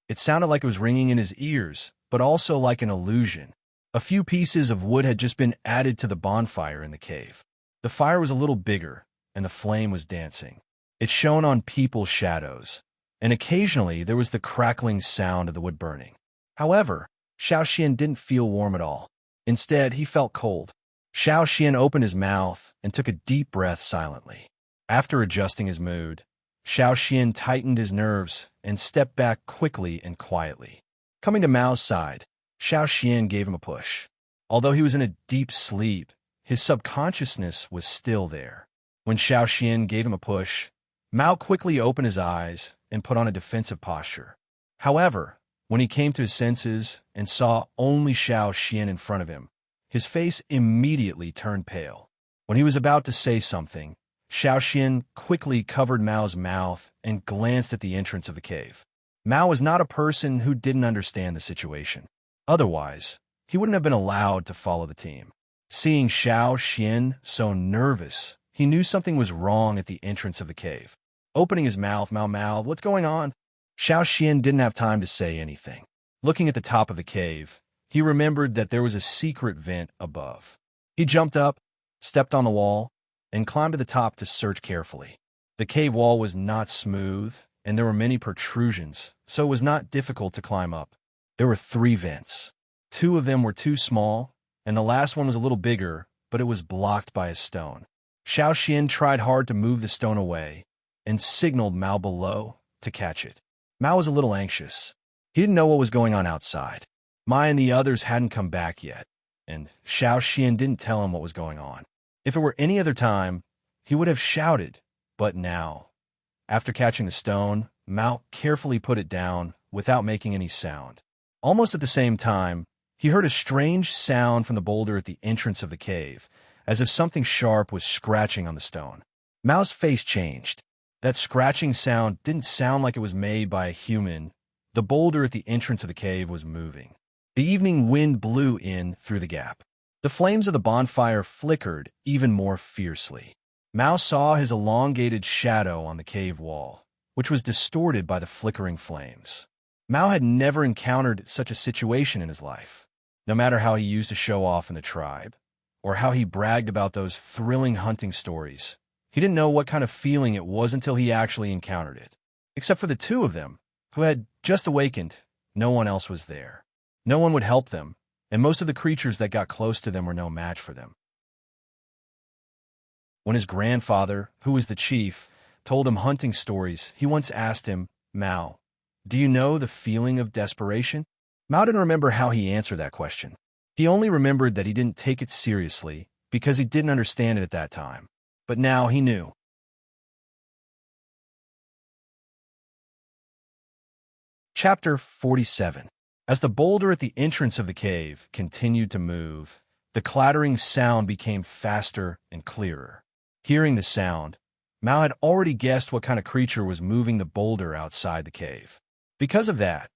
It sounded like it was ringing in his ears, but also like an illusion. A few pieces of wood had just been added to the bonfire in the cave. The fire was a little bigger, and the flame was dancing. It shone on people's shadows, and occasionally there was the crackling sound of the wood burning. However, Xiao Xian didn't feel warm at all. Instead, he felt cold. Xiao Xian opened his mouth and took a deep breath silently. After adjusting his mood, Xiao Xian tightened his nerves and stepped back quickly and quietly. Coming to Mao's side, Xiao Xian gave him a push. Although he was in a deep sleep, his subconsciousness was still there. When Xiao Xian gave him a push, Mao quickly opened his eyes and put on a defensive posture. However, when he came to his senses and saw only Xiao Xian in front of him, his face immediately turned pale. When he was about to say something, Xiao Xian quickly covered Mao's mouth and glanced at the entrance of the cave. Mao was not a person who didn't understand the situation. Otherwise, he wouldn't have been allowed to follow the team. Seeing Xiao Xian so nervous, he knew something was wrong at the entrance of the cave. Opening his mouth, Mao, what's going on? Xiao Xian didn't have time to say anything. Looking at the top of the cave, he remembered that there was a secret vent above. He jumped up, stepped on the wall, and climbed to the top to search carefully. The cave wall was not smooth, and there were many protrusions, so it was not difficult to climb up. There were 3 vents. 2 of them were too small, and the last one was a little bigger, but it was blocked by a stone. Xiao Xian tried hard to move the stone away and signaled Mao below to catch it. Mao was a little anxious. He didn't know what was going on outside. Mai and the others hadn't come back yet, and Xiao Xian didn't tell him what was going on. If it were any other time, he would have shouted, but now, after catching the stone, Mao carefully put it down without making any sound. Almost at the same time, he heard a strange sound from the boulder at the entrance of the cave, as if something sharp was scratching on the stone. Mao's face changed. That scratching sound didn't sound like it was made by a human. The boulder at the entrance of the cave was moving. The evening wind blew in through the gap. The flames of the bonfire flickered even more fiercely. Mao saw his elongated shadow on the cave wall, which was distorted by the flickering flames. Mao had never encountered such a situation in his life. No matter how he used to show off in the tribe, or how he bragged about those thrilling hunting stories, he didn't know what kind of feeling it was until he actually encountered it. Except for the 2 of them, who had just awakened, no one else was there. No one would help them, and most of the creatures that got close to them were no match for them. When his grandfather, who was the chief, told him hunting stories, he once asked him, Mao, do you know the feeling of desperation? Mao didn't remember how he answered that question. He only remembered that he didn't take it seriously because he didn't understand it at that time. But now he knew. Chapter 47. As the boulder at the entrance of the cave continued to move, the clattering sound became faster and clearer. Hearing the sound, Mao had already guessed what kind of creature was moving the boulder outside the cave. Because of that,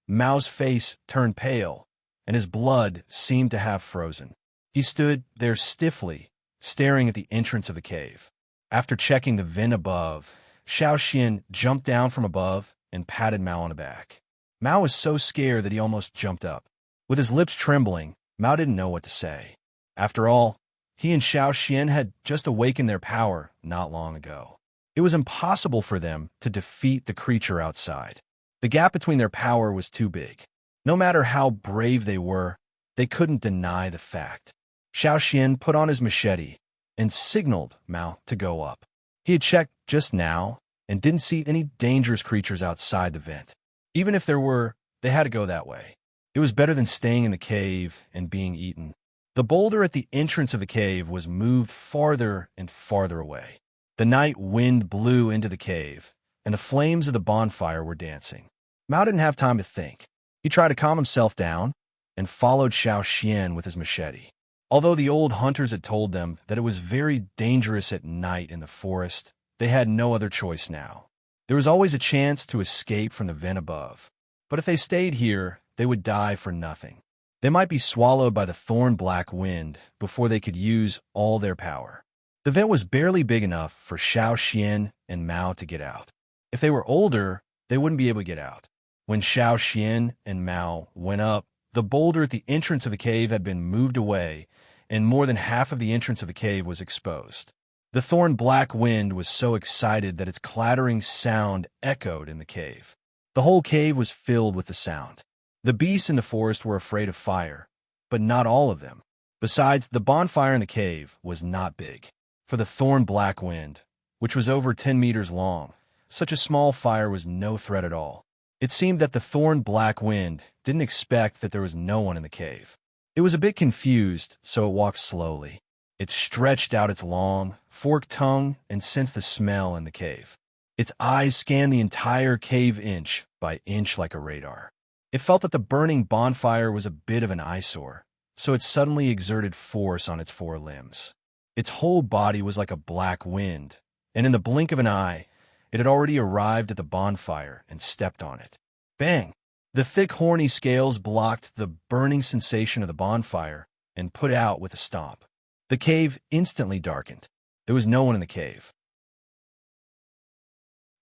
Mao's face turned pale, and his blood seemed to have frozen. He stood there stiffly, staring at the entrance of the cave. After checking the vent above, Xiao Xian jumped down from above and patted Mao on the back. Mao was so scared that he almost jumped up. With his lips trembling, Mao didn't know what to say. After all, he and Xiao Xian had just awakened their power not long ago. It was impossible for them to defeat the creature outside. The gap between their power was too big. No matter how brave they were, they couldn't deny the fact. Xiao Xian put on his machete and signaled Mao to go up. He had checked just now and didn't see any dangerous creatures outside the vent. Even if there were, they had to go that way. It was better than staying in the cave and being eaten. The boulder at the entrance of the cave was moved farther and farther away. The night wind blew into the cave, and the flames of the bonfire were dancing. Mao didn't have time to think. He tried to calm himself down and followed Xiao Xian with his machete. Although the old hunters had told them that it was very dangerous at night in the forest, they had no other choice now. There was always a chance to escape from the vent above. But if they stayed here, they would die for nothing. They might be swallowed by the thorn-black wind before they could use all their power. The vent was barely big enough for Xiao Xian and Mao to get out. If they were older, they wouldn't be able to get out. When Xiao Xian and Mao went up, the boulder at the entrance of the cave had been moved away, and more than half of the entrance of the cave was exposed. The thorn-black wind was so excited that its clattering sound echoed in the cave. The whole cave was filled with the sound. The beasts in the forest were afraid of fire, but not all of them. Besides, the bonfire in the cave was not big. For the thorn-black wind, which was over 10 meters long, such a small fire was no threat at all. It seemed that the thorn-black wind didn't expect that there was no one in the cave. It was a bit confused, so it walked slowly. It stretched out its long, forked tongue and sensed the smell in the cave. Its eyes scanned the entire cave inch by inch like a radar. It felt that the burning bonfire was a bit of an eyesore, so it suddenly exerted force on its four limbs. Its whole body was like a black wind, and in the blink of an eye, it had already arrived at the bonfire and stepped on it. Bang! The thick, horny scales blocked the burning sensation of the bonfire and put out with a stomp. The cave instantly darkened. There was no one in the cave.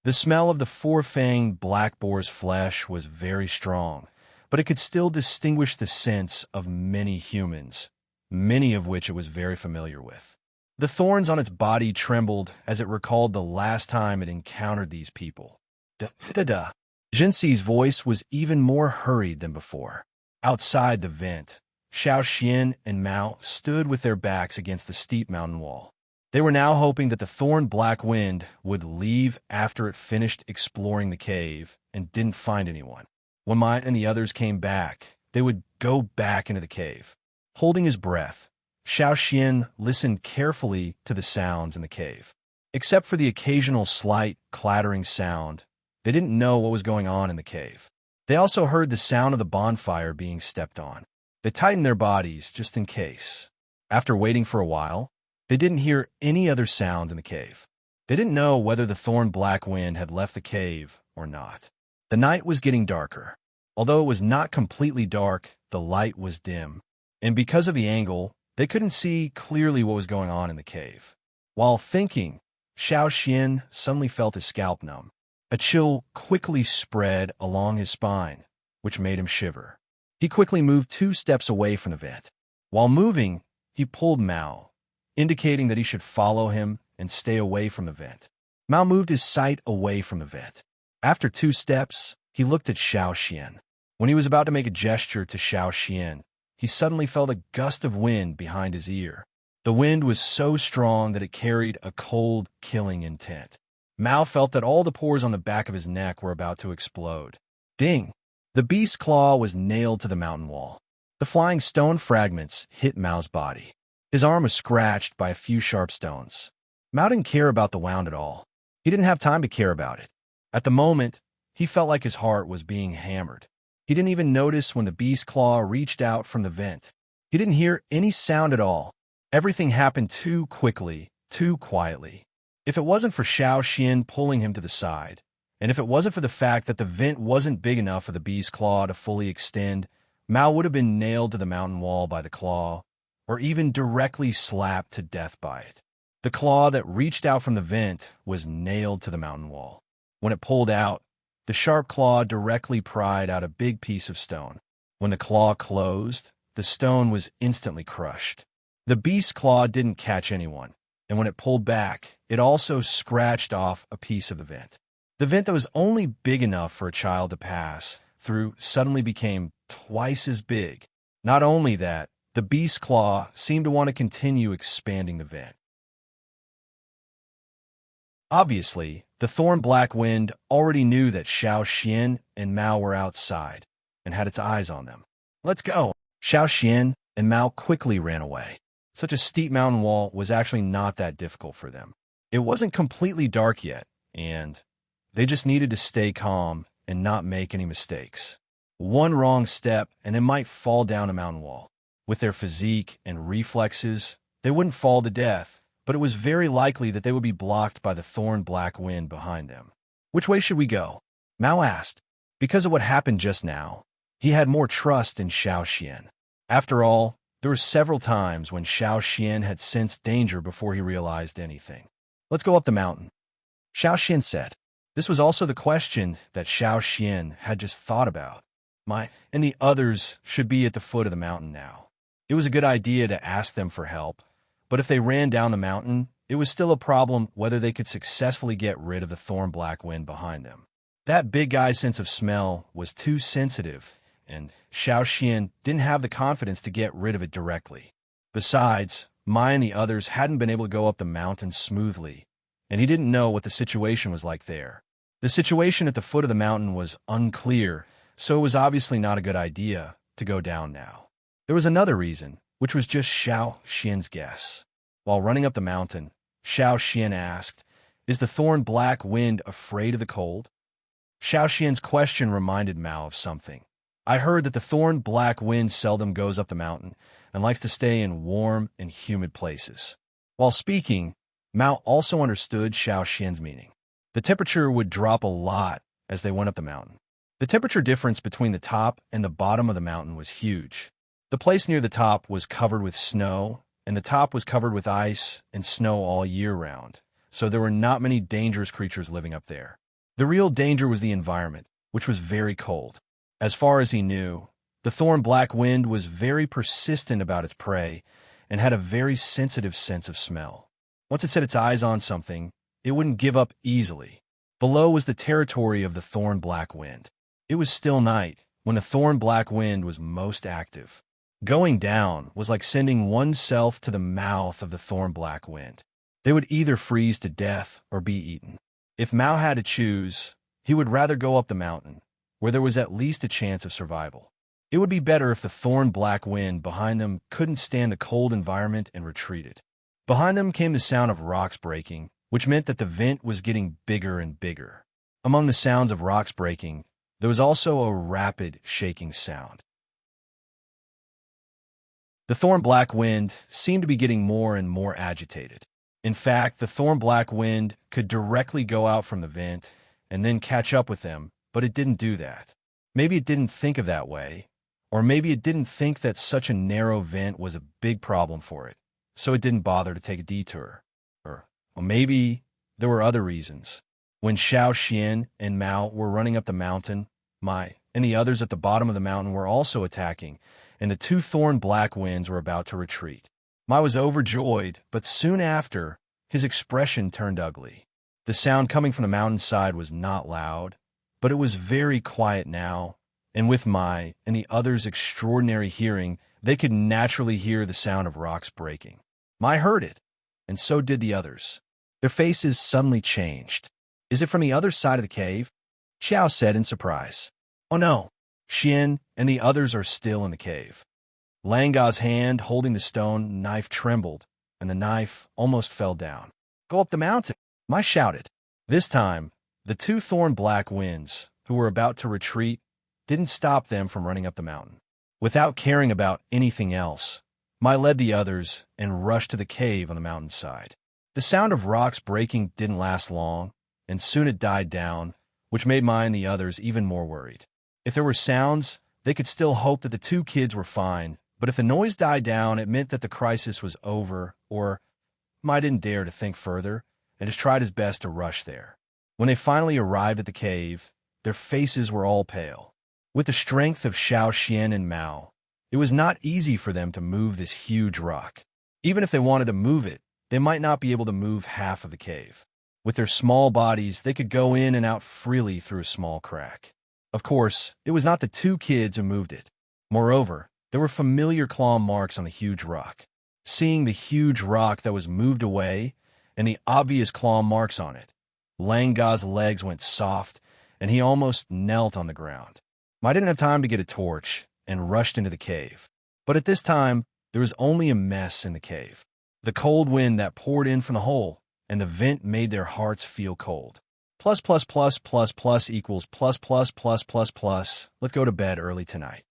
The smell of the four-fanged black boar's flesh was very strong, but it could still distinguish the scents of many humans, many of which it was very familiar with. The thorns on its body trembled as it recalled the last time it encountered these people. Da-da-da. Jinxi's voice was even more hurried than before. Outside the vent, Xiao Xian and Mao stood with their backs against the steep mountain wall. They were now hoping that the thorn-black wind would leave after it finished exploring the cave and didn't find anyone. When Mao and the others came back, they would go back into the cave. Holding his breath, Xiao Xian listened carefully to the sounds in the cave. Except for the occasional slight clattering sound, they didn't know what was going on in the cave. They also heard the sound of the bonfire being stepped on. They tightened their bodies just in case. After waiting for a while, they didn't hear any other sound in the cave. They didn't know whether the thorn-black wind had left the cave or not. The night was getting darker. Although it was not completely dark, the light was dim, and because of the angle, they couldn't see clearly what was going on in the cave. While thinking, Xiao Xian suddenly felt his scalp numb. A chill quickly spread along his spine, which made him shiver. He quickly moved 2 steps away from the vent. While moving, he pulled Mao, indicating that he should follow him and stay away from the vent. Mao moved his sight away from the vent. After 2 steps, he looked at Xiao Xian. When he was about to make a gesture to Xiao Xian, he suddenly felt a gust of wind behind his ear. The wind was so strong that it carried a cold, killing intent. Mao felt that all the pores on the back of his neck were about to explode. Ding! The beast's claw was nailed to the mountain wall. The flying stone fragments hit Mao's body. His arm was scratched by a few sharp stones. Mao didn't care about the wound at all. He didn't have time to care about it. At the moment, He felt like his heart was being hammered. He didn't even notice when the beast claw reached out from the vent. He didn't hear any sound at all. Everything happened too quickly, too quietly. If it wasn't for Xiao Xian pulling him to the side, and if it wasn't for the fact that the vent wasn't big enough for the beast's claw to fully extend, Mao would have been nailed to the mountain wall by the claw, or even directly slapped to death by it. The claw that reached out from the vent was nailed to the mountain wall. When it pulled out, the sharp claw directly pried out a big piece of stone. When the claw closed, the stone was instantly crushed. The beast's claw didn't catch anyone, and when it pulled back, it also scratched off a piece of the vent. The vent that was only big enough for a child to pass through suddenly became twice as big. Not only that, the beast's claw seemed to want to continue expanding the vent. Obviously, the thorn-black wind already knew that Xiao Xian and Mao were outside and had its eyes on them. "Let's go!" Xiao Xian and Mao quickly ran away. Such a steep mountain wall was actually not that difficult for them. It wasn't completely dark yet, and they just needed to stay calm and not make any mistakes. One wrong step and they might fall down a mountain wall. With their physique and reflexes, they wouldn't fall to death, but it was very likely that they would be blocked by the thorn-black wind behind them. "Which way should we go?" Mao asked. Because of what happened just now, he had more trust in Xiao Xian. After all, there were several times when Xiao Xian had sensed danger before he realized anything. "Let's go up the mountain," Xiao Xian said. This was also the question that Xiao Xian had just thought about. And the others should be at the foot of the mountain now. It was a good idea to ask them for help, but if they ran down the mountain, it was still a problem whether they could successfully get rid of the thorn-black wind behind them. That big guy's sense of smell was too sensitive, and Xiao Xian didn't have the confidence to get rid of it directly. Besides, Mai and the others hadn't been able to go up the mountain smoothly, and he didn't know what the situation was like there. The situation at the foot of the mountain was unclear, so it was obviously not a good idea to go down now. There was another reason, which was just Xiao Xian's guess. While running up the mountain, Xiao Xian asked, "Is the thorn-black wind afraid of the cold?" Xiao Xian's question reminded Mao of something. "I heard that the thorn-black wind seldom goes up the mountain and likes to stay in warm and humid places." While speaking, Mao also understood Xiao Xian's meaning. The temperature would drop a lot as they went up the mountain. The temperature difference between the top and the bottom of the mountain was huge. The place near the top was covered with snow, and the top was covered with ice and snow all year round, so there were not many dangerous creatures living up there. The real danger was the environment, which was very cold. As far as he knew, the thorn-black wind was very persistent about its prey and had a very sensitive sense of smell. Once it set its eyes on something, it wouldn't give up easily. Below was the territory of the thorn-black wind. It was still night when the thorn-black wind was most active. Going down was like sending oneself to the mouth of the thorn-black wind. They would either freeze to death or be eaten. If Mao had to choose, he would rather go up the mountain, where there was at least a chance of survival. It would be better if the thorn-black wind behind them couldn't stand the cold environment and retreated. Behind them came the sound of rocks breaking, which meant that the vent was getting bigger and bigger. Among the sounds of rocks breaking, there was also a rapid shaking sound. The thorn-black wind seemed to be getting more and more agitated. In fact, the thorn-black wind could directly go out from the vent and then catch up with them, but it didn't do that. Maybe it didn't think of that way, or maybe it didn't think that such a narrow vent was a big problem for it, so it didn't bother to take a detour. Or maybe there were other reasons. When Xiao Xian and Mao were running up the mountain, Mai and the others at the bottom of the mountain were also attacking, and the two thorn-black winds were about to retreat. Mai was overjoyed, but soon after, his expression turned ugly. The sound coming from the mountainside was not loud, but it was very quiet now, and with Mai and the others' extraordinary hearing, they could naturally hear the sound of rocks breaking. Mai heard it, and so did the others. Their faces suddenly changed. "Is it from the other side of the cave?" Xiao said in surprise. "Oh no, Xian and the others are still in the cave." Langa's hand holding the stone knife trembled, and the knife almost fell down. "Go up the mountain," Mai shouted. This time, the two thorn-black winds who were about to retreat, didn't stop them from running up the mountain. Without caring about anything else, Mai led the others and rushed to the cave on the mountainside. The sound of rocks breaking didn't last long, and soon it died down, which made Mai and the others even more worried. If there were sounds, they could still hope that the two kids were fine, but if the noise died down, it meant that the crisis was over, or Mai didn't dare to think further and just tried his best to rush there. When they finally arrived at the cave, their faces were all pale. With the strength of Xiao Xian and Mao, it was not easy for them to move this huge rock. Even if they wanted to move it, they might not be able to move half of the cave. With their small bodies, they could go in and out freely through a small crack. Of course, it was not the two kids who moved it. Moreover, there were familiar claw marks on the huge rock. Seeing the huge rock that was moved away and the obvious claw marks on it, Lang Ga's legs went soft and he almost knelt on the ground. I didn't have time to get a torch and rushed into the cave. But at this time, there was only a mess in the cave. The cold wind that poured in from the hole and the vent made their hearts feel cold. Plus equals plus. Let's go to bed early tonight.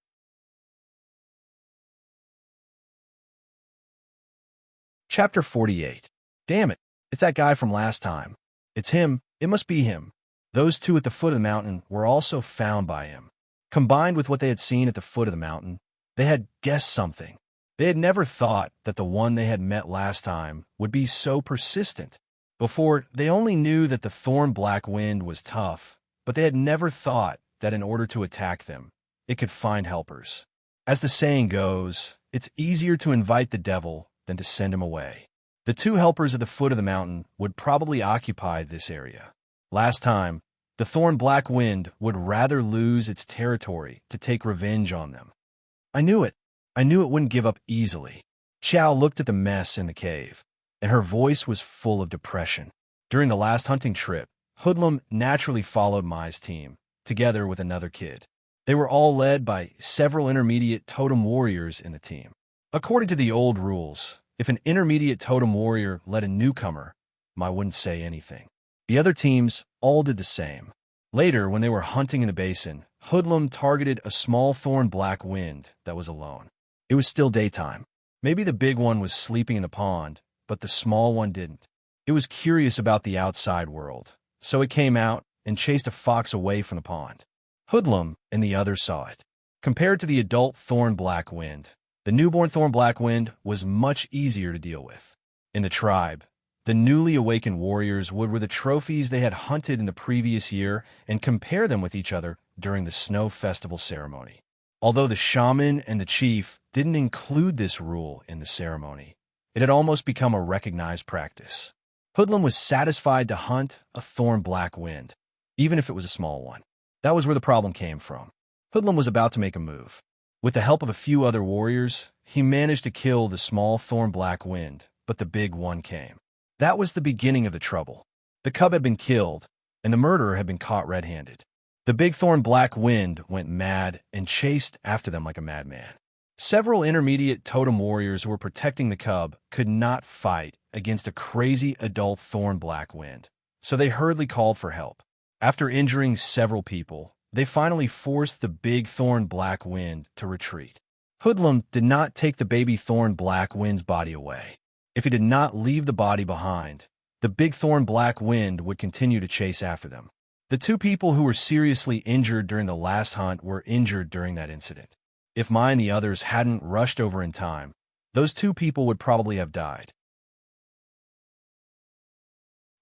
Chapter 48. Damn it, it's that guy from last time. It's him, it must be him. Those two at the foot of the mountain were also found by him. Combined with what they had seen at the foot of the mountain, they had guessed something. They had never thought that the one they had met last time would be so persistent. Before, they only knew that the thorn-black wind was tough, but they had never thought that in order to attack them, it could find helpers. As the saying goes, it's easier to invite the devil than to send him away. The two helpers at the foot of the mountain would probably occupy this area. Last time, the thorn-black wind would rather lose its territory to take revenge on them. I knew it. I knew it wouldn't give up easily. Xiao looked at the mess in the cave, and her voice was full of depression. During the last hunting trip, Hoodlum naturally followed Mai's team, together with another kid. They were all led by several intermediate totem warriors in the team. According to the old rules, if an intermediate totem warrior led a newcomer, Mai wouldn't say anything. The other teams all did the same. Later, when they were hunting in the basin, Hoodlum targeted a small thorn-black wind that was alone. It was still daytime. Maybe the big one was sleeping in the pond, but the small one didn't. It was curious about the outside world, so it came out and chased a fox away from the pond. Hoodlum and the others saw it. Compared to the adult thorn-black wind, the newborn thorn-black wind was much easier to deal with. In the tribe, the newly awakened warriors would wear the trophies they had hunted in the previous year and compare them with each other during the snow festival ceremony. Although the shaman and the chief didn't include this rule in the ceremony, it had almost become a recognized practice. Hoodlum was satisfied to hunt a thorn-black wind, even if it was a small one. That was where the problem came from. Hoodlum was about to make a move. With the help of a few other warriors, he managed to kill the small thorn-black wind, but the big one came. That was the beginning of the trouble. The cub had been killed, and the murderer had been caught red-handed. The big thorn-black wind went mad and chased after them like a madman. Several intermediate totem warriors who were protecting the cub could not fight against a crazy adult thorn-black wind, so they hurriedly called for help. After injuring several people, they finally forced the big thorn-black wind to retreat. Hoodlum did not take the baby thorn-black wind's body away. If he did not leave the body behind, the big thorn-black wind would continue to chase after them. The two people who were seriously injured during the last hunt were injured during that incident. If Mai and the others hadn't rushed over in time, those two people would probably have died.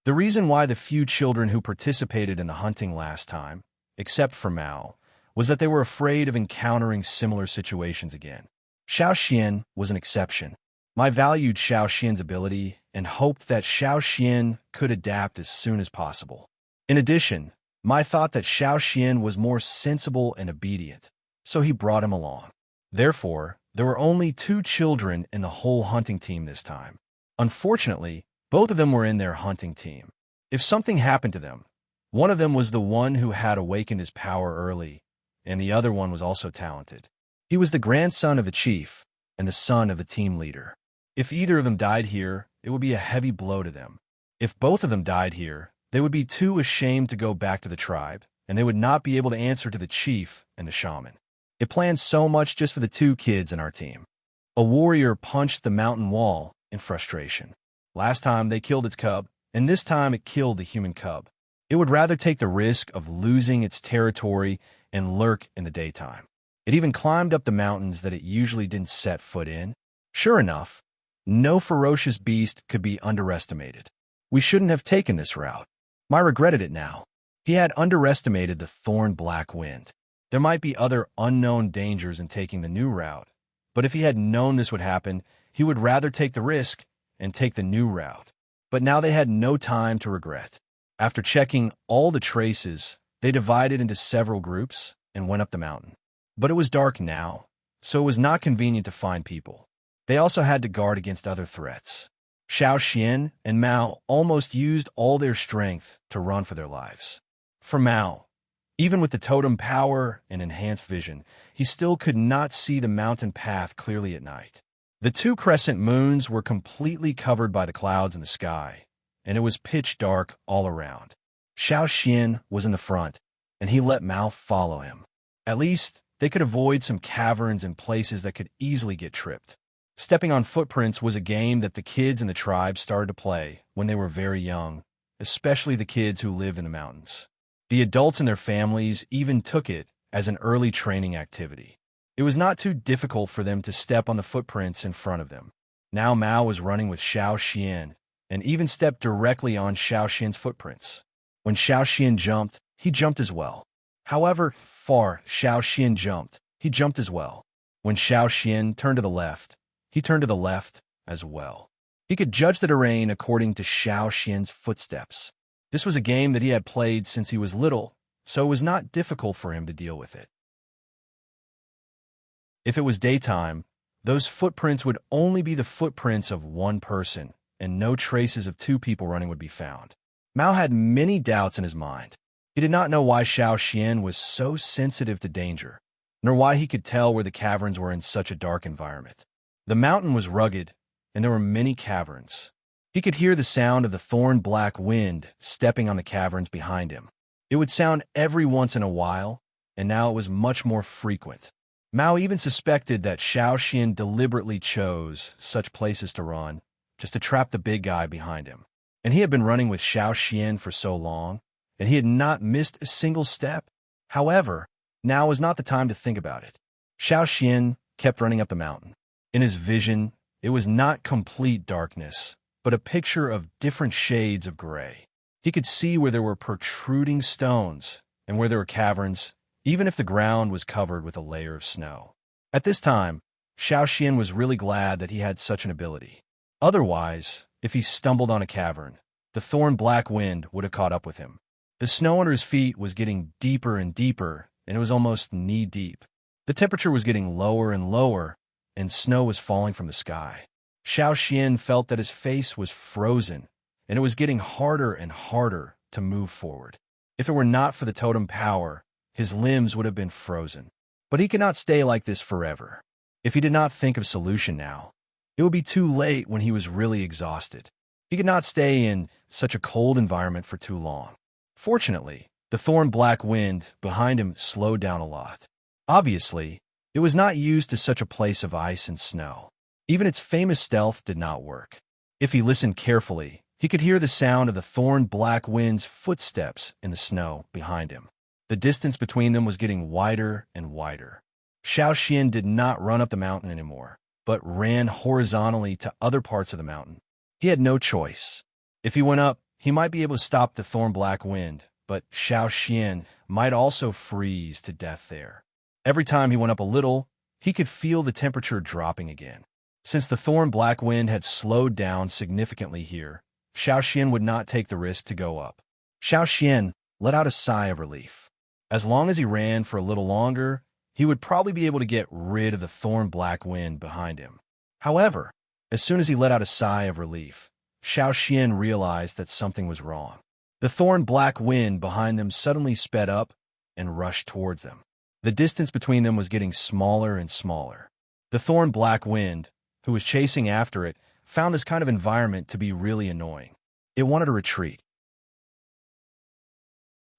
The reason why the few children who participated in the hunting last time, except for Mao, was that they were afraid of encountering similar situations again. Xiao Xian was an exception. Mai valued Xiao Xian's ability and hoped that Xiao Xian could adapt as soon as possible. In addition, Mai thought that Xiao Xian was more sensible and obedient, so he brought him along. Therefore, there were only 2 children in the whole hunting team this time. Unfortunately, both of them were in their hunting team. If something happened to them, one of them was the one who had awakened his power early, and the other one was also talented. He was the grandson of the chief and the son of the team leader. If either of them died here, it would be a heavy blow to them. If both of them died here, they would be too ashamed to go back to the tribe, and they would not be able to answer to the chief and the shaman. It planned so much just for the two kids in our team. A warrior punched the mountain wall in frustration. Last time they killed its cub, and this time it killed the human cub. It would rather take the risk of losing its territory and lurk in the daytime. It even climbed up the mountains that it usually didn't set foot in. Sure enough, no ferocious beast could be underestimated. We shouldn't have taken this route. I regretted it now. He had underestimated the thorn black wind. There might be other unknown dangers in taking the new route, but if he had known this would happen, he would rather take the risk and take the new route. But now they had no time to regret. After checking all the traces, they divided into several groups and went up the mountain. But it was dark now, so it was not convenient to find people. They also had to guard against other threats. Xiao Xian and Mao almost used all their strength to run for their lives. For Mao, even with the totem power and enhanced vision, he still could not see the mountain path clearly at night. The two crescent moons were completely covered by the clouds in the sky, and it was pitch dark all around. Xiao Xian was in the front, and he let Mao follow him. At least, they could avoid some caverns and places that could easily get tripped. Stepping on footprints was a game that the kids in the tribe started to play when they were very young, especially the kids who lived in the mountains. The adults and their families even took it as an early training activity. It was not too difficult for them to step on the footprints in front of them. Now Mao was running with Xiao Xian, and even stepped directly on Xiao Xian's footprints. When Xiao Xian jumped, he jumped as well. However far Xiao Xian jumped, he jumped as well. When Xiao Xian turned to the left, he turned to the left as well. He could judge the terrain according to Xiao Xian's footsteps. This was a game that he had played since he was little, so it was not difficult for him to deal with it. If it was daytime, those footprints would only be the footprints of one person, and no traces of two people running would be found. Mao had many doubts in his mind. He did not know why Xiao Xian was so sensitive to danger, nor why he could tell where the caverns were in such a dark environment. The mountain was rugged, and there were many caverns. He could hear the sound of the thorn-black wind stepping on the caverns behind him. It would sound every once in a while, and now it was much more frequent. Mao even suspected that Xiao Xian deliberately chose such places to run, just to trap the big guy behind him. And he had been running with Xiao Xian for so long, and he had not missed a single step. However, now was not the time to think about it. Xiao Xian kept running up the mountain. In his vision, it was not complete darkness, but a picture of different shades of gray. He could see where there were protruding stones and where there were caverns, even if the ground was covered with a layer of snow. At this time, Xiao Xian was really glad that he had such an ability. Otherwise, if he stumbled on a cavern, the thorn-black wind would have caught up with him. The snow under his feet was getting deeper and deeper, and it was almost knee-deep. The temperature was getting lower and lower, and snow was falling from the sky. Xiao Xian felt that his face was frozen, and it was getting harder and harder to move forward. If it were not for the totem power, his limbs would have been frozen. But he could not stay like this forever. If he did not think of solution now, it would be too late when he was really exhausted. He could not stay in such a cold environment for too long. Fortunately, the thorn-black wind behind him slowed down a lot. Obviously, it was not used to such a place of ice and snow. Even its famous stealth did not work. If he listened carefully, he could hear the sound of the thorn-black wind's footsteps in the snow behind him. The distance between them was getting wider and wider. Xiao Xian did not run up the mountain anymore, but ran horizontally to other parts of the mountain. He had no choice. If he went up, he might be able to stop the thorn-black wind, but Xiao Xian might also freeze to death there. Every time he went up a little, he could feel the temperature dropping again. Since the thorn-black wind had slowed down significantly here, Xiao Xian would not take the risk to go up. Xiao Xian let out a sigh of relief. As long as he ran for a little longer, he would probably be able to get rid of the thorn-black wind behind him. However, as soon as he let out a sigh of relief, Xiao Xian realized that something was wrong. The thorn-black wind behind them suddenly sped up and rushed towards them. The distance between them was getting smaller and smaller. The thorn-black wind, who was chasing after it, found this kind of environment to be really annoying. It wanted to retreat.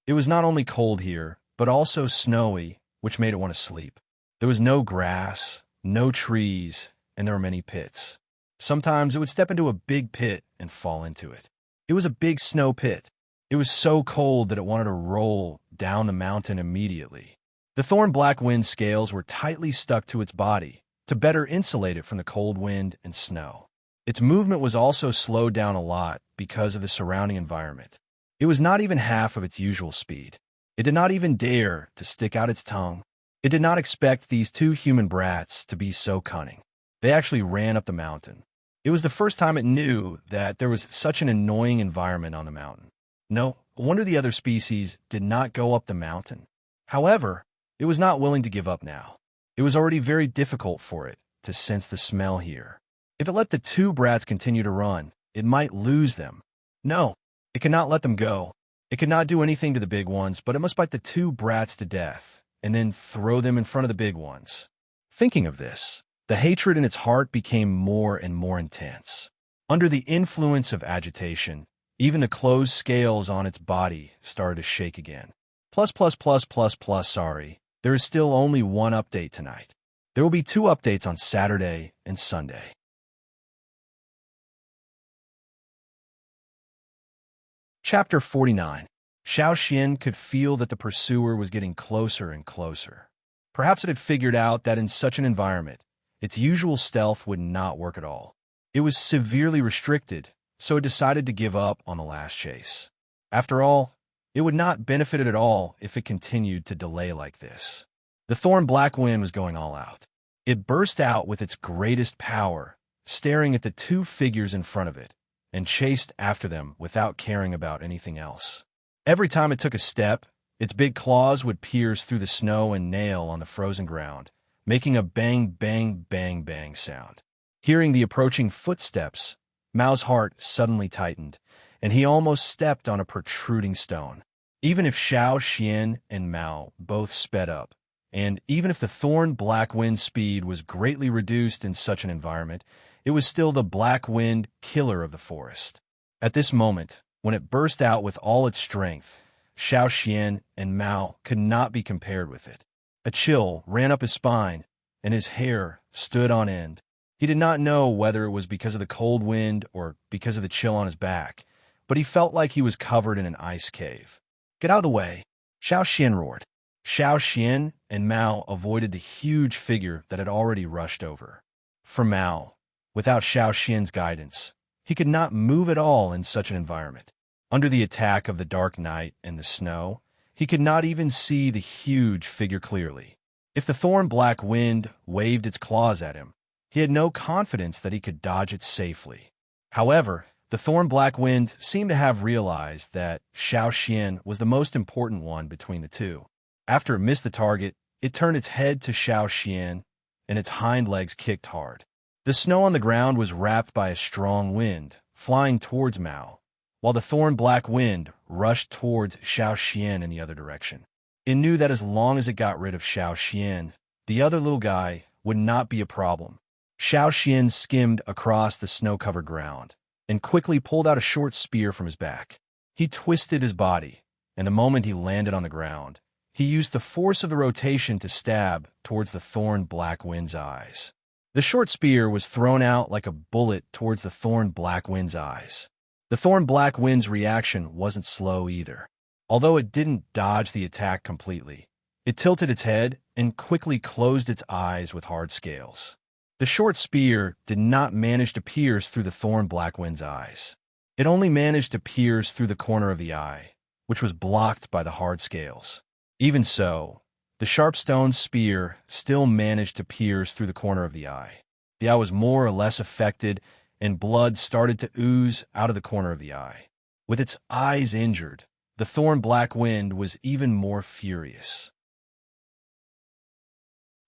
It was not only cold here, but also snowy, which made it want to sleep. There was no grass, no trees, and there were many pits. Sometimes it would step into a big pit and fall into it. It was a big snow pit. It was so cold that it wanted to roll down the mountain immediately. The thorn black wind scales were tightly stuck to its body to better insulate it from the cold wind and snow. Its movement was also slowed down a lot because of the surrounding environment. It was not even half of its usual speed. It did not even dare to stick out its tongue. It did not expect these two human brats to be so cunning. They actually ran up the mountain. It was the first time it knew that there was such an annoying environment on the mountain. No wonder the other species did not go up the mountain. However, it was not willing to give up now. It was already very difficult for it to sense the smell here. If it let the two brats continue to run, it might lose them. No, it could not let them go. It could not do anything to the big ones, but it must bite the two brats to death and then throw them in front of the big ones. Thinking of this, the hatred in its heart became more and more intense. Under the influence of agitation, even the closed scales on its body started to shake again. Sorry, there is still only one update tonight. There will be 2 updates on Saturday and Sunday. Chapter 49. Xiao Xian could feel that the pursuer was getting closer and closer. Perhaps it had figured out that in such an environment, its usual stealth would not work at all. It was severely restricted, so it decided to give up on the last chase. After all, it would not benefit it at all if it continued to delay like this. The thorn black wind was going all out. It burst out with its greatest power, staring at the 2 figures in front of it, and chased after them without caring about anything else. Every time it took a step, its big claws would pierce through the snow and nail on the frozen ground, making a bang, bang, bang, bang sound. Hearing the approaching footsteps, Mao's heart suddenly tightened, and he almost stepped on a protruding stone. Even if Xiao Xian and Mao both sped up, and even if the thorn black wind speed was greatly reduced in such an environment, it was still the black wind killer of the forest. At this moment, when it burst out with all its strength, Xiao Xian and Mao could not be compared with it. A chill ran up his spine, and his hair stood on end. He did not know whether it was because of the cold wind or because of the chill on his back, but he felt like he was covered in an ice cave. "Get out of the way!" Xiao Xian roared. Xiao Xian and Mao avoided the huge figure that had already rushed over. For Mao, without Xiao Xian's guidance, he could not move at all in such an environment. Under the attack of the dark night and the snow, he could not even see the huge figure clearly. If the thorn black wind waved its claws at him, he had no confidence that he could dodge it safely. However, the thorn black wind seemed to have realized that Xiao Xian was the most important one between the two. After it missed the target, it turned its head to Xiao Xian, and its hind legs kicked hard. The snow on the ground was wrapped by a strong wind, flying towards Mao, while the thorn black wind rushed towards Xiao Xian in the other direction. It knew that as long as it got rid of Xiao Xian, the other little guy would not be a problem. Xiao Xian skimmed across the snow-covered ground and quickly pulled out a short spear from his back. He twisted his body, and the moment he landed on the ground, he used the force of the rotation to stab towards the thorn black wind's eyes. The short spear was thrown out like a bullet towards the thorn black wind's eyes. The thorn black wind's reaction wasn't slow either. Although it didn't dodge the attack completely, it tilted its head and quickly closed its eyes with hard scales. The short spear did not manage to pierce through the thorn black wind's eyes. It only managed to pierce through the corner of the eye, which was blocked by the hard scales. Even so, the sharp stone spear still managed to pierce through the corner of the eye. The eye was more or less affected, and blood started to ooze out of the corner of the eye. With its eyes injured, the thorn black wind was even more furious.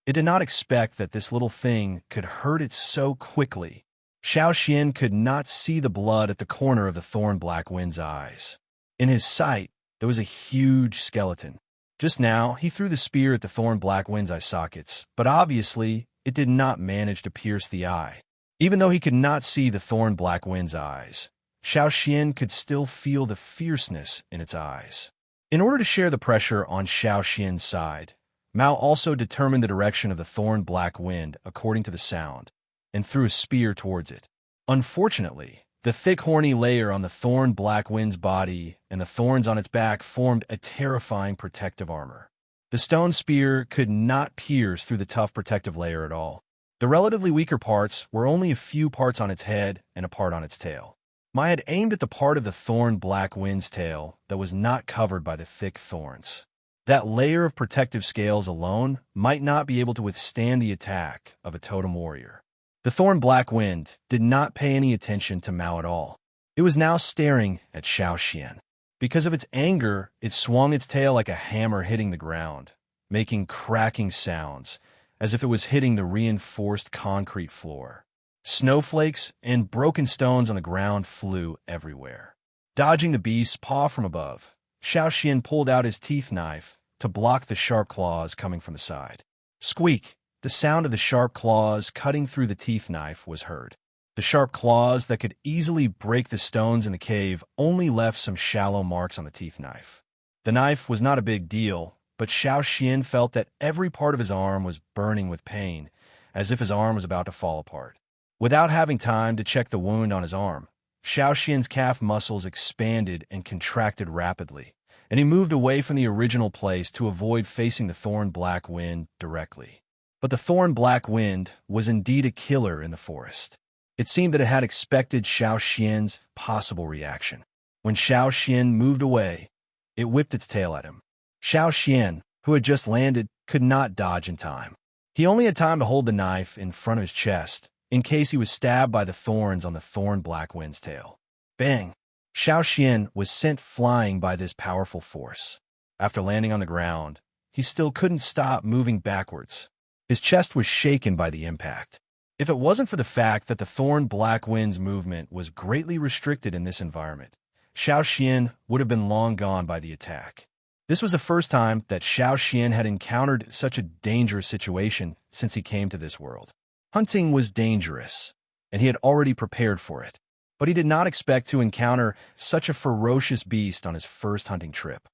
It did not expect that this little thing could hurt it so quickly. Xiao Xian could not see the blood at the corner of the thorn black wind's eyes. In his sight, there was a huge skeleton. Just now, he threw the spear at the thorn black wind's eye sockets, but obviously, it did not manage to pierce the eye. Even though he could not see the thorn black wind's eyes, Xiao Xian could still feel the fierceness in its eyes. In order to share the pressure on Xiao Xian's side, Mao also determined the direction of the thorn black wind according to the sound, and threw a spear towards it. Unfortunately, the thick horny layer on the thorn black wind's body and the thorns on its back formed a terrifying protective armor. The stone spear could not pierce through the tough protective layer at all. The relatively weaker parts were only a few parts on its head and a part on its tail. Mai had aimed at the part of the thorn black wind's tail that was not covered by the thick thorns. That layer of protective scales alone might not be able to withstand the attack of a totem warrior. The thorn black wind did not pay any attention to Mao at all. It was now staring at Xiao Xian. Because of its anger, it swung its tail like a hammer hitting the ground, making cracking sounds, as if it was hitting the reinforced concrete floor. Snowflakes and broken stones on the ground flew everywhere. Dodging the beast's paw from above, Xiao Xian pulled out his teeth knife to block the sharp claws coming from the side. Squeak! The sound of the sharp claws cutting through the teeth knife was heard. The sharp claws that could easily break the stones in the cave only left some shallow marks on the teeth knife. The knife was not a big deal, but Xiao Xian felt that every part of his arm was burning with pain, as if his arm was about to fall apart. Without having time to check the wound on his arm, Xiao Xian's calf muscles expanded and contracted rapidly, and he moved away from the original place to avoid facing the thorn black wind directly. But the thorn black wind was indeed a killer in the forest. It seemed that it had expected Xiao Xian's possible reaction. When Xiao Xian moved away, it whipped its tail at him. Xiao Xian, who had just landed, could not dodge in time. He only had time to hold the knife in front of his chest, in case he was stabbed by the thorns on the thorn black wind's tail. Bang! Xiao Xian was sent flying by this powerful force. After landing on the ground, he still couldn't stop moving backwards. His chest was shaken by the impact. If it wasn't for the fact that the thorn black wind's movement was greatly restricted in this environment, Xiao Xian would have been long gone by the attack. This was the first time that Xiao Xian had encountered such a dangerous situation since he came to this world. Hunting was dangerous, and he had already prepared for it, but he did not expect to encounter such a ferocious beast on his first hunting trip.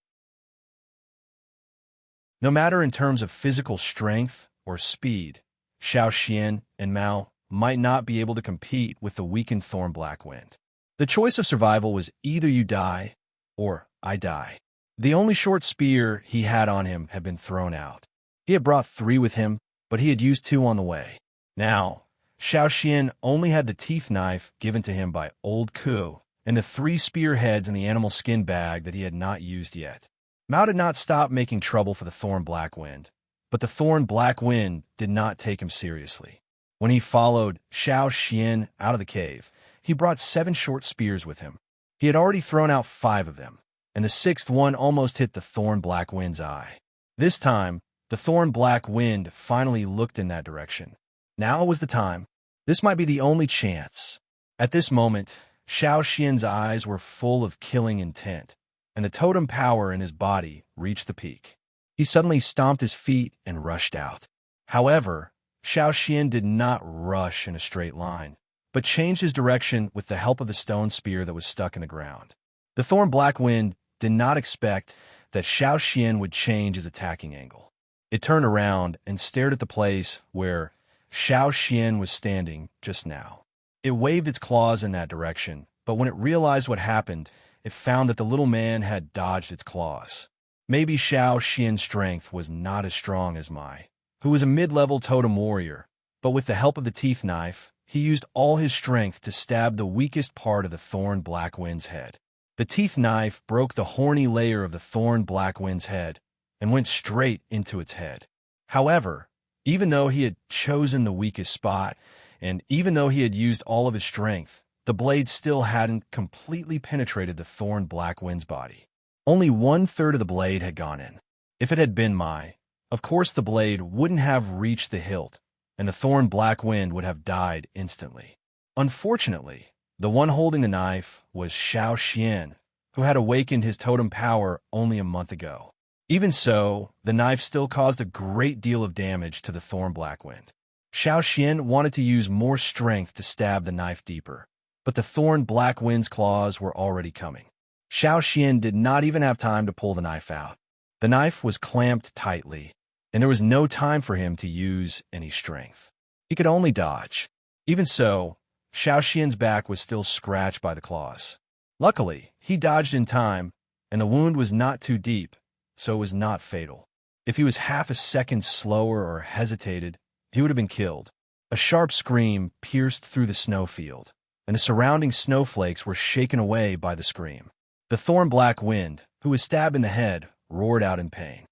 No matter in terms of physical strength or speed, Xiao Xian and Mao might not be able to compete with the weakened thorn black wind. The choice of survival was either you die or I die. The only short spear he had on him had been thrown out. He had brought 3 with him, but he had used 2 on the way. Now, Xiao Xian only had the teeth knife given to him by Old Ku and the 3 spearheads in the animal skin bag that he had not used yet. Mao did not stop making trouble for the thorn black wind, but the thorn black wind did not take him seriously. When he followed Xiao Xian out of the cave, he brought 7 short spears with him. He had already thrown out 5 of them, and the 6th one almost hit the thorn black wind's eye. This time, the thorn black wind finally looked in that direction. Now was the time. This might be the only chance. At this moment, Xiao Xian's eyes were full of killing intent, and the totem power in his body reached the peak. He suddenly stomped his feet and rushed out. However, Xiao Xian did not rush in a straight line, but changed his direction with the help of the stone spear that was stuck in the ground. The thorn black wind did not expect that Xiao Xian would change his attacking angle. It turned around and stared at the place where Xiao Xian was standing just now. It waved its claws in that direction, but when it realized what happened, it found that the little man had dodged its claws. Maybe Xiao Xian's strength was not as strong as Mai, who was a mid-level totem warrior, but with the help of the teeth knife, he used all his strength to stab the weakest part of the thorn black wind's head. The teeth knife broke the horny layer of the thorn black wind's head and went straight into its head. However, even though he had chosen the weakest spot, and even though he had used all of his strength, the blade still hadn't completely penetrated the thorn black wind's body. Only 1/3 of the blade had gone in. If it had been Mai, of course the blade wouldn't have reached the hilt, and the thorn black wind would have died instantly. Unfortunately, the one holding the knife was Xiao Xian, who had awakened his totem power only a month ago. Even so, the knife still caused a great deal of damage to the thorn black wind. Xiao Xian wanted to use more strength to stab the knife deeper, but the thorn black wind's claws were already coming. Xiao Xian did not even have time to pull the knife out. The knife was clamped tightly, and there was no time for him to use any strength. He could only dodge. Even so, Xiao Xian's back was still scratched by the claws. Luckily, he dodged in time, and the wound was not too deep, so it was not fatal. If he was half a second slower or hesitated, he would have been killed. A sharp scream pierced through the snowfield, and the surrounding snowflakes were shaken away by the scream. The thorn-black wind, who was stabbed in the head, roared out in pain.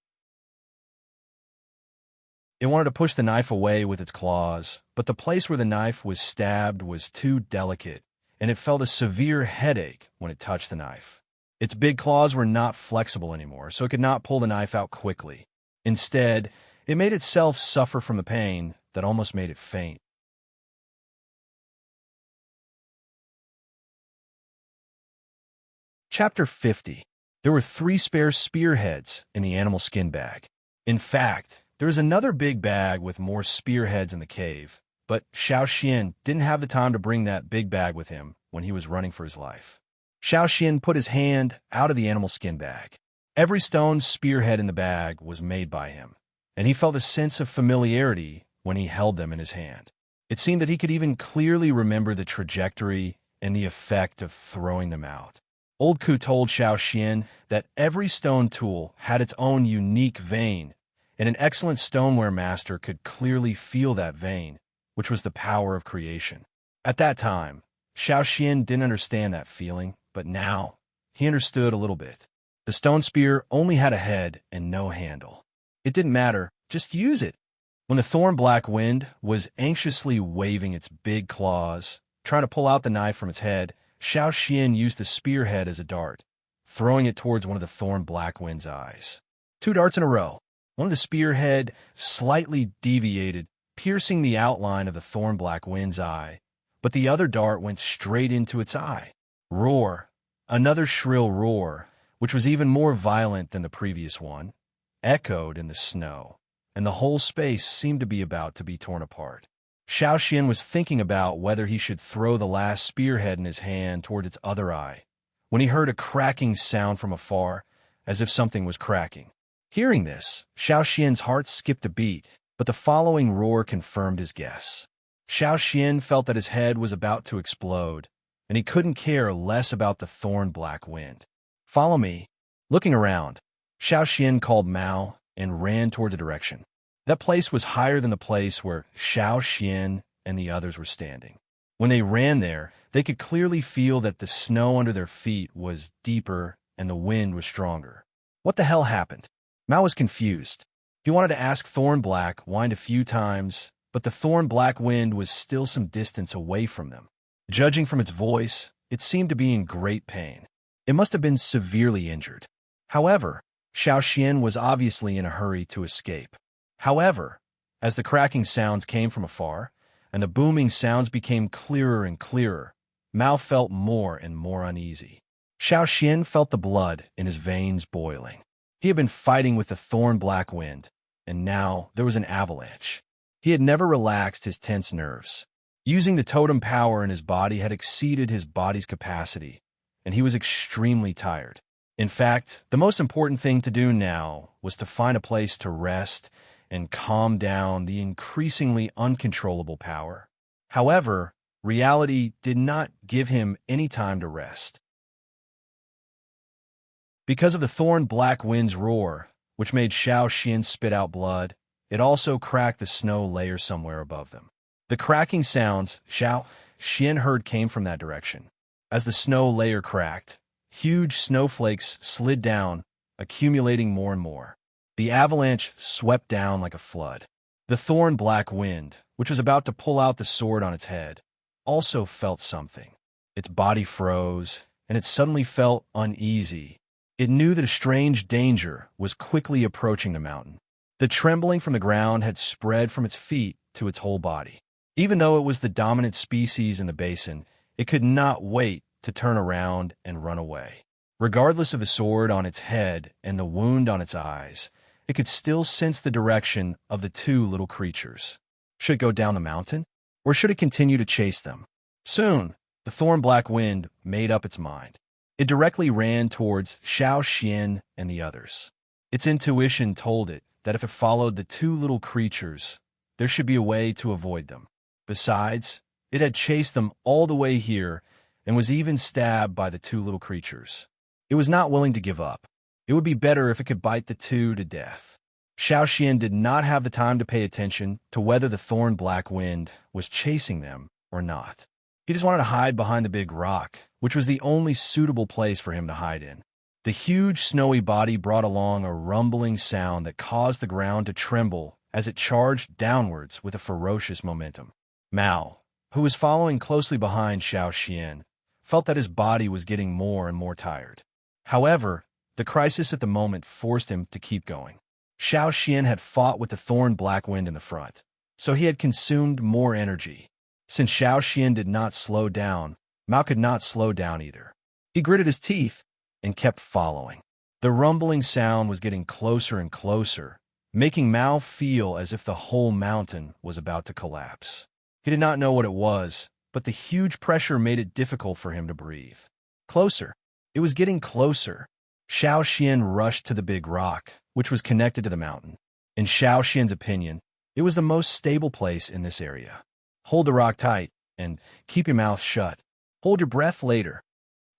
It wanted to push the knife away with its claws, but the place where the knife was stabbed was too delicate, and it felt a severe headache when it touched the knife. Its big claws were not flexible anymore, so it could not pull the knife out quickly. Instead, it made itself suffer from the pain that almost made it faint. Chapter 50. There were 3 spare spearheads in the animal skin bag. In fact, there was another big bag with more spearheads in the cave, but Xiao Xian didn't have the time to bring that big bag with him when he was running for his life. Xiao Xian put his hand out of the animal skin bag. Every stone spearhead in the bag was made by him, and he felt a sense of familiarity when he held them in his hand. It seemed that he could even clearly remember the trajectory and the effect of throwing them out. Old Ku told Xiao Xian that every stone tool had its own unique vein, and an excellent stoneware master could clearly feel that vein, which was the power of creation. At that time, Xiao Xian didn't understand that feeling, but now he understood a little bit. The stone spear only had a head and no handle. It didn't matter, just use it. When the thorn-black wind was anxiously waving its big claws, trying to pull out the knife from its head, Xiao Xian used the spearhead as a dart, throwing it towards one of the thorn-black wind's eyes. 2 darts in a row. One of the spearhead slightly deviated, piercing the outline of the thorn-black wind's eye, but the other dart went straight into its eye. Roar. Another shrill roar, which was even more violent than the previous one, echoed in the snow, and the whole space seemed to be about to be torn apart. Xiao Xian was thinking about whether he should throw the last spearhead in his hand toward its other eye, when he heard a cracking sound from afar, as if something was cracking. Hearing this, Xiao Xian's heart skipped a beat, but the following roar confirmed his guess. Xiao Xian felt that his head was about to explode, and he couldn't care less about the thorn-black wind. "Follow me." Looking around, Xiao Xian called Mao and ran toward the direction. That place was higher than the place where Xiao Xian and the others were standing. When they ran there, they could clearly feel that the snow under their feet was deeper and the wind was stronger. What the hell happened? Mao was confused. He wanted to ask Thornblack whined a few times, but the Thornblack wind was still some distance away from them. Judging from its voice, it seemed to be in great pain. It must have been severely injured. However, Xiao Xian was obviously in a hurry to escape. However, as the cracking sounds came from afar, and the booming sounds became clearer and clearer, Mao felt more and more uneasy. Xiao Xian felt the blood in his veins boiling. He had been fighting with the thorn-black wind, and now there was an avalanche. He had never relaxed his tense nerves. Using the totem power in his body had exceeded his body's capacity, and he was extremely tired. In fact, the most important thing to do now was to find a place to rest and calm down the increasingly uncontrollable power. However, reality did not give him any time to rest. Because of the thorn-black wind's roar, which made Xiao Xian spit out blood, it also cracked the snow layer somewhere above them. The cracking sounds Xiao Xian heard came from that direction. As the snow layer cracked, huge snowflakes slid down, accumulating more and more. The avalanche swept down like a flood. The thorn-black wind, which was about to pull out the sword on its head, also felt something. Its body froze, and it suddenly felt uneasy. It knew that a strange danger was quickly approaching the mountain. The trembling from the ground had spread from its feet to its whole body. Even though it was the dominant species in the basin, it could not wait to turn around and run away. Regardless of the sword on its head and the wound on its eyes, it could still sense the direction of the 2 little creatures. Should it go down the mountain, or should it continue to chase them? Soon, the thorn-black wind made up its mind. It directly ran towards Xiao Xian and the others. Its intuition told it that if it followed the two little creatures, there should be a way to avoid them. Besides, it had chased them all the way here and was even stabbed by the two little creatures. It was not willing to give up. It would be better if it could bite the two to death. Xiao Xian did not have the time to pay attention to whether the thorn black wind was chasing them or not. He just wanted to hide behind the big rock, which was the only suitable place for him to hide in. The huge snowy body brought along a rumbling sound that caused the ground to tremble as it charged downwards with a ferocious momentum. Mao, who was following closely behind Xiao Xian, felt that his body was getting more and more tired. However, the crisis at the moment forced him to keep going. Xiao Xian had fought with the thorn black wind in the front, so he had consumed more energy. Since Xiao Xian did not slow down, Mao could not slow down either. He gritted his teeth and kept following. The rumbling sound was getting closer and closer, making Mao feel as if the whole mountain was about to collapse. He did not know what it was, but the huge pressure made it difficult for him to breathe. Closer. It was getting closer. Xiao Xian rushed to the big rock, which was connected to the mountain. In Xiao Xian's opinion, it was the most stable place in this area. Hold the rock tight, and keep your mouth shut. Hold your breath later,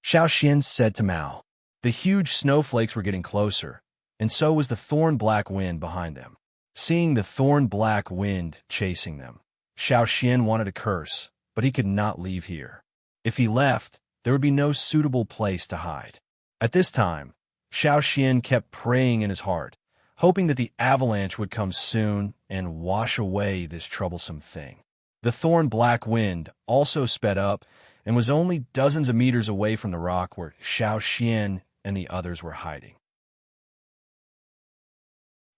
Xiao Xian said to Mao. The huge snowflakes were getting closer, and so was the thorn black wind behind them. Seeing the thorn black wind chasing them, Xiao Xian wanted to curse, but he could not leave here. If he left, there would be no suitable place to hide. At this time, Xiao Xian kept praying in his heart, hoping that the avalanche would come soon and wash away this troublesome thing. The thorn black wind also sped up and was only dozens of meters away from the rock where Xiao Xian and the others were hiding.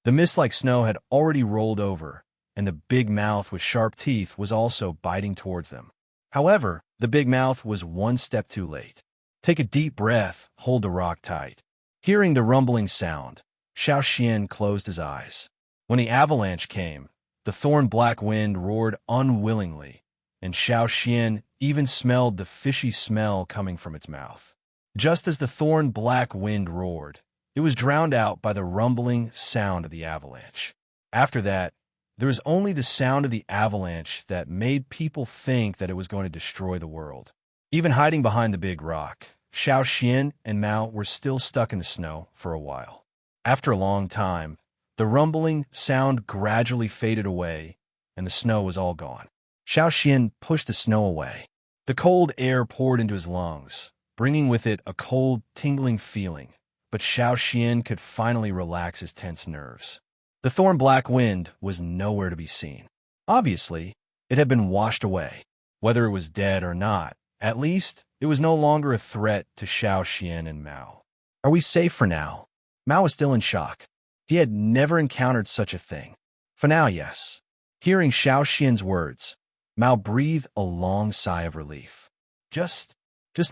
The mist like snow had already rolled over, and the big mouth with sharp teeth was also biting towards them. However, the big mouth was one step too late. Take a deep breath, hold the rock tight. Hearing the rumbling sound, Xiao Xian closed his eyes. When the avalanche came, the thorn black wind roared unwillingly, and Xiao Xian even smelled the fishy smell coming from its mouth. Just as the thorn black wind roared, it was drowned out by the rumbling sound of the avalanche. After that, there was only the sound of the avalanche that made people think that it was going to destroy the world. Even hiding behind the big rock, Xiao Xian and Mao were still stuck in the snow for a while. After a long time, the rumbling sound gradually faded away, and the snow was all gone. Xiao Xian pushed the snow away. The cold air poured into his lungs, bringing with it a cold, tingling feeling, but Xiao Xian could finally relax his tense nerves. The thorn black wind was nowhere to be seen. Obviously, it had been washed away. Whether it was dead or not, at least it was no longer a threat to Xiao Xian and Mao. Are we safe for now? Mao was still in shock. He had never encountered such a thing. For now, yes. Hearing Xiao Xian's words, Mao breathed a long sigh of relief. Just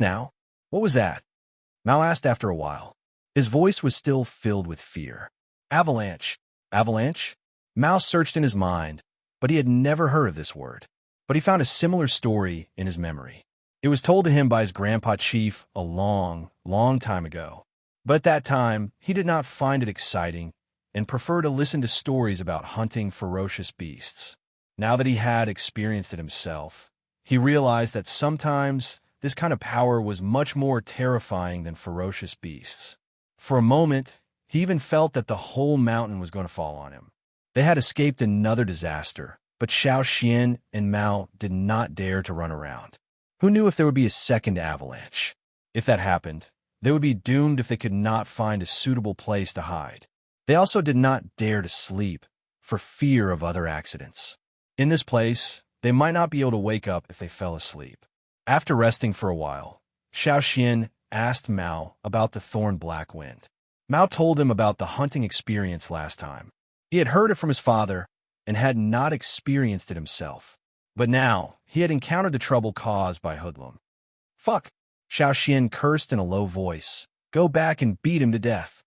now? What was that? Mao asked after a while. His voice was still filled with fear. Avalanche. Avalanche? Mao searched in his mind, but he had never heard of this word. But he found a similar story in his memory. It was told to him by his grandpa chief a long, long time ago. But at that time, he did not find it exciting and preferred to listen to stories about hunting ferocious beasts. Now that he had experienced it himself, he realized that sometimes this kind of power was much more terrifying than ferocious beasts. For a moment, he even felt that the whole mountain was going to fall on him. They had escaped another disaster, but Xiao Xian and Mao did not dare to run around. Who knew if there would be a second avalanche? If that happened, they would be doomed if they could not find a suitable place to hide. They also did not dare to sleep, for fear of other accidents. In this place, they might not be able to wake up if they fell asleep. After resting for a while, Xiao Xian asked Mao about the thorn black wind. Mao told him about the hunting experience last time. He had heard it from his father and had not experienced it himself. But now, he had encountered the trouble caused by Hoodlum. Fuck! Xiao Xian cursed in a low voice. Go back and beat him to death.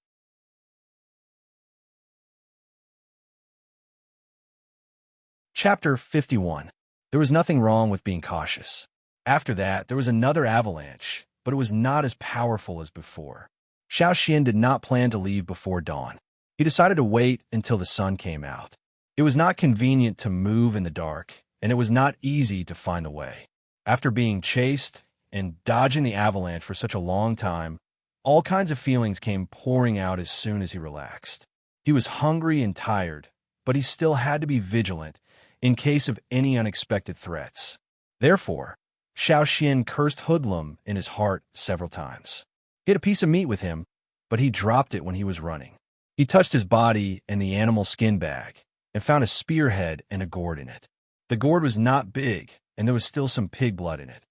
Chapter 51. There was nothing wrong with being cautious. After that, there was another avalanche, but it was not as powerful as before. Xiao Xian did not plan to leave before dawn. He decided to wait until the sun came out. It was not convenient to move in the dark, and it was not easy to find the way. After being chased and dodging the avalanche for such a long time, all kinds of feelings came pouring out as soon as he relaxed. He was hungry and tired, but he still had to be vigilant in case of any unexpected threats. Therefore, Xiao Xian cursed Hoodlum in his heart several times. He had a piece of meat with him, but he dropped it when he was running. He touched his body in the animal skin bag and found a spearhead and a gourd in it. The gourd was not big, and there was still some pig blood in it.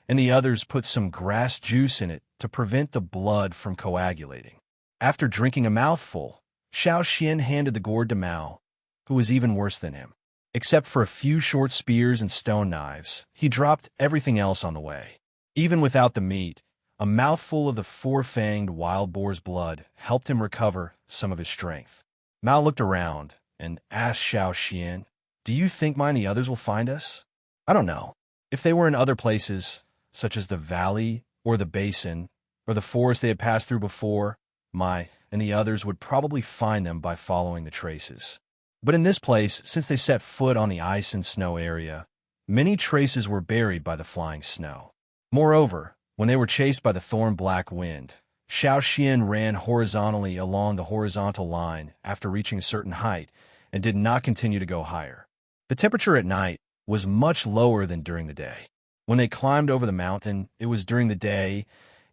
And the others put some grass juice in it to prevent the blood from coagulating. After drinking a mouthful, Xiao Xian handed the gourd to Mao, who was even worse than him. Except for a few short spears and stone knives, he dropped everything else on the way. Even without the meat, a mouthful of the four-fanged wild boar's blood helped him recover some of his strength. Mao looked around and asked Xiao Xian, "Do you think mine and the others will find us?" "I don't know. If they were in other places, such as the valley or the basin or the forest they had passed through before, and the others would probably find them by following the traces. But in this place, since they set foot on the ice and snow area, many traces were buried by the flying snow. Moreover, when they were chased by the thorn-black wind, Xiao Xian ran horizontally along the horizontal line after reaching a certain height and did not continue to go higher. The temperature at night was much lower than during the day. When they climbed over the mountain, it was during the day,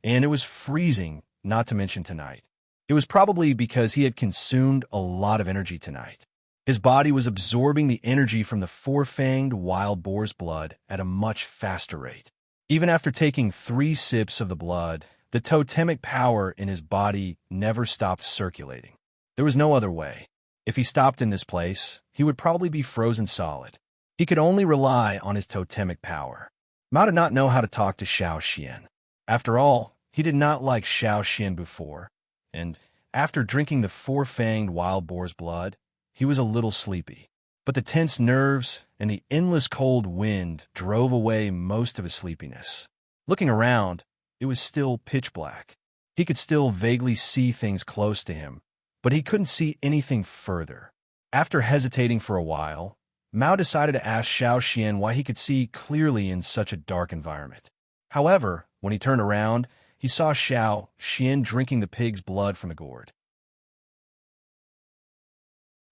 and it was freezing, not to mention tonight. It was probably because he had consumed a lot of energy tonight. His body was absorbing the energy from the four-fanged wild boar's blood at a much faster rate. Even after taking 3 sips of the blood, the totemic power in his body never stopped circulating. There was no other way. If he stopped in this place, he would probably be frozen solid. He could only rely on his totemic power. Mao did not know how to talk to Xiao Xian. After all, he did not like Xiao Xian before, and after drinking the four-fanged wild boar's blood, he was a little sleepy. But the tense nerves and the endless cold wind drove away most of his sleepiness. Looking around, it was still pitch black. He could still vaguely see things close to him, but he couldn't see anything further. After hesitating for a while, Mao decided to ask Xiao Xian why he could see clearly in such a dark environment. However, when he turned around, he saw Xiao Xian drinking the pig's blood from the gourd.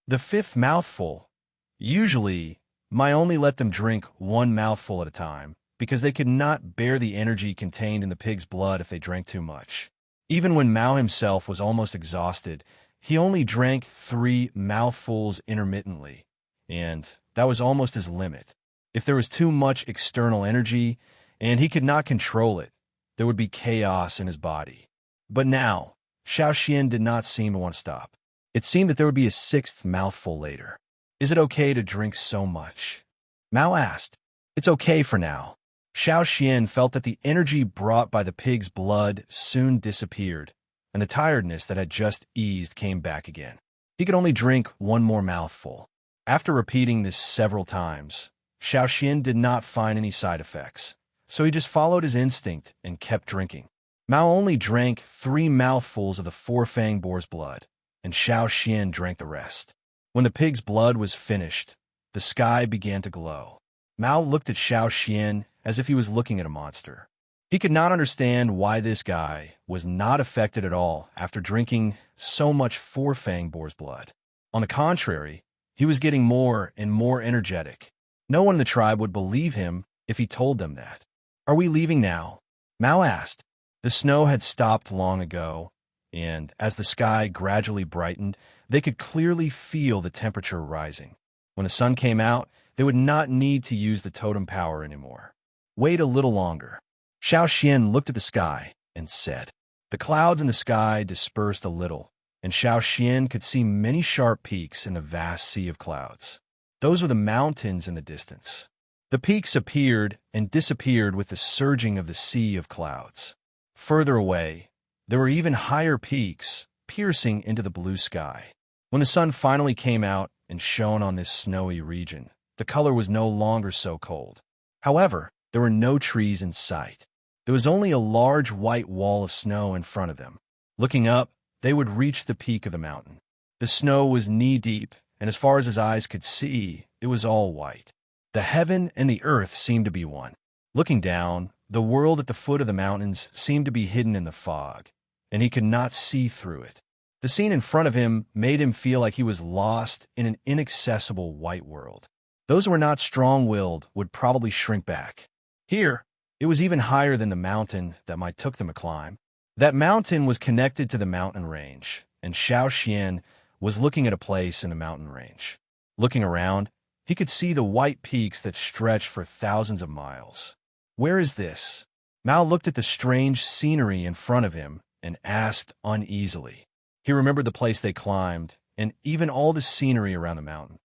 The 5th mouthful. Usually, Mao only let them drink 1 mouthful at a time, because they could not bear the energy contained in the pig's blood if they drank too much. Even when Mao himself was almost exhausted, he only drank 3 mouthfuls intermittently, and that was almost his limit. If there was too much external energy, and he could not control it, there would be chaos in his body. But now, Xiao Xian did not seem to want to stop. It seemed that there would be a 6th mouthful later. "Is it okay to drink so much?" Mao asked. "It's okay for now." Xiao Xian felt that the energy brought by the pig's blood soon disappeared, and the tiredness that had just eased came back again. He could only drink 1 more mouthful. After repeating this several times, Xiao Xian did not find any side effects, so he just followed his instinct and kept drinking. Mao only drank 3 mouthfuls of the four-fanged boar's blood, and Xiao Xian drank the rest. When the pig's blood was finished, the sky began to glow. Mao looked at Xiao Xian as if he was looking at a monster. He could not understand why this guy was not affected at all after drinking so much four-fanged boar's blood. On the contrary, he was getting more and more energetic. No one in the tribe would believe him if he told them that. "Are we leaving now?" Mao asked. The snow had stopped long ago, and as the sky gradually brightened, they could clearly feel the temperature rising. When the sun came out, they would not need to use the totem power anymore. "Wait a little longer." Xiao Xian looked at the sky and said. The clouds in the sky dispersed a little, and Xiao Xian could see many sharp peaks in the vast sea of clouds. Those were the mountains in the distance. The peaks appeared and disappeared with the surging of the sea of clouds. Further away, there were even higher peaks, piercing into the blue sky. When the sun finally came out and shone on this snowy region, the color was no longer so cold. However, there were no trees in sight. There was only a large white wall of snow in front of them. Looking up, they would reach the peak of the mountain. The snow was knee-deep, and as far as his eyes could see, it was all white. The heaven and the earth seemed to be one. Looking down, the world at the foot of the mountains seemed to be hidden in the fog, and he could not see through it. The scene in front of him made him feel like he was lost in an inaccessible white world. Those who were not strong-willed would probably shrink back. Here, it was even higher than the mountain that might took them a climb. That mountain was connected to the mountain range, and Xiao Xian was looking at a place in the mountain range. Looking around, he could see the white peaks that stretched for thousands of miles. Where is this? Mao looked at the strange scenery in front of him and asked uneasily. He remembered the place they climbed, and even all the scenery around the mountain.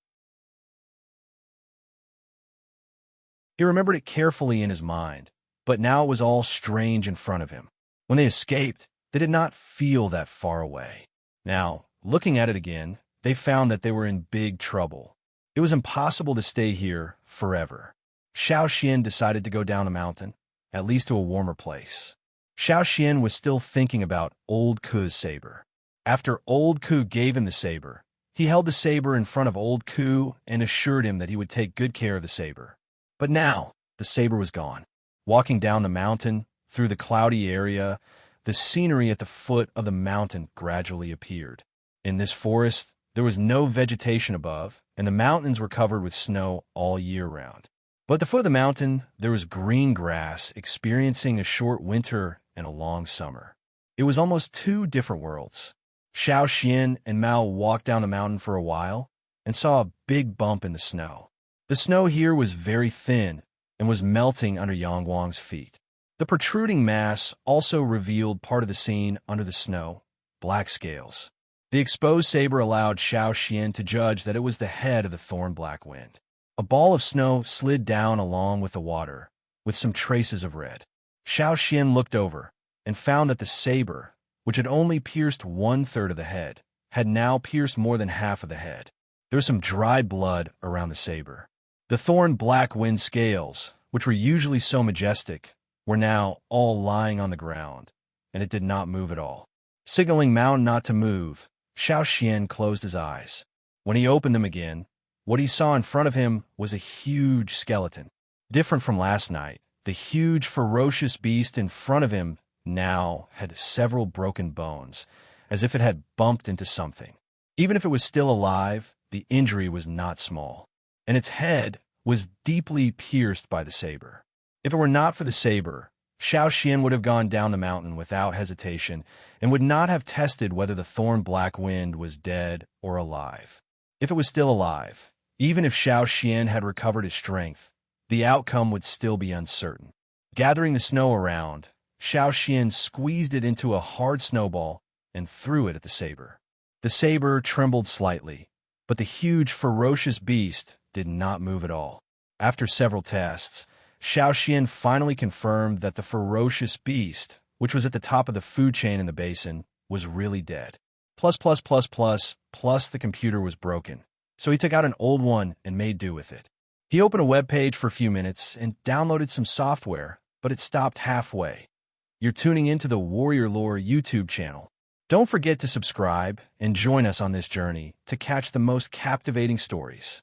He remembered it carefully in his mind, but now it was all strange in front of him. When they escaped, they did not feel that far away. Now, looking at it again, they found that they were in big trouble. It was impossible to stay here forever. Xiao Xian decided to go down the mountain, at least to a warmer place. Xiao Xian was still thinking about Old Ku's saber. After Old Ku gave him the saber, he held the saber in front of Old Ku and assured him that he would take good care of the saber. But now, the saber was gone. Walking down the mountain, through the cloudy area, the scenery at the foot of the mountain gradually appeared. In this forest, there was no vegetation above, and the mountains were covered with snow all year round. But at the foot of the mountain, there was green grass experiencing a short winter and a long summer. It was almost two different worlds. Xiao Xian and Mao walked down the mountain for a while and saw a big bump in the snow. The snow here was very thin and was melting under Yang Wang's feet. The protruding mass also revealed part of the scene under the snow, black scales. The exposed saber allowed Xiao Xian to judge that it was the head of the thorn black wind. A ball of snow slid down along with the water, with some traces of red. Xiao Xian looked over and found that the saber, which had only pierced 1/3 of the head, had now pierced more than half of the head. There was some dried blood around the saber. The thorn black wind scales, which were usually so majestic, were now all lying on the ground, and it did not move at all. Signaling Mao not to move, Xiao Xian closed his eyes. When he opened them again, what he saw in front of him was a huge skeleton. Different from last night, the huge, ferocious beast in front of him now had several broken bones, as if it had bumped into something. Even if it was still alive, the injury was not small, and its head was deeply pierced by the saber. If it were not for the saber, Xiao Xian would have gone down the mountain without hesitation and would not have tested whether the thorn black wind was dead or alive. If it was still alive, even if Xiao Xian had recovered his strength, the outcome would still be uncertain. Gathering the snow around, Xiao Xian squeezed it into a hard snowball and threw it at the saber. The saber trembled slightly, but the huge, ferocious beast did not move at all. After several tests, Xiao Xian finally confirmed that the ferocious beast, which was at the top of the food chain in the basin, was really dead. Plus, the computer was broken, so he took out an old one and made do with it. He opened a web page for a few minutes and downloaded some software, but it stopped halfway. You're tuning into the Warrior Lore YouTube channel. Don't forget to subscribe and join us on this journey to catch the most captivating stories.